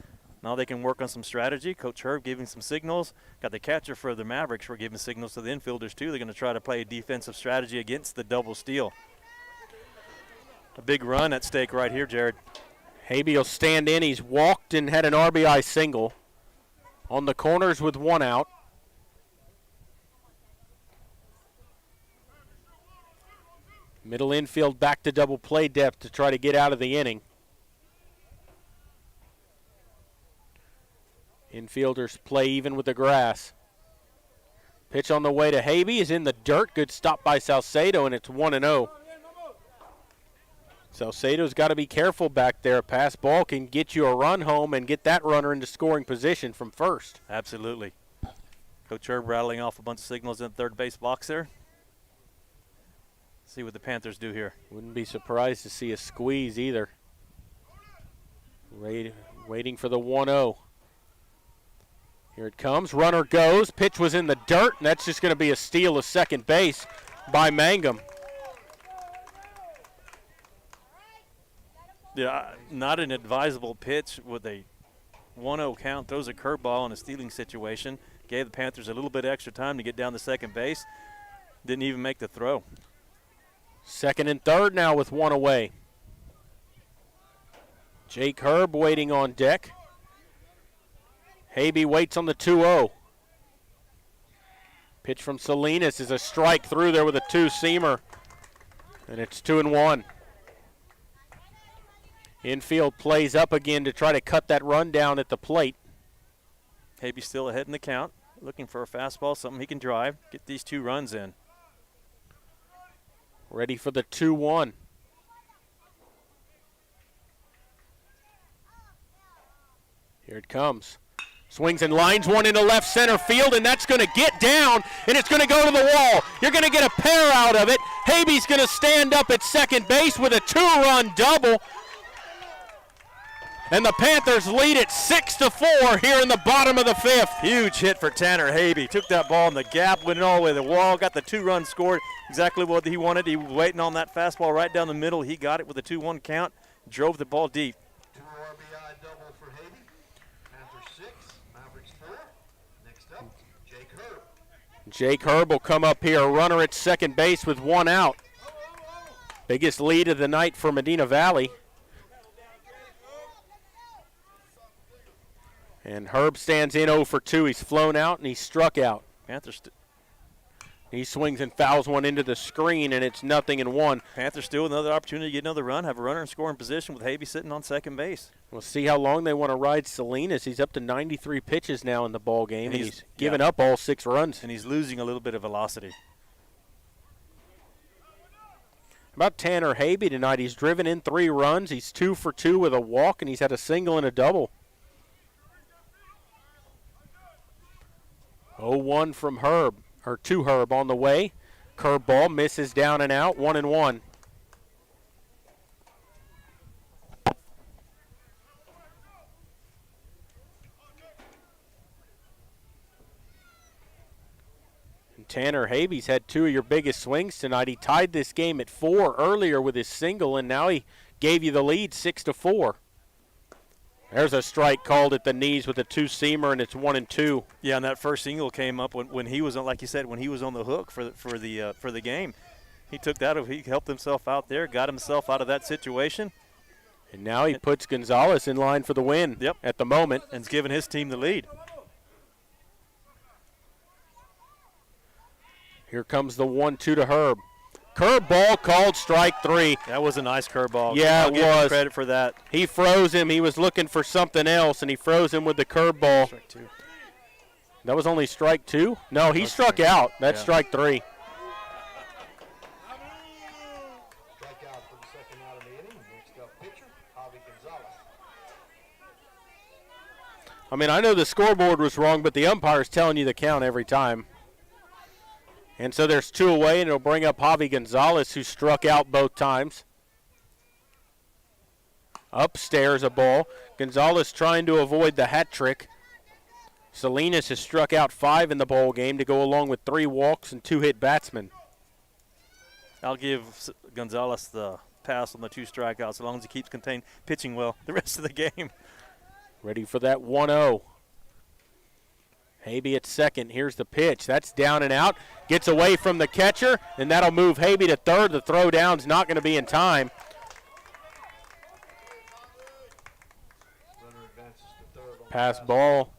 Now they can work on some strategy. Coach Herb giving some signals. Got the catcher for the Mavericks for giving signals to the infielders too. They're going to try to play a defensive strategy against the double steal. A big run at stake right here, Jared. Habe will stand in. He's walked and had an RBI single. On the corners with one out. Middle infield back to double play depth to try to get out of the inning. Infielders play even with the grass. Pitch on the way to Habe is in the dirt. Good stop by Salcedo, and it's 1-0. Salcedo's got to be careful back there. A pass ball can get you a run home and get that runner into scoring position from first. Absolutely. Coach Herb rattling off a bunch of signals in the third base box there. See what the Panthers do here. Wouldn't be surprised to see a squeeze either. Waiting for the 1-0. Here it comes. Runner goes. Pitch was in the dirt, and that's just going to be a steal of second base by Mangum. Yeah, not an advisable pitch with a 1-0 count. Throws a curveball in a stealing situation. Gave the Panthers a little bit extra time to get down to second base. Didn't even make the throw. Second and third now with one away. Jake Herb waiting on deck. Habe waits on the 2-0. Pitch from Salinas is a strike through there with a two-seamer. And it's 2-1. Infield plays up again to try to cut that run down at the plate. Habe still ahead in the count. Looking for a fastball, something he can drive. Get these 2 runs in. Ready for the 2-1. Here it comes. Swings and lines one into left center field, and that's going to get down, and it's going to go to the wall. You're going to get a pair out of it. Habe's going to stand up at second base with a 2-run double. And the Panthers lead it 6-4 here in the bottom of the 5th. Huge hit for Tanner Habe. Took that ball in the gap, went all the way to the wall, got the 2-run scored. Exactly what he wanted. He was waiting on that fastball right down the middle. He got it with a 2-1 count, drove the ball deep. 2 RBI double for Habe. Panthers 6, Mavericks 4. Next up, Jake Herb. Jake Herb will come up here, a runner at second base with one out. Biggest lead of the night for Medina Valley. And Herb stands in 0 for 2. He's flown out and he's struck out. Panthers. He swings and fouls one into the screen, and it's 0-1. Panthers still another opportunity to get another run, have a runner in scoring position with Habe sitting on second base. We'll see how long they want to ride Salinas. He's up to 93 pitches now in the ball game. And he's given up all 6 runs. And he's losing a little bit of velocity. About Tanner Habe tonight. He's driven in 3 runs. He's 2 for 2 with a walk, and he's had a single and a double. 0-1 from Herb, or to Herb on the way. Curveball misses down and out, 1-1. And Tanner Habe's had 2 of your biggest swings tonight. He tied this game at 4 earlier with his single, and now he gave you the lead 6-4. There's a strike called at the knees with a 2-seamer, and it's 1-2. Yeah, and that first single came up when he was on, like you said, when he was on the hook for the game. He took that. He helped himself out there, got himself out of that situation. And now he puts Gonzalez in line for the win at the moment. And it's giving his team the lead. Here comes the 1-2 to Herb. Curveball called strike 3. That was a nice curveball. Yeah, I'll it give him was. credit for that. He froze him. He was looking for something else, and he froze him with the curveball. Strike 2. That was only strike 2? No, he struck out. That's strike 3. Strikeout for the second out of the inning. Next up, pitcher, Javi Gonzalez. I mean, I know the scoreboard was wrong, but the umpire's telling you the count every time. And so there's 2 away, and it'll bring up Javi Gonzalez, who struck out both times. Upstairs a ball. Gonzalez trying to avoid the hat trick. Salinas has struck out 5 in the bowl game to go along with 3 walks and 2 hit batsmen. I'll give Gonzalez the pass on the 2 strikeouts as long as he keeps pitching well the rest of the game. Ready for that 1-0. Habe at second. Here's the pitch. That's down and out. Gets away from the catcher, and that'll move Habe to third. The throw down's not going to be in time. Runner advances to third on Pass ball.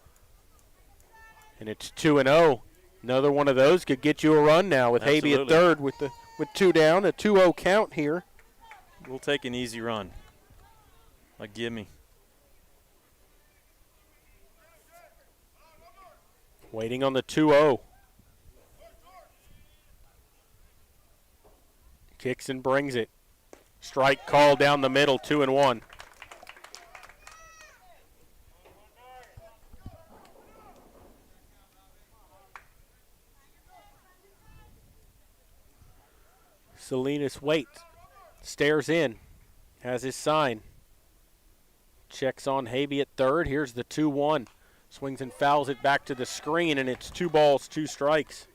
And it's 2-0. Another one of those could get you a run now with Habe at third with 2 down. A 2-0 count here. We'll take an easy run. A gimme. Waiting on the 2-0. Kicks and brings it. Strike call down the middle, 2-1. Salinas waits, stares in, has his sign. Checks on Habe at third. Here's the 2-1. Swings and fouls it back to the screen, and it's 2 balls, 2 strikes.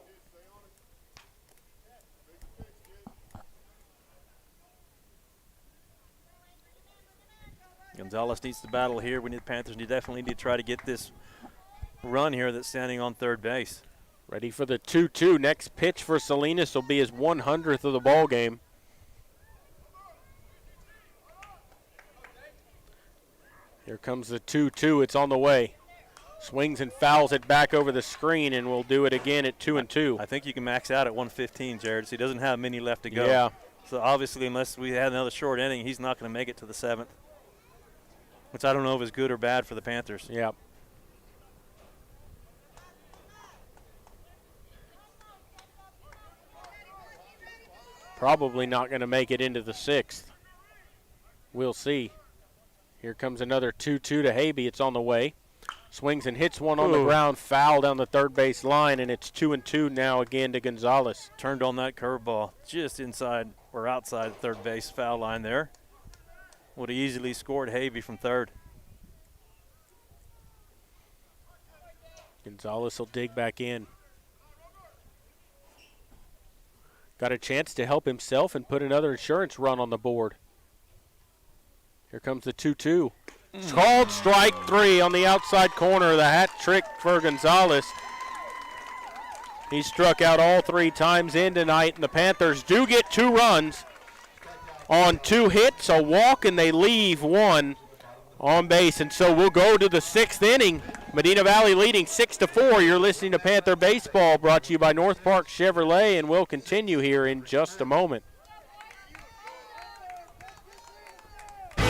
Gonzalez needs to battle here. We need the Panthers definitely need to try to get this run here that's standing on third base. Ready for the 2-2. Next pitch for Salinas will be his 100th of the ball game. Here comes the 2-2. It's on the way. Swings and fouls it back over the screen, and we'll do it again at 2-2. I think you can max out at 115, Jared. So he doesn't have many left to go. Yeah. So obviously, unless we had another short inning, he's not going to make it to the 7th, which I don't know if is good or bad for the Panthers. Yeah. Probably not going to make it into the 6th. We'll see. Here comes another 2-2 to Habe. It's on the way. Swings and hits one on the ground, foul down the third base line, and it's 2-2 now again to Gonzalez. Turned on that curveball just inside or outside third base foul line there. Would have easily scored Habe from third. Gonzalez will dig back in. Got a chance to help himself and put another insurance run on the board. Here comes the 2-2. It's called strike 3 on the outside corner. The hat trick for Gonzalez. He struck out all 3 times in tonight, and the Panthers do get 2 runs on 2 hits, a walk, and they leave 1 on base. And so we'll go to the 6th inning. Medina Valley leading 6-4. You're listening to Panther Baseball, brought to you by North Park Chevrolet, and we'll continue here in just a moment.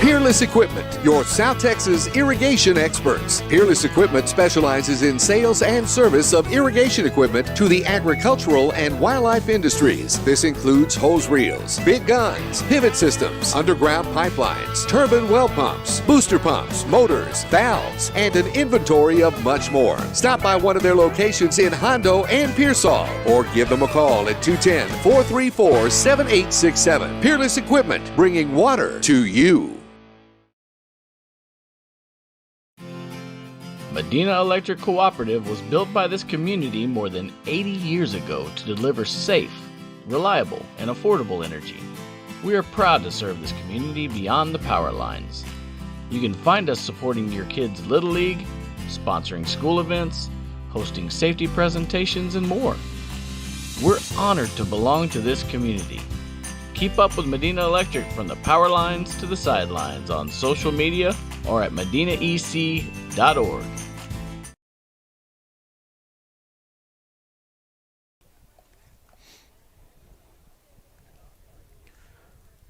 Peerless Equipment, your South Texas irrigation experts. Peerless Equipment specializes in sales and service of irrigation equipment to the agricultural and wildlife industries. This includes hose reels, big guns, pivot systems, underground pipelines, turbine well pumps, booster pumps, motors, valves, and an inventory of much more. Stop by one of their locations in Hondo and Pearsall, or give them a call at 210-434-7867. Peerless Equipment, bringing water to you. Medina Electric Cooperative was built by this community more than 80 years ago to deliver safe, reliable, and affordable energy. We are proud to serve this community beyond the power lines. You can find us supporting your kids' Little League, sponsoring school events, hosting safety presentations, and more. We're honored to belong to this community Keep up with Medina Electric from the power lines to the sidelines on social media or at medinaec.org.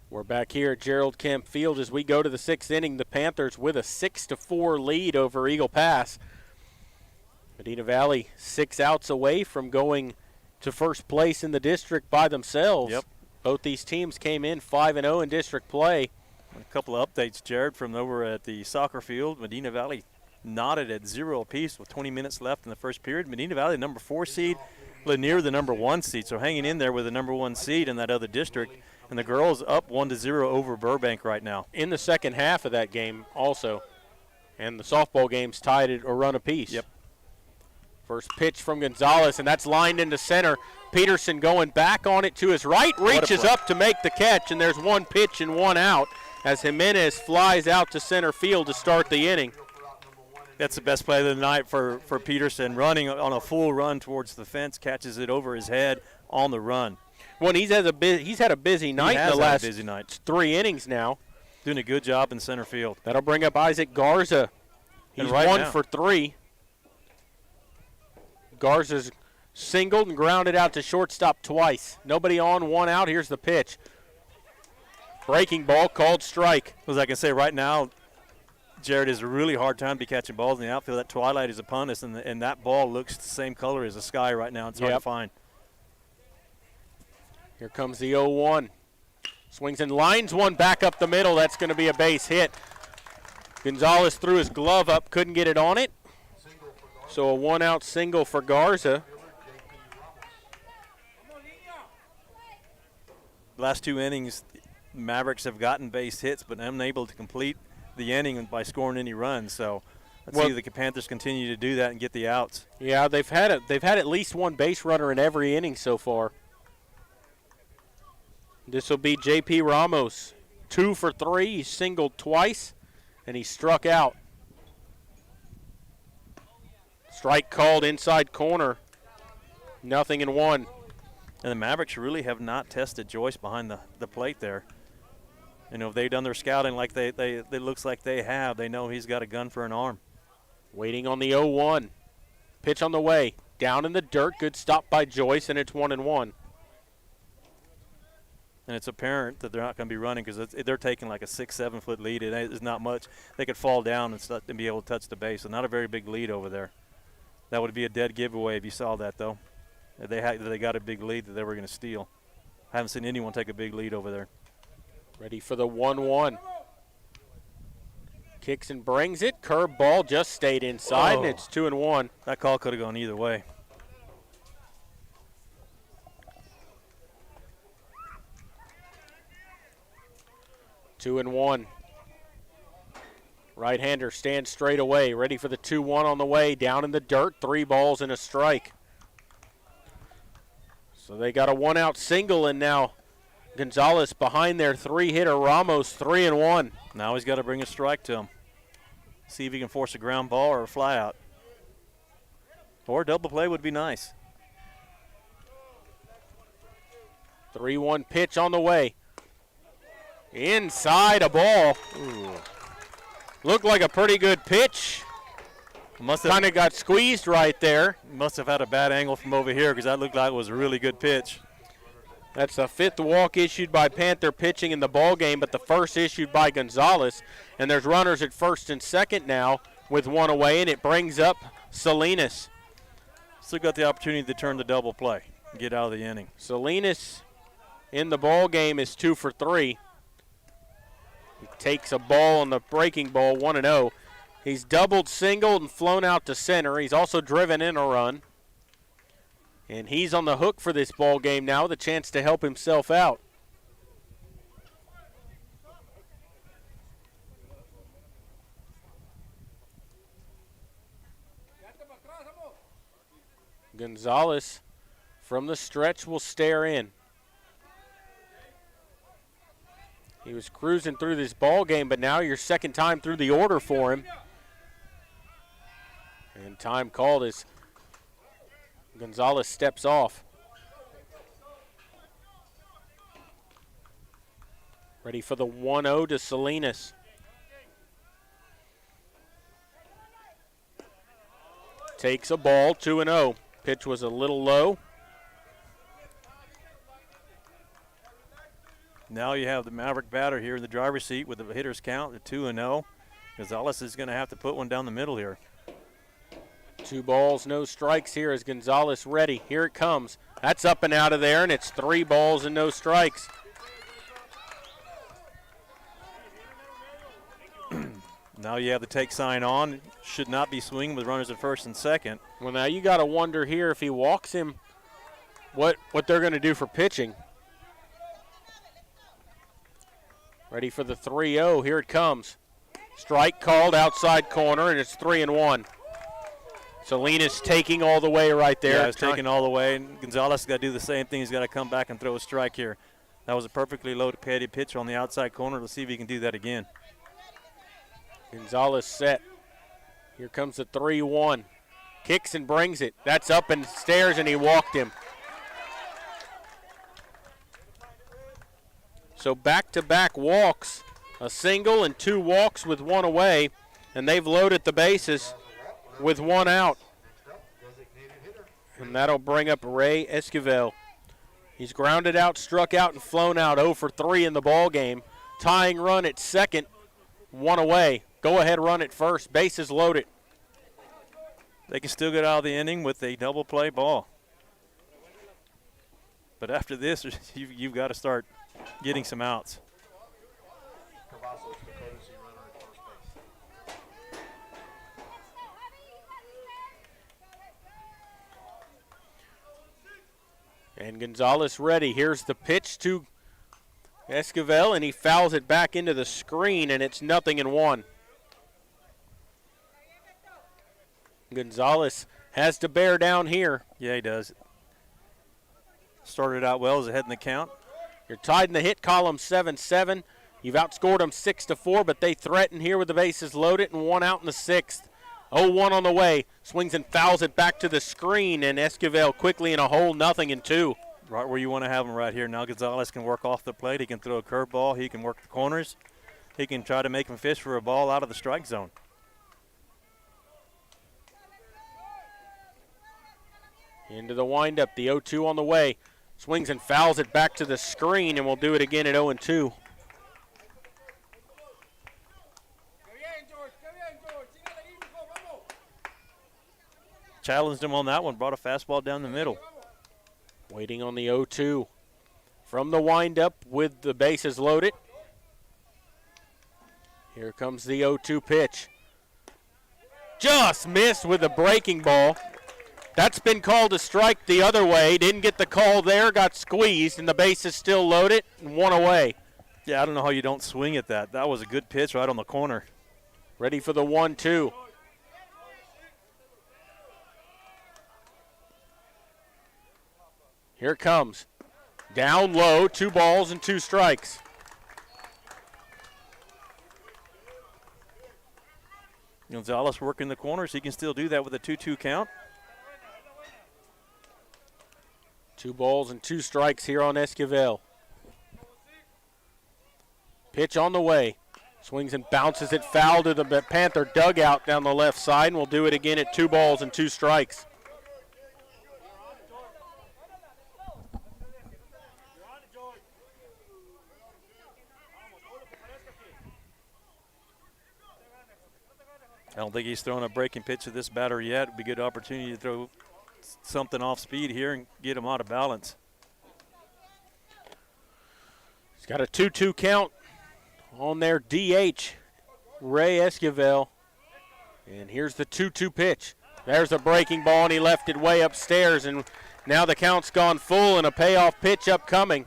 We're back here at Gerald Kemp Field as we go to the 6th inning. The Panthers with a 6-4 lead over Eagle Pass. Medina Valley 6 outs away from going to first place in the district by themselves. Yep. Both these teams came in 5-0 in district play. A couple of updates, Jared, from over at the soccer field. Medina Valley knotted at 0 apiece with 20 minutes left in the first period. Medina Valley, the number 4 seed, Lanier, the number 1 seed, so hanging in there with the number 1 seed in that other district. And the girls up 1-0 over Burbank right now. In the second half of that game also. And the softball game's tied at a run apiece. Yep. First pitch from Gonzalez, and that's lined into center. Peterson going back on it to his right, reaches up to make the catch, and there's 1 pitch and 1 out as Jimenez flies out to center field to start the inning. That's the best play of the night for Peterson, running on a full run towards the fence, catches it over his head on the run. Well, he's had a busy night in the last 3 innings now. Doing a good job in center field. That'll bring up Isaac Garza. He's 1 for 3. Garza's singled and grounded out to shortstop twice. Nobody on, 1 out. Here's the pitch. Breaking ball, called strike. As I can say right now, Jared has a really hard time to be catching balls in the outfield. That twilight is upon us, and that ball looks the same color as the sky right now. It's hard to find. Here comes the 0-1. Swings and lines 1 back up the middle. That's going to be a base hit. Gonzalez threw his glove up, couldn't get it on it. So a 1-out single for Garza. Last 2 innings, Mavericks have gotten base hits, but unable to complete the inning by scoring any runs. So let's see if the Panthers continue to do that and get the outs. Yeah, they've had at least 1 base runner in every inning so far. This will be J.P. Ramos, 2 for 3. He singled twice, and he struck out. Strike called inside corner. 0-1. And the Mavericks really have not tested Joyce behind the plate there. You know, if they've done their scouting like it looks like they have, they know he's got a gun for an arm. Waiting on the 0-1. Pitch on the way. Down in the dirt. Good stop by Joyce, and it's 1-1. And it's apparent that they're not going to be running because they're taking like a 6-7 foot lead. It is not much. They could fall down and be able to touch the base. So not a very big lead over there. That would be a dead giveaway if you saw that, though. They got a big lead that they were going to steal. I haven't seen anyone take a big lead over there. Ready for the 1-1. Kicks and brings it. Curve ball just stayed inside, and it's 2-1. That call could have gone either way. Two and 1. Right-hander stands straight away, ready for the 2-1 on the way. Down in the dirt, 3 balls and a strike. So they got a 1-out single, and now Gonzalez behind their 3-hitter Ramos, 3-1. Now he's got to bring a strike to him. See if he can force a ground ball or a fly out. Or a double play would be nice. 3-1 pitch on the way. Inside a ball. Ooh. Looked like a pretty good pitch. Kind of got squeezed right there. Must have had a bad angle from over here because that looked like it was a really good pitch. That's the 5th walk issued by Panther pitching in the ball game, but the first issued by Gonzalez. And there's runners at first and second now with 1 away, and it brings up Salinas. Still got the opportunity to turn the double play and get out of the inning. Salinas in the ball game is 2 for 3. He takes a ball on the breaking ball, 1-0. He's doubled, singled, and flown out to center. He's also driven in a run. And he's on the hook for this ball game now with a chance to help himself out. Gonzalez from the stretch will stare in. He was cruising through this ball game, but now your second time through the order for him. And time called as Gonzalez steps off. Ready for the 1-0 to Salinas. Takes a ball, 2-0. Pitch was a little low. Now you have the Maverick batter here in the driver's seat with the hitter's count at 2-0. Gonzalez is going to have to put one down the middle here. 2 balls, no strikes here as Gonzalez ready. Here it comes. That's up and out of there, and it's 3 balls and no strikes. Now you have the take sign on. Should not be swinging with runners at first and second. Well, now you got to wonder here if he walks him, what they're going to do for pitching. Ready for the 3-0. Here it comes. Strike called outside corner, and it's 3-1. Salinas taking all the way right there. Yeah, he's taking all the way. And Gonzalez has got to do the same thing. He's got to come back and throw a strike here. That was a perfectly loaded padded pitch on the outside corner. Let's see if he can do that again. Gonzalez set. Here comes the 3-1. Kicks and brings it. That's up and stairs, and he walked him. So back-to-back walks, a single and 2 walks with 1 away, and they've loaded the bases with 1 out. And that'll bring up Ray Esquivel. He's grounded out, struck out, and flown out 0 for 3 in the ball game. Tying run at second, 1 away. Go ahead run at first, bases loaded. They can still get out of the inning with a double play ball. But after this, you've got to start getting some outs. And Gonzalez ready. Here's the pitch to Esquivel, and he fouls it back into the screen, and it's 0-1. Gonzalez has to bear down here. Yeah, he does. Started out well as ahead in the count. You're tied in the hit column 7-7. You've outscored them 6-4, but they threaten here with the bases loaded and 1 out in the 6th. 0-1 on the way. Swings and fouls it back to the screen, and Esquivel quickly in a hole, 0-2. Right where you want to have him right here. Now Gonzalez can work off the plate. He can throw a curveball. He can work the corners. He can try to make him fish for a ball out of the strike zone. Into the windup, the 0-2 on the way. Swings and fouls it back to the screen, and we'll do it again at 0-2. Challenged him on that one, brought a fastball down the middle. Waiting on the 0-2. From the windup with the bases loaded. Here comes the 0-2 pitch. Just missed with a breaking ball. That's been called a strike the other way. Didn't get the call there, got squeezed, and the base is still loaded and 1 away. Yeah, I don't know how you don't swing at that. That was a good pitch right on the corner. Ready for the 1-2. Here it comes. Down low, 2 balls and 2 strikes. Gonzalez working the corners. He can still do that with a 2-2 count. 2 balls and 2 strikes here on Esquivel. Pitch on the way. Swings and bounces it foul to the Panther dugout down the left side, and we'll do it again at 2 balls and 2 strikes. I don't think he's thrown a breaking pitch to this batter yet. It'd be a good opportunity to throw something off speed here and get him out of balance. He's got a 2-2 count on their DH, Ray Esquivel. And here's the 2-2 pitch. There's a breaking ball, and he left it way upstairs, and now the count's gone full and a payoff pitch upcoming.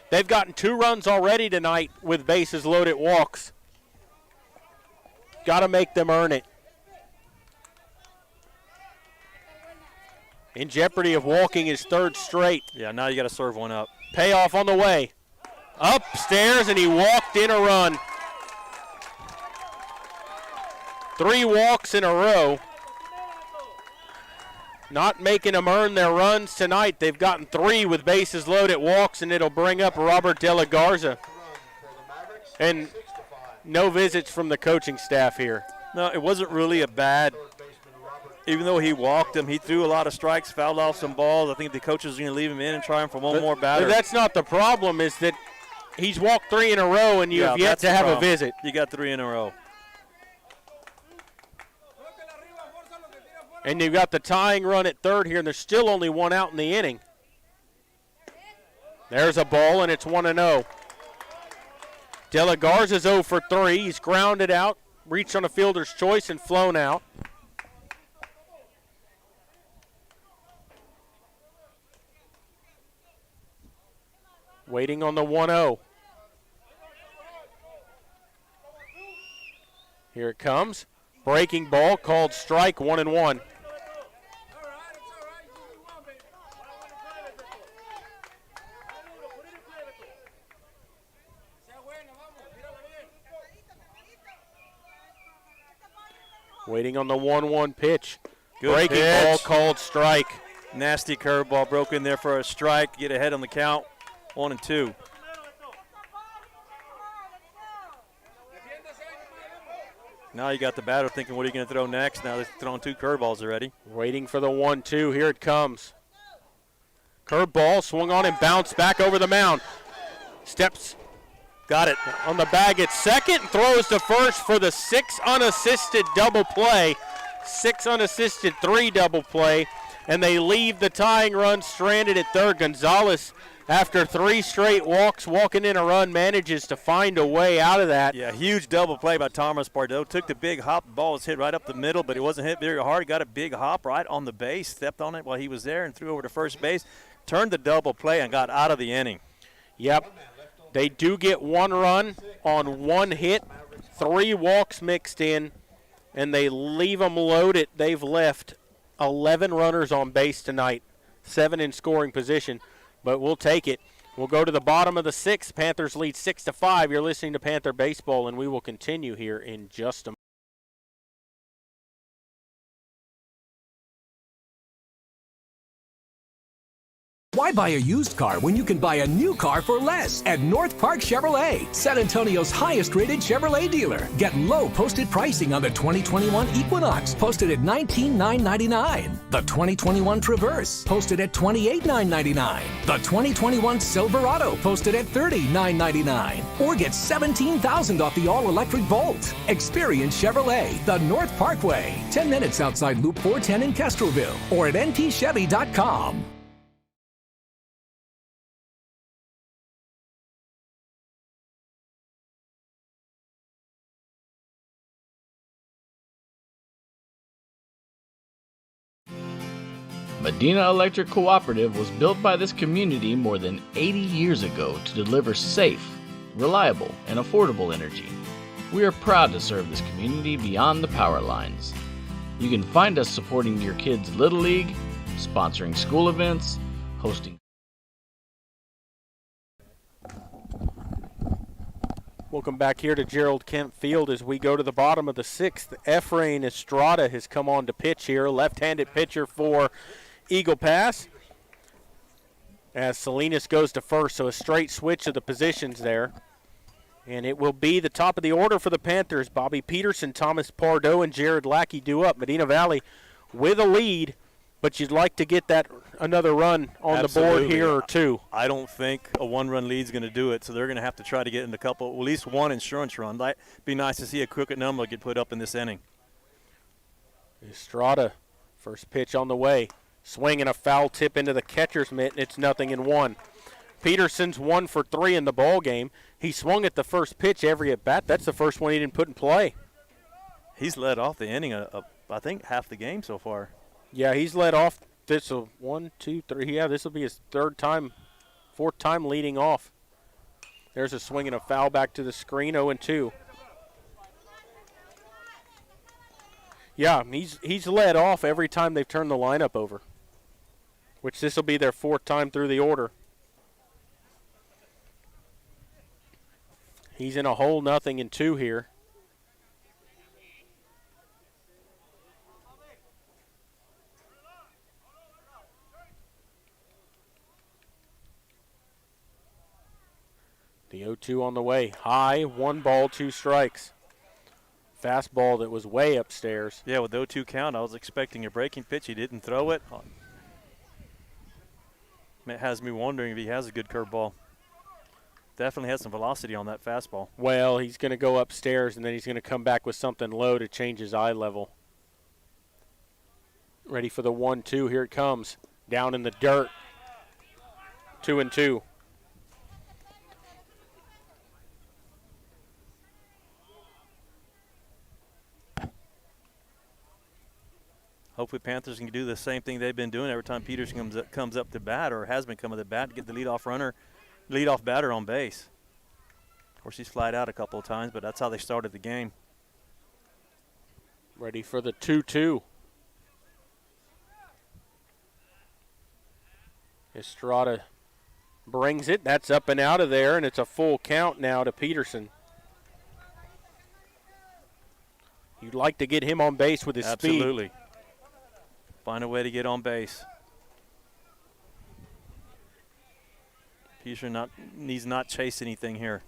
They've gotten 2 runs already tonight with bases loaded walks. Got to make them earn it. In jeopardy of walking his 3rd straight. Yeah, now you got to serve one up. Payoff on the way. Upstairs, and he walked in a run. 3 walks in a row. Not making them earn their runs tonight. They've gotten 3 with bases loaded walks, and it'll bring up Robert De La Garza. And no visits from the coaching staff here. No, it wasn't really a bad, even though he walked him, he threw a lot of strikes, fouled off some balls. I think the coaches are going to leave him in and try him for one more batter. But that's not the problem, is that he's walked 3 in a row and you have yet to have a visit. You got 3 in a row. And you've got the tying run at third here, and there's still only 1 out in the inning. There's a ball, and it's 1-0. De La Garza's 0 for 3. He's grounded out, reached on a fielder's choice, and flown out. Waiting on the 1-0. Here it comes. Breaking ball called strike, 1-1. Waiting on the 1-1 pitch. Good Breaking pitch. ball called strike. Nasty curveball broke in there for a strike. Get ahead on the count. 1-2. Now you got the batter thinking, what are you going to throw next? Now they're throwing 2 curveballs already. Waiting for the 1-2. Here it comes. Curveball swung on and bounced back over the mound. Steps. Got it on the bag at second. Throws to first for the 6 unassisted double play. 6 unassisted, 3 double play. And they leave the tying run stranded at third. Gonzalez, after 3 straight walks, walking in a run, manages to find a way out of that. Yeah, huge double play by Thomas Pardo. Took the big hop. The ball was hit right up the middle, but it wasn't hit very hard. Got a big hop right on the base. Stepped on it while he was there and threw over to first base. Turned the double play and got out of the inning. Yep. They do get 1 run on 1 hit, 3 walks mixed in, and they leave them loaded. They've left 11 runners on base tonight, 7 in scoring position, but we'll take it. We'll go to the bottom of the 6th. Panthers lead 6-5. You're listening to Panther Baseball, and we will continue here in just a moment. Why buy a used car when you can buy a new car for less at North Park Chevrolet, San Antonio's highest-rated Chevrolet dealer? Get low posted pricing on the 2021 Equinox, posted at $19,999. The 2021 Traverse, posted at $28,999. The 2021 Silverado, posted at $30,999. Or get $17,000 off the all-electric Volt. Experience Chevrolet, the North Parkway, 10 minutes outside Loop 410 in Castroville, or at npchevy.com. Medina Electric Cooperative was built by this community more than 80 years ago to deliver safe, reliable, and affordable energy. We are proud to serve this community beyond the power lines. You can find us supporting your kids' Little League, sponsoring school events, hosting. Welcome back here to Gerald Kemp Field as we go to the bottom of the 6th. Efrain Estrada has come on to pitch here, left-handed pitcher for Eagle Pass. As Salinas goes to first, so a straight switch of the positions there. And it will be the top of the order for the Panthers. Bobby Peterson, Thomas Pardo, and Jared Lackey due up. Medina Valley with a lead, but you'd like to get that another run on Absolutely. the board here or 2. I don't think a 1-run lead is going to do it, so they're going to have to try to get in a couple, at least 1 insurance run. That'd be nice to see a crooked number get put up in this inning. Estrada, first pitch on the way. Swing and a foul tip into the catcher's mitt, and it's 0-1. Peterson's 1 for 3 in the ball game. He swung at the first pitch every at bat. That's the first one he didn't put in play. He's led off the inning, I think, half the game so far. Yeah, he's led off. This will 1, 2, 3. Yeah, this will be his 4th time leading off. There's a swing and a foul back to the screen. 0-2. Yeah, he's led off every time they've turned the lineup over, which this will be their 4th time through the order. He's in a hole, 0-2 here. The 0-2 on the way. High, 1 ball, 2 strikes. Fastball that was way upstairs. Yeah, with the 0-2 count, I was expecting a breaking pitch. He didn't throw it. It has me wondering if he has a good curveball. Definitely has some velocity on that fastball. Well, he's going to go upstairs, and then he's going to come back with something low to change his eye level. Ready for the 1-2. Here it comes. Down in the dirt. 2-2. Hopefully Panthers can do the same thing they've been doing every time Peterson comes up to bat, or has been coming to bat, to get the leadoff batter on base. Of course, he's flied out a couple of times, but that's how they started the game. Ready for the 2-2. Estrada brings it. That's up and out of there, and it's a full count now to Peterson. You'd like to get him on base with his speed. Absolutely. Find a way to get on base. Peterson needs not chase anything here.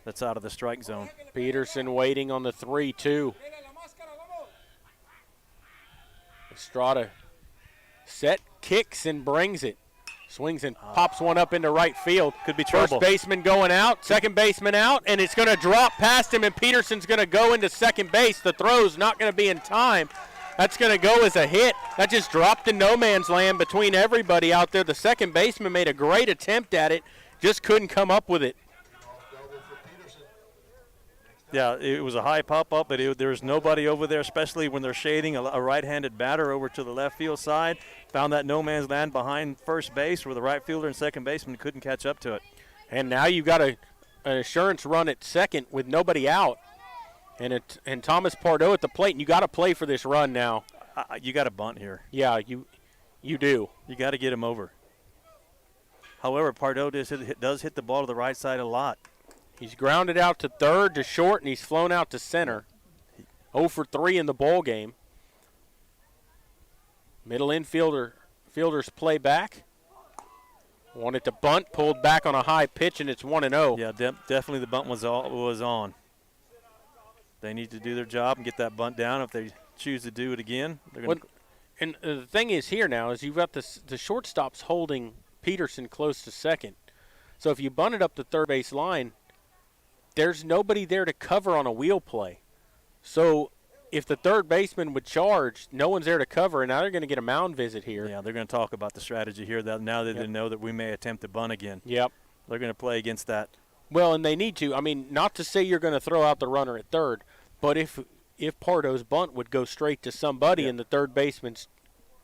That's out of the strike zone. Peterson waiting on the 3-2. Estrada set, kicks, and brings it. Swings and pops one up into right field. Could be trouble. First baseman going out, second baseman out, and it's going to drop past him, and Peterson's going to go into second base. The throw's not going to be in time. That's going to go as a hit. That just dropped in no man's land between everybody out there. The second baseman made a great attempt at it, just couldn't come up with it. Yeah, it was a high pop-up, but there was nobody over there, especially when they're shading a right-handed batter over to the left field side. Found that no man's land behind first base where the right fielder and second baseman couldn't catch up to it. And now you've got an assurance run at second with nobody out. And Thomas Pardo at the plate, and you got to play for this run now. You got to bunt here. Yeah, you do. You got to get him over. However, Pardo does hit the ball to the right side a lot. He's grounded out to third, to short, and he's flown out to center. 0 for 3 in the ball game. Middle fielders play back. Wanted to bunt, pulled back on a high pitch, and it's 1-0. Yeah, definitely the bunt was on. They need to do their job and get that bunt down. If they choose to do it again, they're going to. And the thing is here now is you've got the shortstops holding Peterson close to second. So if you bunt it up the third base line, there's nobody there to cover on a wheel play. So if the third baseman would charge, no one's there to cover, and now they're going to get a mound visit here. Yeah, they're going to talk about the strategy here now that they know that we may attempt to bunt again. Yep. They're going to play against that. Well, and they need to. I mean, not to say you're going to throw out the runner at third, but if Pardo's bunt would go straight to somebody and the third baseman's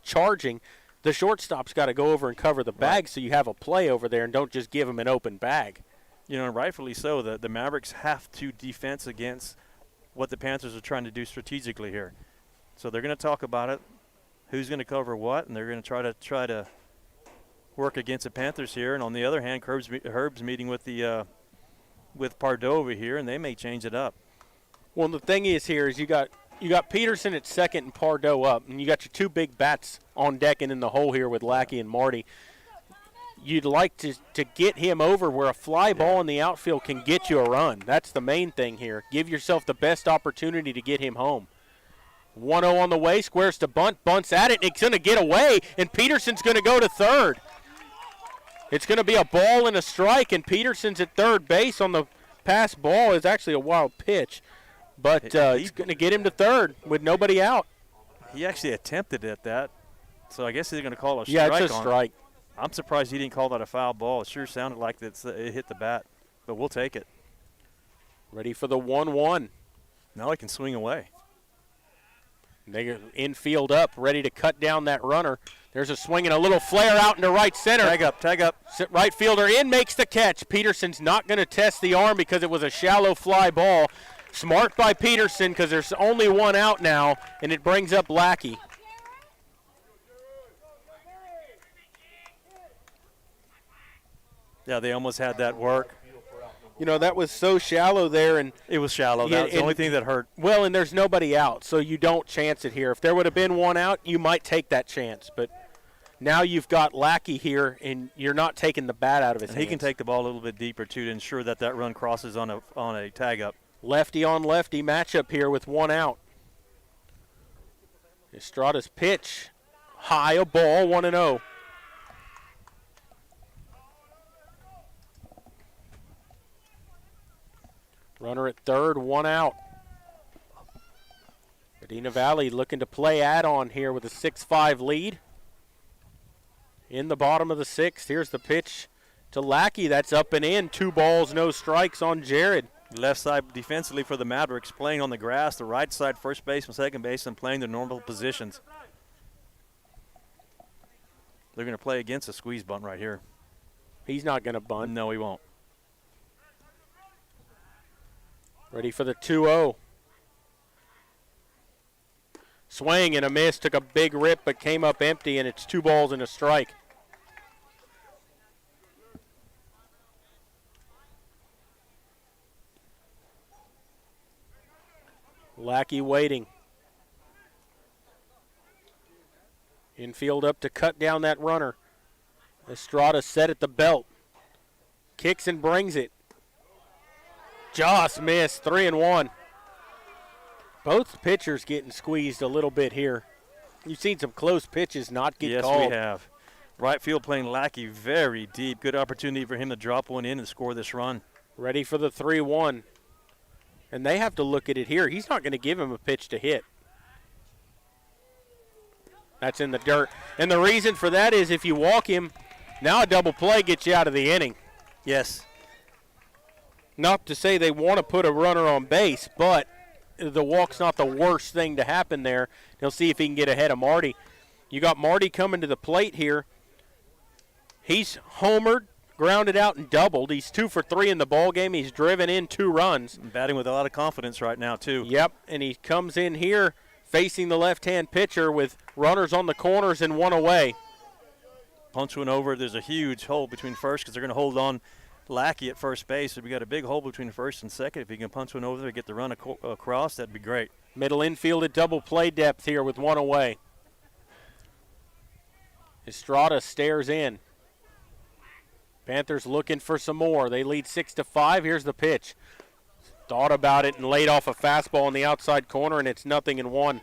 charging, the shortstop's got to go over and cover the bag so you have a play over there and don't just give him an open bag. You know, and rightfully so. The Mavericks have to defense against what the Panthers are trying to do strategically here. So they're going to talk about it, who's going to cover what, and they're going to try to work against the Panthers here. And on the other hand, Herb's meeting with Pardo over here, and they may change it up. Well, the thing is here is you got Peterson at second and Pardo up, and you got your two big bats on deck and in the hole here with Lackey and Marty. You'd like to get him over where a fly ball in the outfield can get you a run. That's the main thing here. Give yourself the best opportunity to get him home. 1-0 on the way, squares to bunt, bunts at it, and it's going to get away, and Peterson's going to go to third. It's going to be a ball and a strike, and Peterson's at third base on the pass ball. Is actually a wild pitch, but he's going to get him to third with nobody out. He actually attempted at that, so I guess he's going to call a strike. Yeah, it's a strike. I'm surprised he didn't call that a foul ball. It sure sounded like it hit the bat, but we'll take it. Ready for the 1-1. Now he can swing away. They infield up, ready to cut down that runner. There's a swing and a little flare out into right center. Tag up. Right fielder in, makes the catch. Peterson's not going to test the arm because it was a shallow fly ball. Smart by Peterson because there's only one out now, and it brings up Lackey. Yeah, they almost had that work. You know, that was so shallow there. And it was shallow. That's the only thing that hurt. Well, and there's nobody out, so you don't chance it here. If there would have been one out, you might take that chance. But Now you've got Lackey here, and you're not taking the bat out of his hands. He can take the ball a little bit deeper, too, to ensure that that run crosses on a tag-up. Lefty on lefty matchup here with one out. Estrada's pitch, high, a ball, 1-0. Runner at third, one out. Medina Valley looking to play add-on here with a 6-5 lead. In the bottom of the sixth, here's the pitch to Lackey. That's up and in. 2 balls, no strikes on Jared. Left side defensively for the Mavericks, playing on the grass. The right side, first base and second base, and playing their normal positions. They're going to play against a squeeze bunt right here. He's not going to bunt. No, he won't. Ready for the 2-0. Swing and a miss. Took a big rip, but came up empty, and it's 2 balls and a strike. Lackey waiting. Infield up to cut down that runner. Estrada set at the belt. Kicks and brings it. Just missed, 3-1. Both pitchers getting squeezed a little bit here. You've seen some close pitches not get called. Yes, we have. Right field playing Lackey very deep. Good opportunity for him to drop one in and score this run. Ready for the 3-1. And they have to look at it here. He's not going to give him a pitch to hit. That's in the dirt. And the reason for that is if you walk him, now a double play gets you out of the inning. Yes. Not to say they want to put a runner on base, but the walk's not the worst thing to happen there. He'll see if he can get ahead of Marty. You got Marty coming to the plate here. He's homered, grounded out, and doubled. He's 2 for 3 in the ball game. He's driven in 2 runs. Batting with a lot of confidence right now, too. Yep, and he comes in here facing the left-hand pitcher with runners on the corners and 1 away. Punch one over. There's a huge hole between first because they're going to hold on Lackey at first base. So we got a big hole between first and second. If he can punch one over there, get the run across, that'd be great. Middle infield at double play depth here with 1 away. Estrada stares in. Panthers looking for some more. They lead 6-5. Here's the pitch. Thought about it and laid off a fastball in the outside corner, and it's 0-1.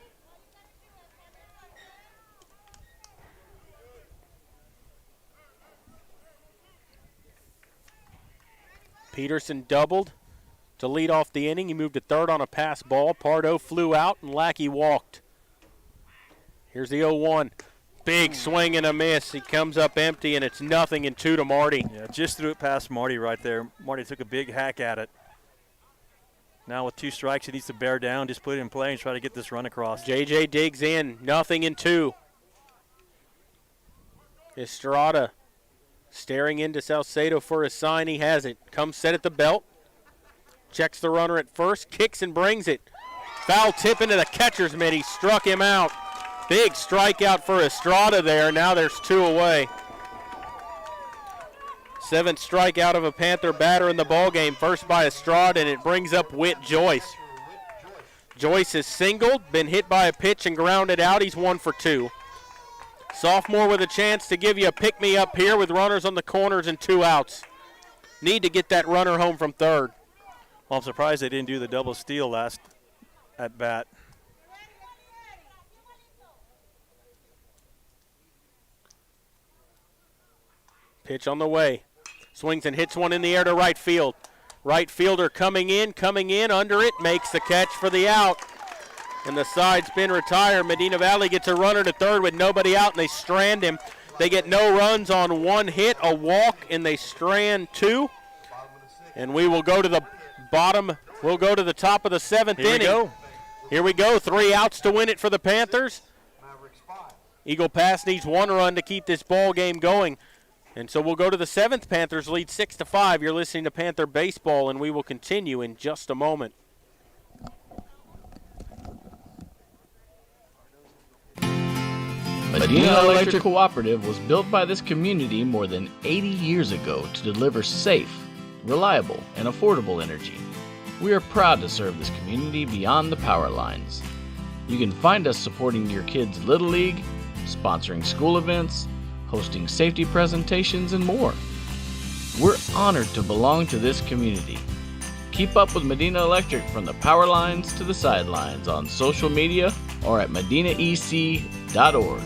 Peterson doubled to lead off the inning. He moved to third on a pass ball. Pardo flew out, and Lackey walked. Here's the 0-1. Big swing and a miss. He comes up empty, and it's 0-2 to Marty. Yeah, just threw it past Marty right there. Marty took a big hack at it. Now with 2 strikes, he needs to bear down, just put it in play and try to get this run across. JJ digs in, 0-2. Estrada staring into Salcedo for a sign. He has it. Comes set at the belt. Checks the runner at first. Kicks and brings it. Foul tip into the catcher's mitt. He struck him out. Big strikeout for Estrada there. Now there's 2 away. 7th strikeout of a Panther batter in the ballgame. First by Estrada, and it brings up Whit Joyce. Joyce has singled, been hit by a pitch and grounded out. He's 1 for 2. Sophomore with a chance to give you a pick-me-up here with runners on the corners and 2 outs. Need to get that runner home from third. Well, I'm surprised they didn't do the double steal last at bat. Pitch on the way. Swings and hits one in the air to right field. Right fielder coming in, under it, makes the catch for the out. And the side spin retire. Medina Valley gets a runner to third with nobody out, and they strand him. They get no runs on 1 hit, a walk, and they strand 2. And we will go to the bottom. We'll go to the top of the 7th inning. Here we go. 3 outs to win it for the Panthers. Eagle Pass needs 1 run to keep this ball game going. And so we'll go to the 7th. Panthers lead 6-5. You're listening to Panther Baseball, and we will continue in just a moment. Medina Electric Cooperative was built by this community more than 80 years ago to deliver safe, reliable, and affordable energy. We are proud to serve this community beyond the power lines. You can find us supporting your kids' Little League, sponsoring school events, hosting safety presentations, and more. We're honored to belong to this community. Keep up with Medina Electric from the power lines to the sidelines on social media or at medinaec.org.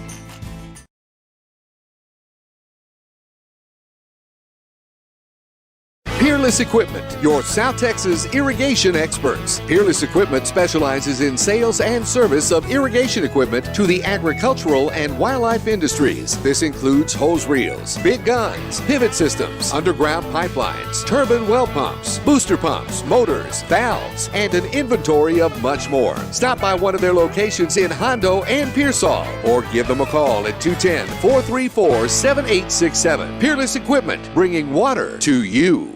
Peerless Equipment, your South Texas irrigation experts. Peerless Equipment specializes in sales and service of irrigation equipment to the agricultural and wildlife industries. This includes hose reels, big guns, pivot systems, underground pipelines, turbine well pumps, booster pumps, motors, valves, and an inventory of much more. Stop by one of their locations in Hondo and Pearsall or give them a call at 210-434-7867. Peerless Equipment, bringing water to you.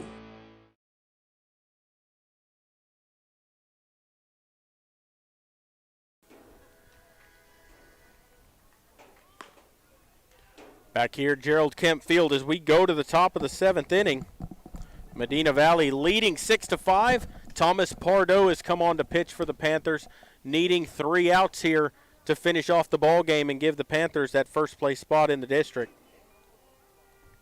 Back here at Gerald Kemp Field as we go to the top of the 7th inning. Medina Valley leading 6-5. Thomas Pardo has come on to pitch for the Panthers, needing 3 outs here to finish off the ball game and give the Panthers that first place spot in the district.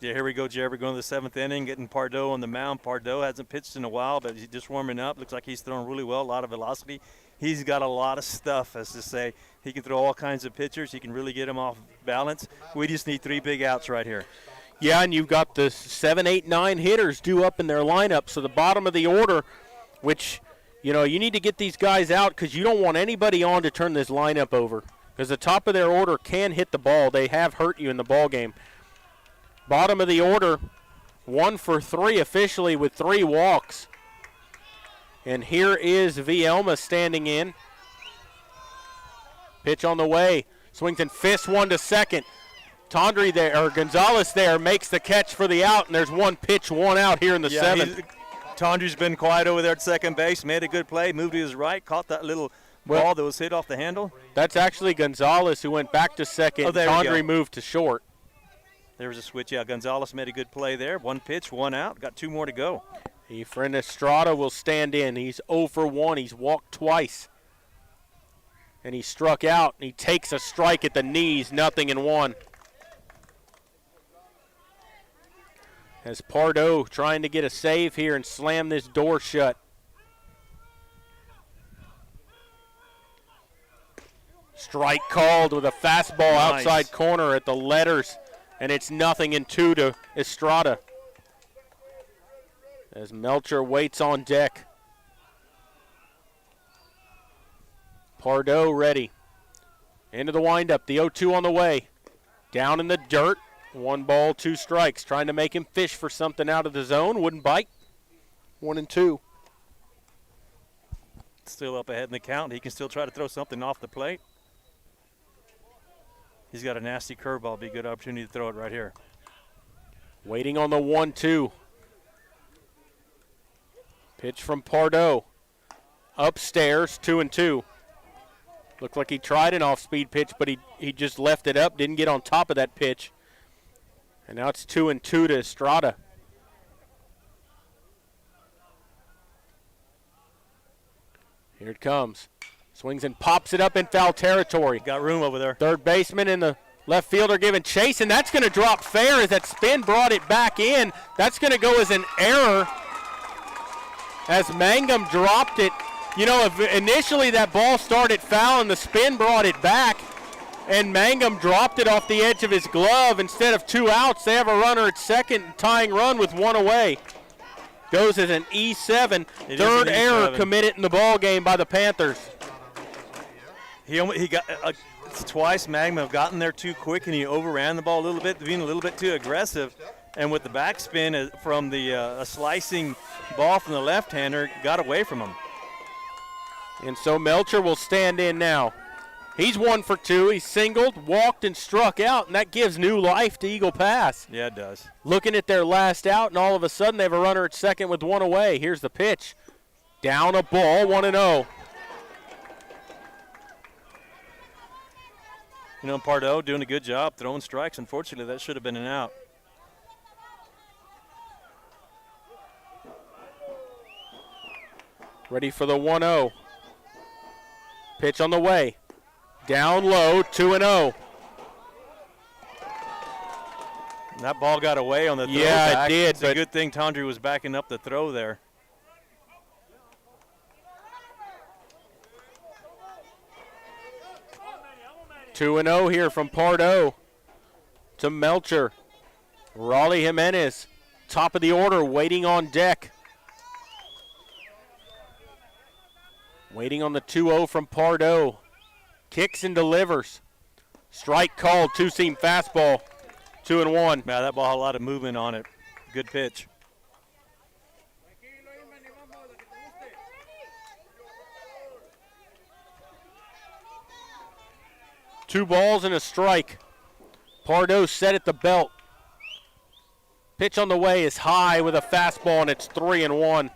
Yeah, here we go, Jerry. We're going to the 7th inning, getting Pardo on the mound. Pardo hasn't pitched in a while, but he's just warming up. Looks like he's throwing really well, a lot of velocity. He's got a lot of stuff, as to say. He can throw all kinds of pitchers. He can really get them off balance. We just need 3 big outs right here. Yeah, and you've got the 7, 8, 9 hitters due up in their lineup. So the bottom of the order, which, you know, you need to get these guys out because you don't want anybody on to turn this lineup over. Because the top of their order can hit the ball. They have hurt you in the ball game. Bottom of the order, 1 for 3 officially with 3 walks. And here is Vielma standing in. Pitch on the way. Swings and fists one to second. Tondre there, or Gonzalez there, makes the catch for the out, and there's 1 pitch, 1 out here in the 7th. Tondre's been quiet over there at second base, made a good play, moved to his right, caught that little ball that was hit off the handle. That's actually Gonzalez who went back to second. Tondre moved to short. There was a switch. Yeah, Gonzalez made a good play there. 1 pitch, 1 out. Got 2 more to go. Efren Estrada will stand in. He's 0 for 1. He's walked twice. And he struck out. He takes a strike at the knees, 0-1. As Pardo trying to get a save here and slam this door shut. Strike called with a fastball outside corner at the letters. And it's 0-2 to Estrada. As Melcher waits on deck. Pardo ready. Into the windup. The 0-2 on the way. Down in the dirt. 1 ball, 2 strikes. Trying to make him fish for something out of the zone. Wouldn't bite. 1-2. Still up ahead in the count. He can still try to throw something off the plate. He's got a nasty curveball. Be a good opportunity to throw it right here. Waiting on the 1-2. Pitch from Pardo. Upstairs, 2-2. Looked like he tried an off-speed pitch, but he just left it up, didn't get on top of that pitch. And now it's 2-2 to Estrada. Here it comes. Swings and pops it up in foul territory. Got room over there. Third baseman and the left fielder giving chase, and that's going to drop fair as that spin brought it back in. That's going to go as an error as Mangum dropped it. You know, if initially that ball started foul and the spin brought it back, and Mangum dropped it off the edge of his glove. Instead of 2 outs, they have a runner at second, tying run with 1 away. Goes as an E7. Third error committed in the ball game by the Panthers. He got twice. Mangum have gotten there too quick, and he overran the ball a little bit, being a little bit too aggressive. And with the backspin from the slicing ball from the left-hander, got away from him. And so Melcher will stand in now. He's 1 for 2. He singled, walked, and struck out, and that gives new life to Eagle Pass. Yeah, it does. Looking at their last out, and all of a sudden they have a runner at second with 1 away. Here's the pitch. Down a ball, 1-0. You know, Pardo doing a good job throwing strikes. Unfortunately, that should have been an out. Ready for the 1-0. Pitch on the way. Down low, 2-0. That ball got away on the throw. Yeah, back. it did. It's a good thing Tondre was backing up the throw there. Two and 0 here from Pardo to Melcher. Raleigh Jimenez, top of the order, waiting on deck. Waiting on the 2-0 from Pardo. Kicks and delivers. Strike called, two-seam fastball, 2-1. Yeah, that ball had a lot of movement on it. Good pitch. Two balls and a strike. Pardo set at the belt. Pitch on the way is high with a fastball, and it's 3-1.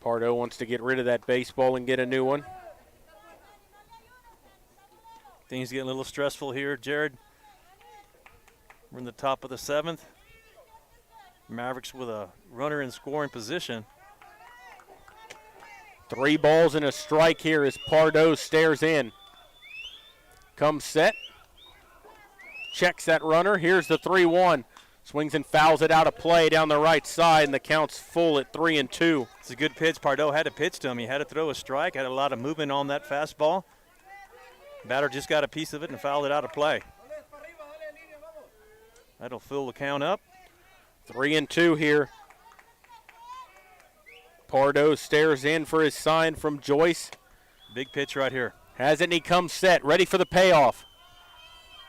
Pardo wants to get rid of that baseball and get a new one. Things getting a little stressful here, Jared. We're in the top of the 7th. Mavericks with a runner in scoring position. 3 balls and a strike here as Pardo stares in. Comes set. Checks that runner. Here's the 3-1. Swings and fouls it out of play down the right side, and the count's full at 3-2. It's a good pitch. Pardo had to pitch to him. He had to throw a strike, had a lot of movement on that fastball. Batter just got a piece of it and fouled it out of play. That'll fill the count up. 3-2 here. Pardo stares in for his sign from Joyce. Big pitch right here. Has it, and he comes set, ready for the payoff.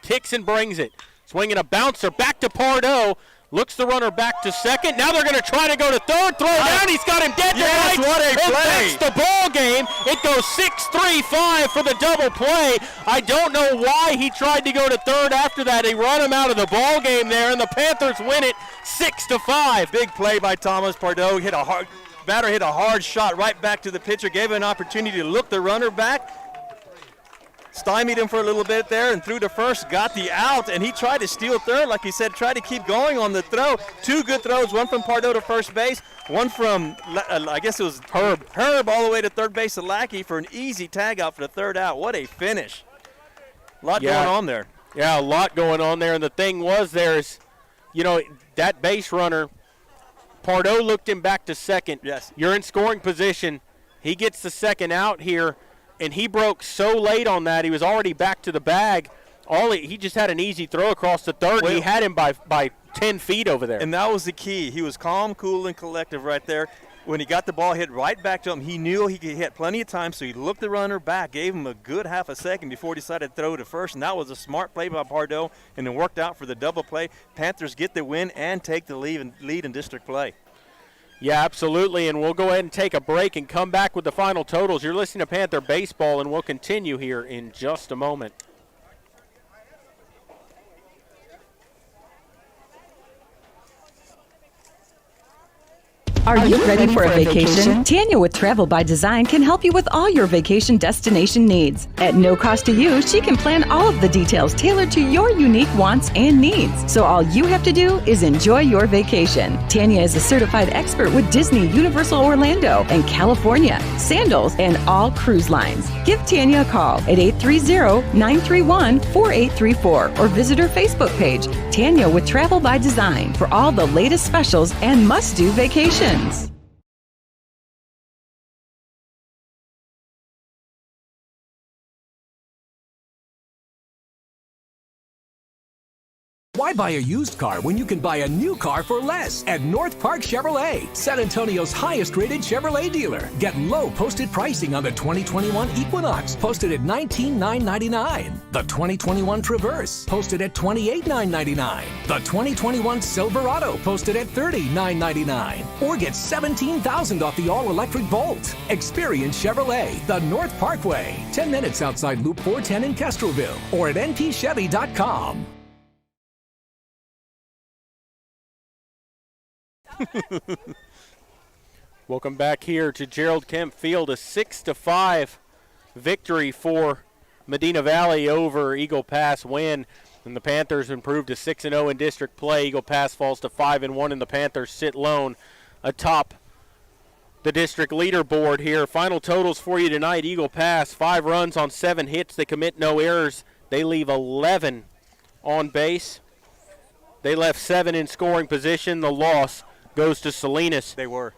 Kicks and brings it. Swinging a bouncer back to Pardo. Looks the runner back to second. Now they're going to try to go to third. Throw down. He's got him dead to right. What a play. That's the ball game. It goes 6-3-5 for the double play. I don't know why he tried to go to third after that. He run him out of the ball game there, and the Panthers win it 6-5. Big play by Thomas Pardo. Batter hit a hard shot right back to the pitcher. Gave him an opportunity to look the runner back. Stymied him for a little bit there and threw to first, got the out, and he tried to steal third, like he said, tried to keep going on the throw. 2 good throws, one from Pardo to first base, one from, I guess it was Herb all the way to third base to Lackey for an easy tag out for the third out. What a finish. A lot going on there. Yeah, a lot going on there, and the thing was there's, that base runner, Pardo looked him back to second. Yes. You're in scoring position. He gets the second out here. And he broke so late on that, he was already back to the bag. He just had an easy throw across the third, and he had him by 10 feet over there. And that was the key. He was calm, cool, and collective right there. When he got the ball hit right back to him, he knew he had plenty of time, so he looked the runner back, gave him a good half a second before he decided to throw to first, and that was a smart play by Pardo, and it worked out for the double play. Panthers get the win and take the lead in district play. Yeah, absolutely, and we'll go ahead and take a break and come back with the final totals. You're listening to Panther Baseball, and we'll continue here in just a moment. Are you ready for a vacation? Tanya with Travel by Design can help you with all your vacation destination needs. At no cost to you, she can plan all of the details tailored to your unique wants and needs. So all you have to do is enjoy your vacation. Tanya is a certified expert with Disney, Universal Orlando, and California, Sandals, and all cruise lines. Give Tanya a call at 830-931-4834 or visit her Facebook page, Tanya with Travel by Design, for all the latest specials and must-do vacations. Why buy a used car when you can buy a new car for less at North Park Chevrolet, San Antonio's highest-rated Chevrolet dealer? Get low posted pricing on the 2021 Equinox, posted at $19,999. The 2021 Traverse, posted at $28,999. The 2021 Silverado, posted at $30,999. Or get $17,000 off the all-electric Bolt. Experience Chevrolet, the North Parkway, 10 minutes outside Loop 410 in Castroville, or at npchevy.com. Welcome back here to Gerald Kemp Field. A 6-5 victory for Medina Valley over Eagle Pass Winn. And the Panthers improved to 6-0 in district play. Eagle Pass falls to 5-1, and the Panthers sit lone atop the district leaderboard here. Final totals for you tonight. Eagle Pass, 5 runs on 7 hits. They commit no errors. They leave 11 on base. They left 7 in scoring position. The loss goes to Salinas. They were.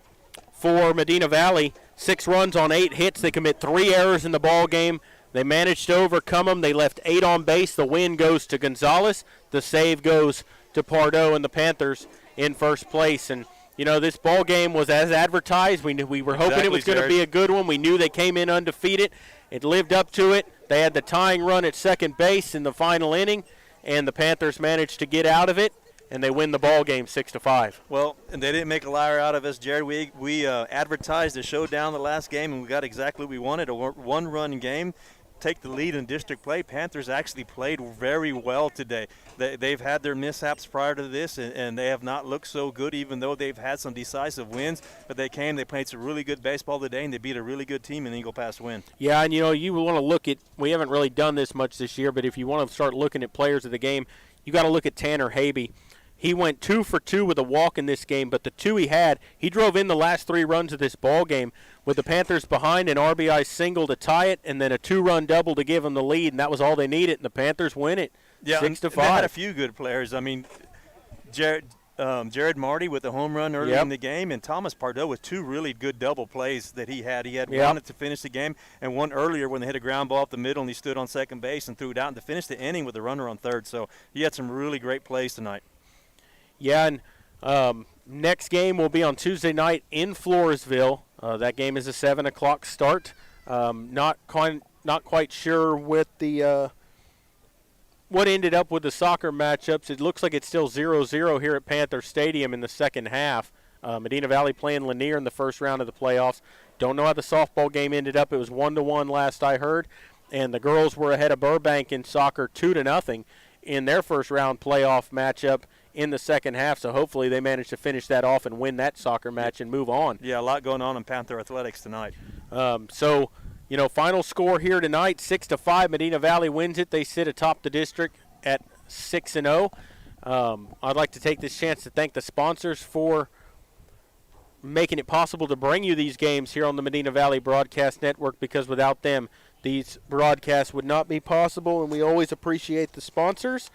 For Medina Valley, 6 runs on 8 hits. They commit 3 errors in the ball game. They managed to overcome them. They left 8 on base. The win goes to Gonzalez. The save goes to Pardo, and the Panthers in first place. And you know, this ball game was as advertised. We were hoping it was going to be a good one. We knew they came in undefeated. It lived up to it. They had the tying run at second base in the final inning, and the Panthers managed to get out of it, and they win the ball game 6-5. Well, and they didn't make a liar out of us, Jared. We advertised a showdown the last game, and we got exactly what we wanted, a one-run game. Take the lead in district play. Panthers actually played very well today. They've had their mishaps prior to this, and they have not looked so good, even though they've had some decisive wins. But they played some really good baseball today, and they beat a really good team in Eagle Pass Winn. Yeah, and you know, you want to look at, we haven't really done this much this year, but if you want to start looking at players of the game, you got to look at Tanner Habe. He went 2 for 2 with a walk in this game, but the 2 he had, he drove in the last 3 runs of this ball game with the Panthers behind, an RBI single to tie it, and then a 2-run double to give them the lead, and that was all they needed, and the Panthers win it 6-5. They had a few good players. I mean, Jared Marty with a home run early in the game, and Thomas Pardo with 2 really good double plays that he had. He had one to finish the game, and one earlier when they hit a ground ball up the middle, and he stood on second base and threw it out, and to finish the inning with a runner on third. So he had some really great plays tonight. Yeah, and next game will be on Tuesday night in Floresville. That game is a 7 o'clock start. Not quite sure with the what ended up with the soccer matchups. It looks like it's still 0-0 here at Panther Stadium in the second half. Medina Valley playing Lanier in the first round of the playoffs. Don't know how the softball game ended up. It was 1-1 last I heard, and the girls were ahead of Burbank in soccer 2-0 in their first round playoff matchup in the second half, so hopefully they manage to finish that off and win that soccer match and move on. Yeah, a lot going on in Panther Athletics tonight. So, you know, final score here tonight, 6-5. Medina Valley wins it. They sit atop the district at 6-0. I'd like to take this chance to thank the sponsors for making it possible to bring you these games here on the Medina Valley Broadcast Network, because without them, these broadcasts would not be possible, and we always appreciate the sponsors.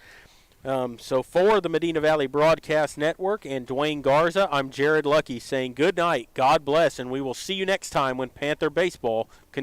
So for the Medina Valley Broadcast Network and Dwayne Garza, I'm Jared Lucky saying good night, God bless, and we will see you next time when Panther Baseball continues.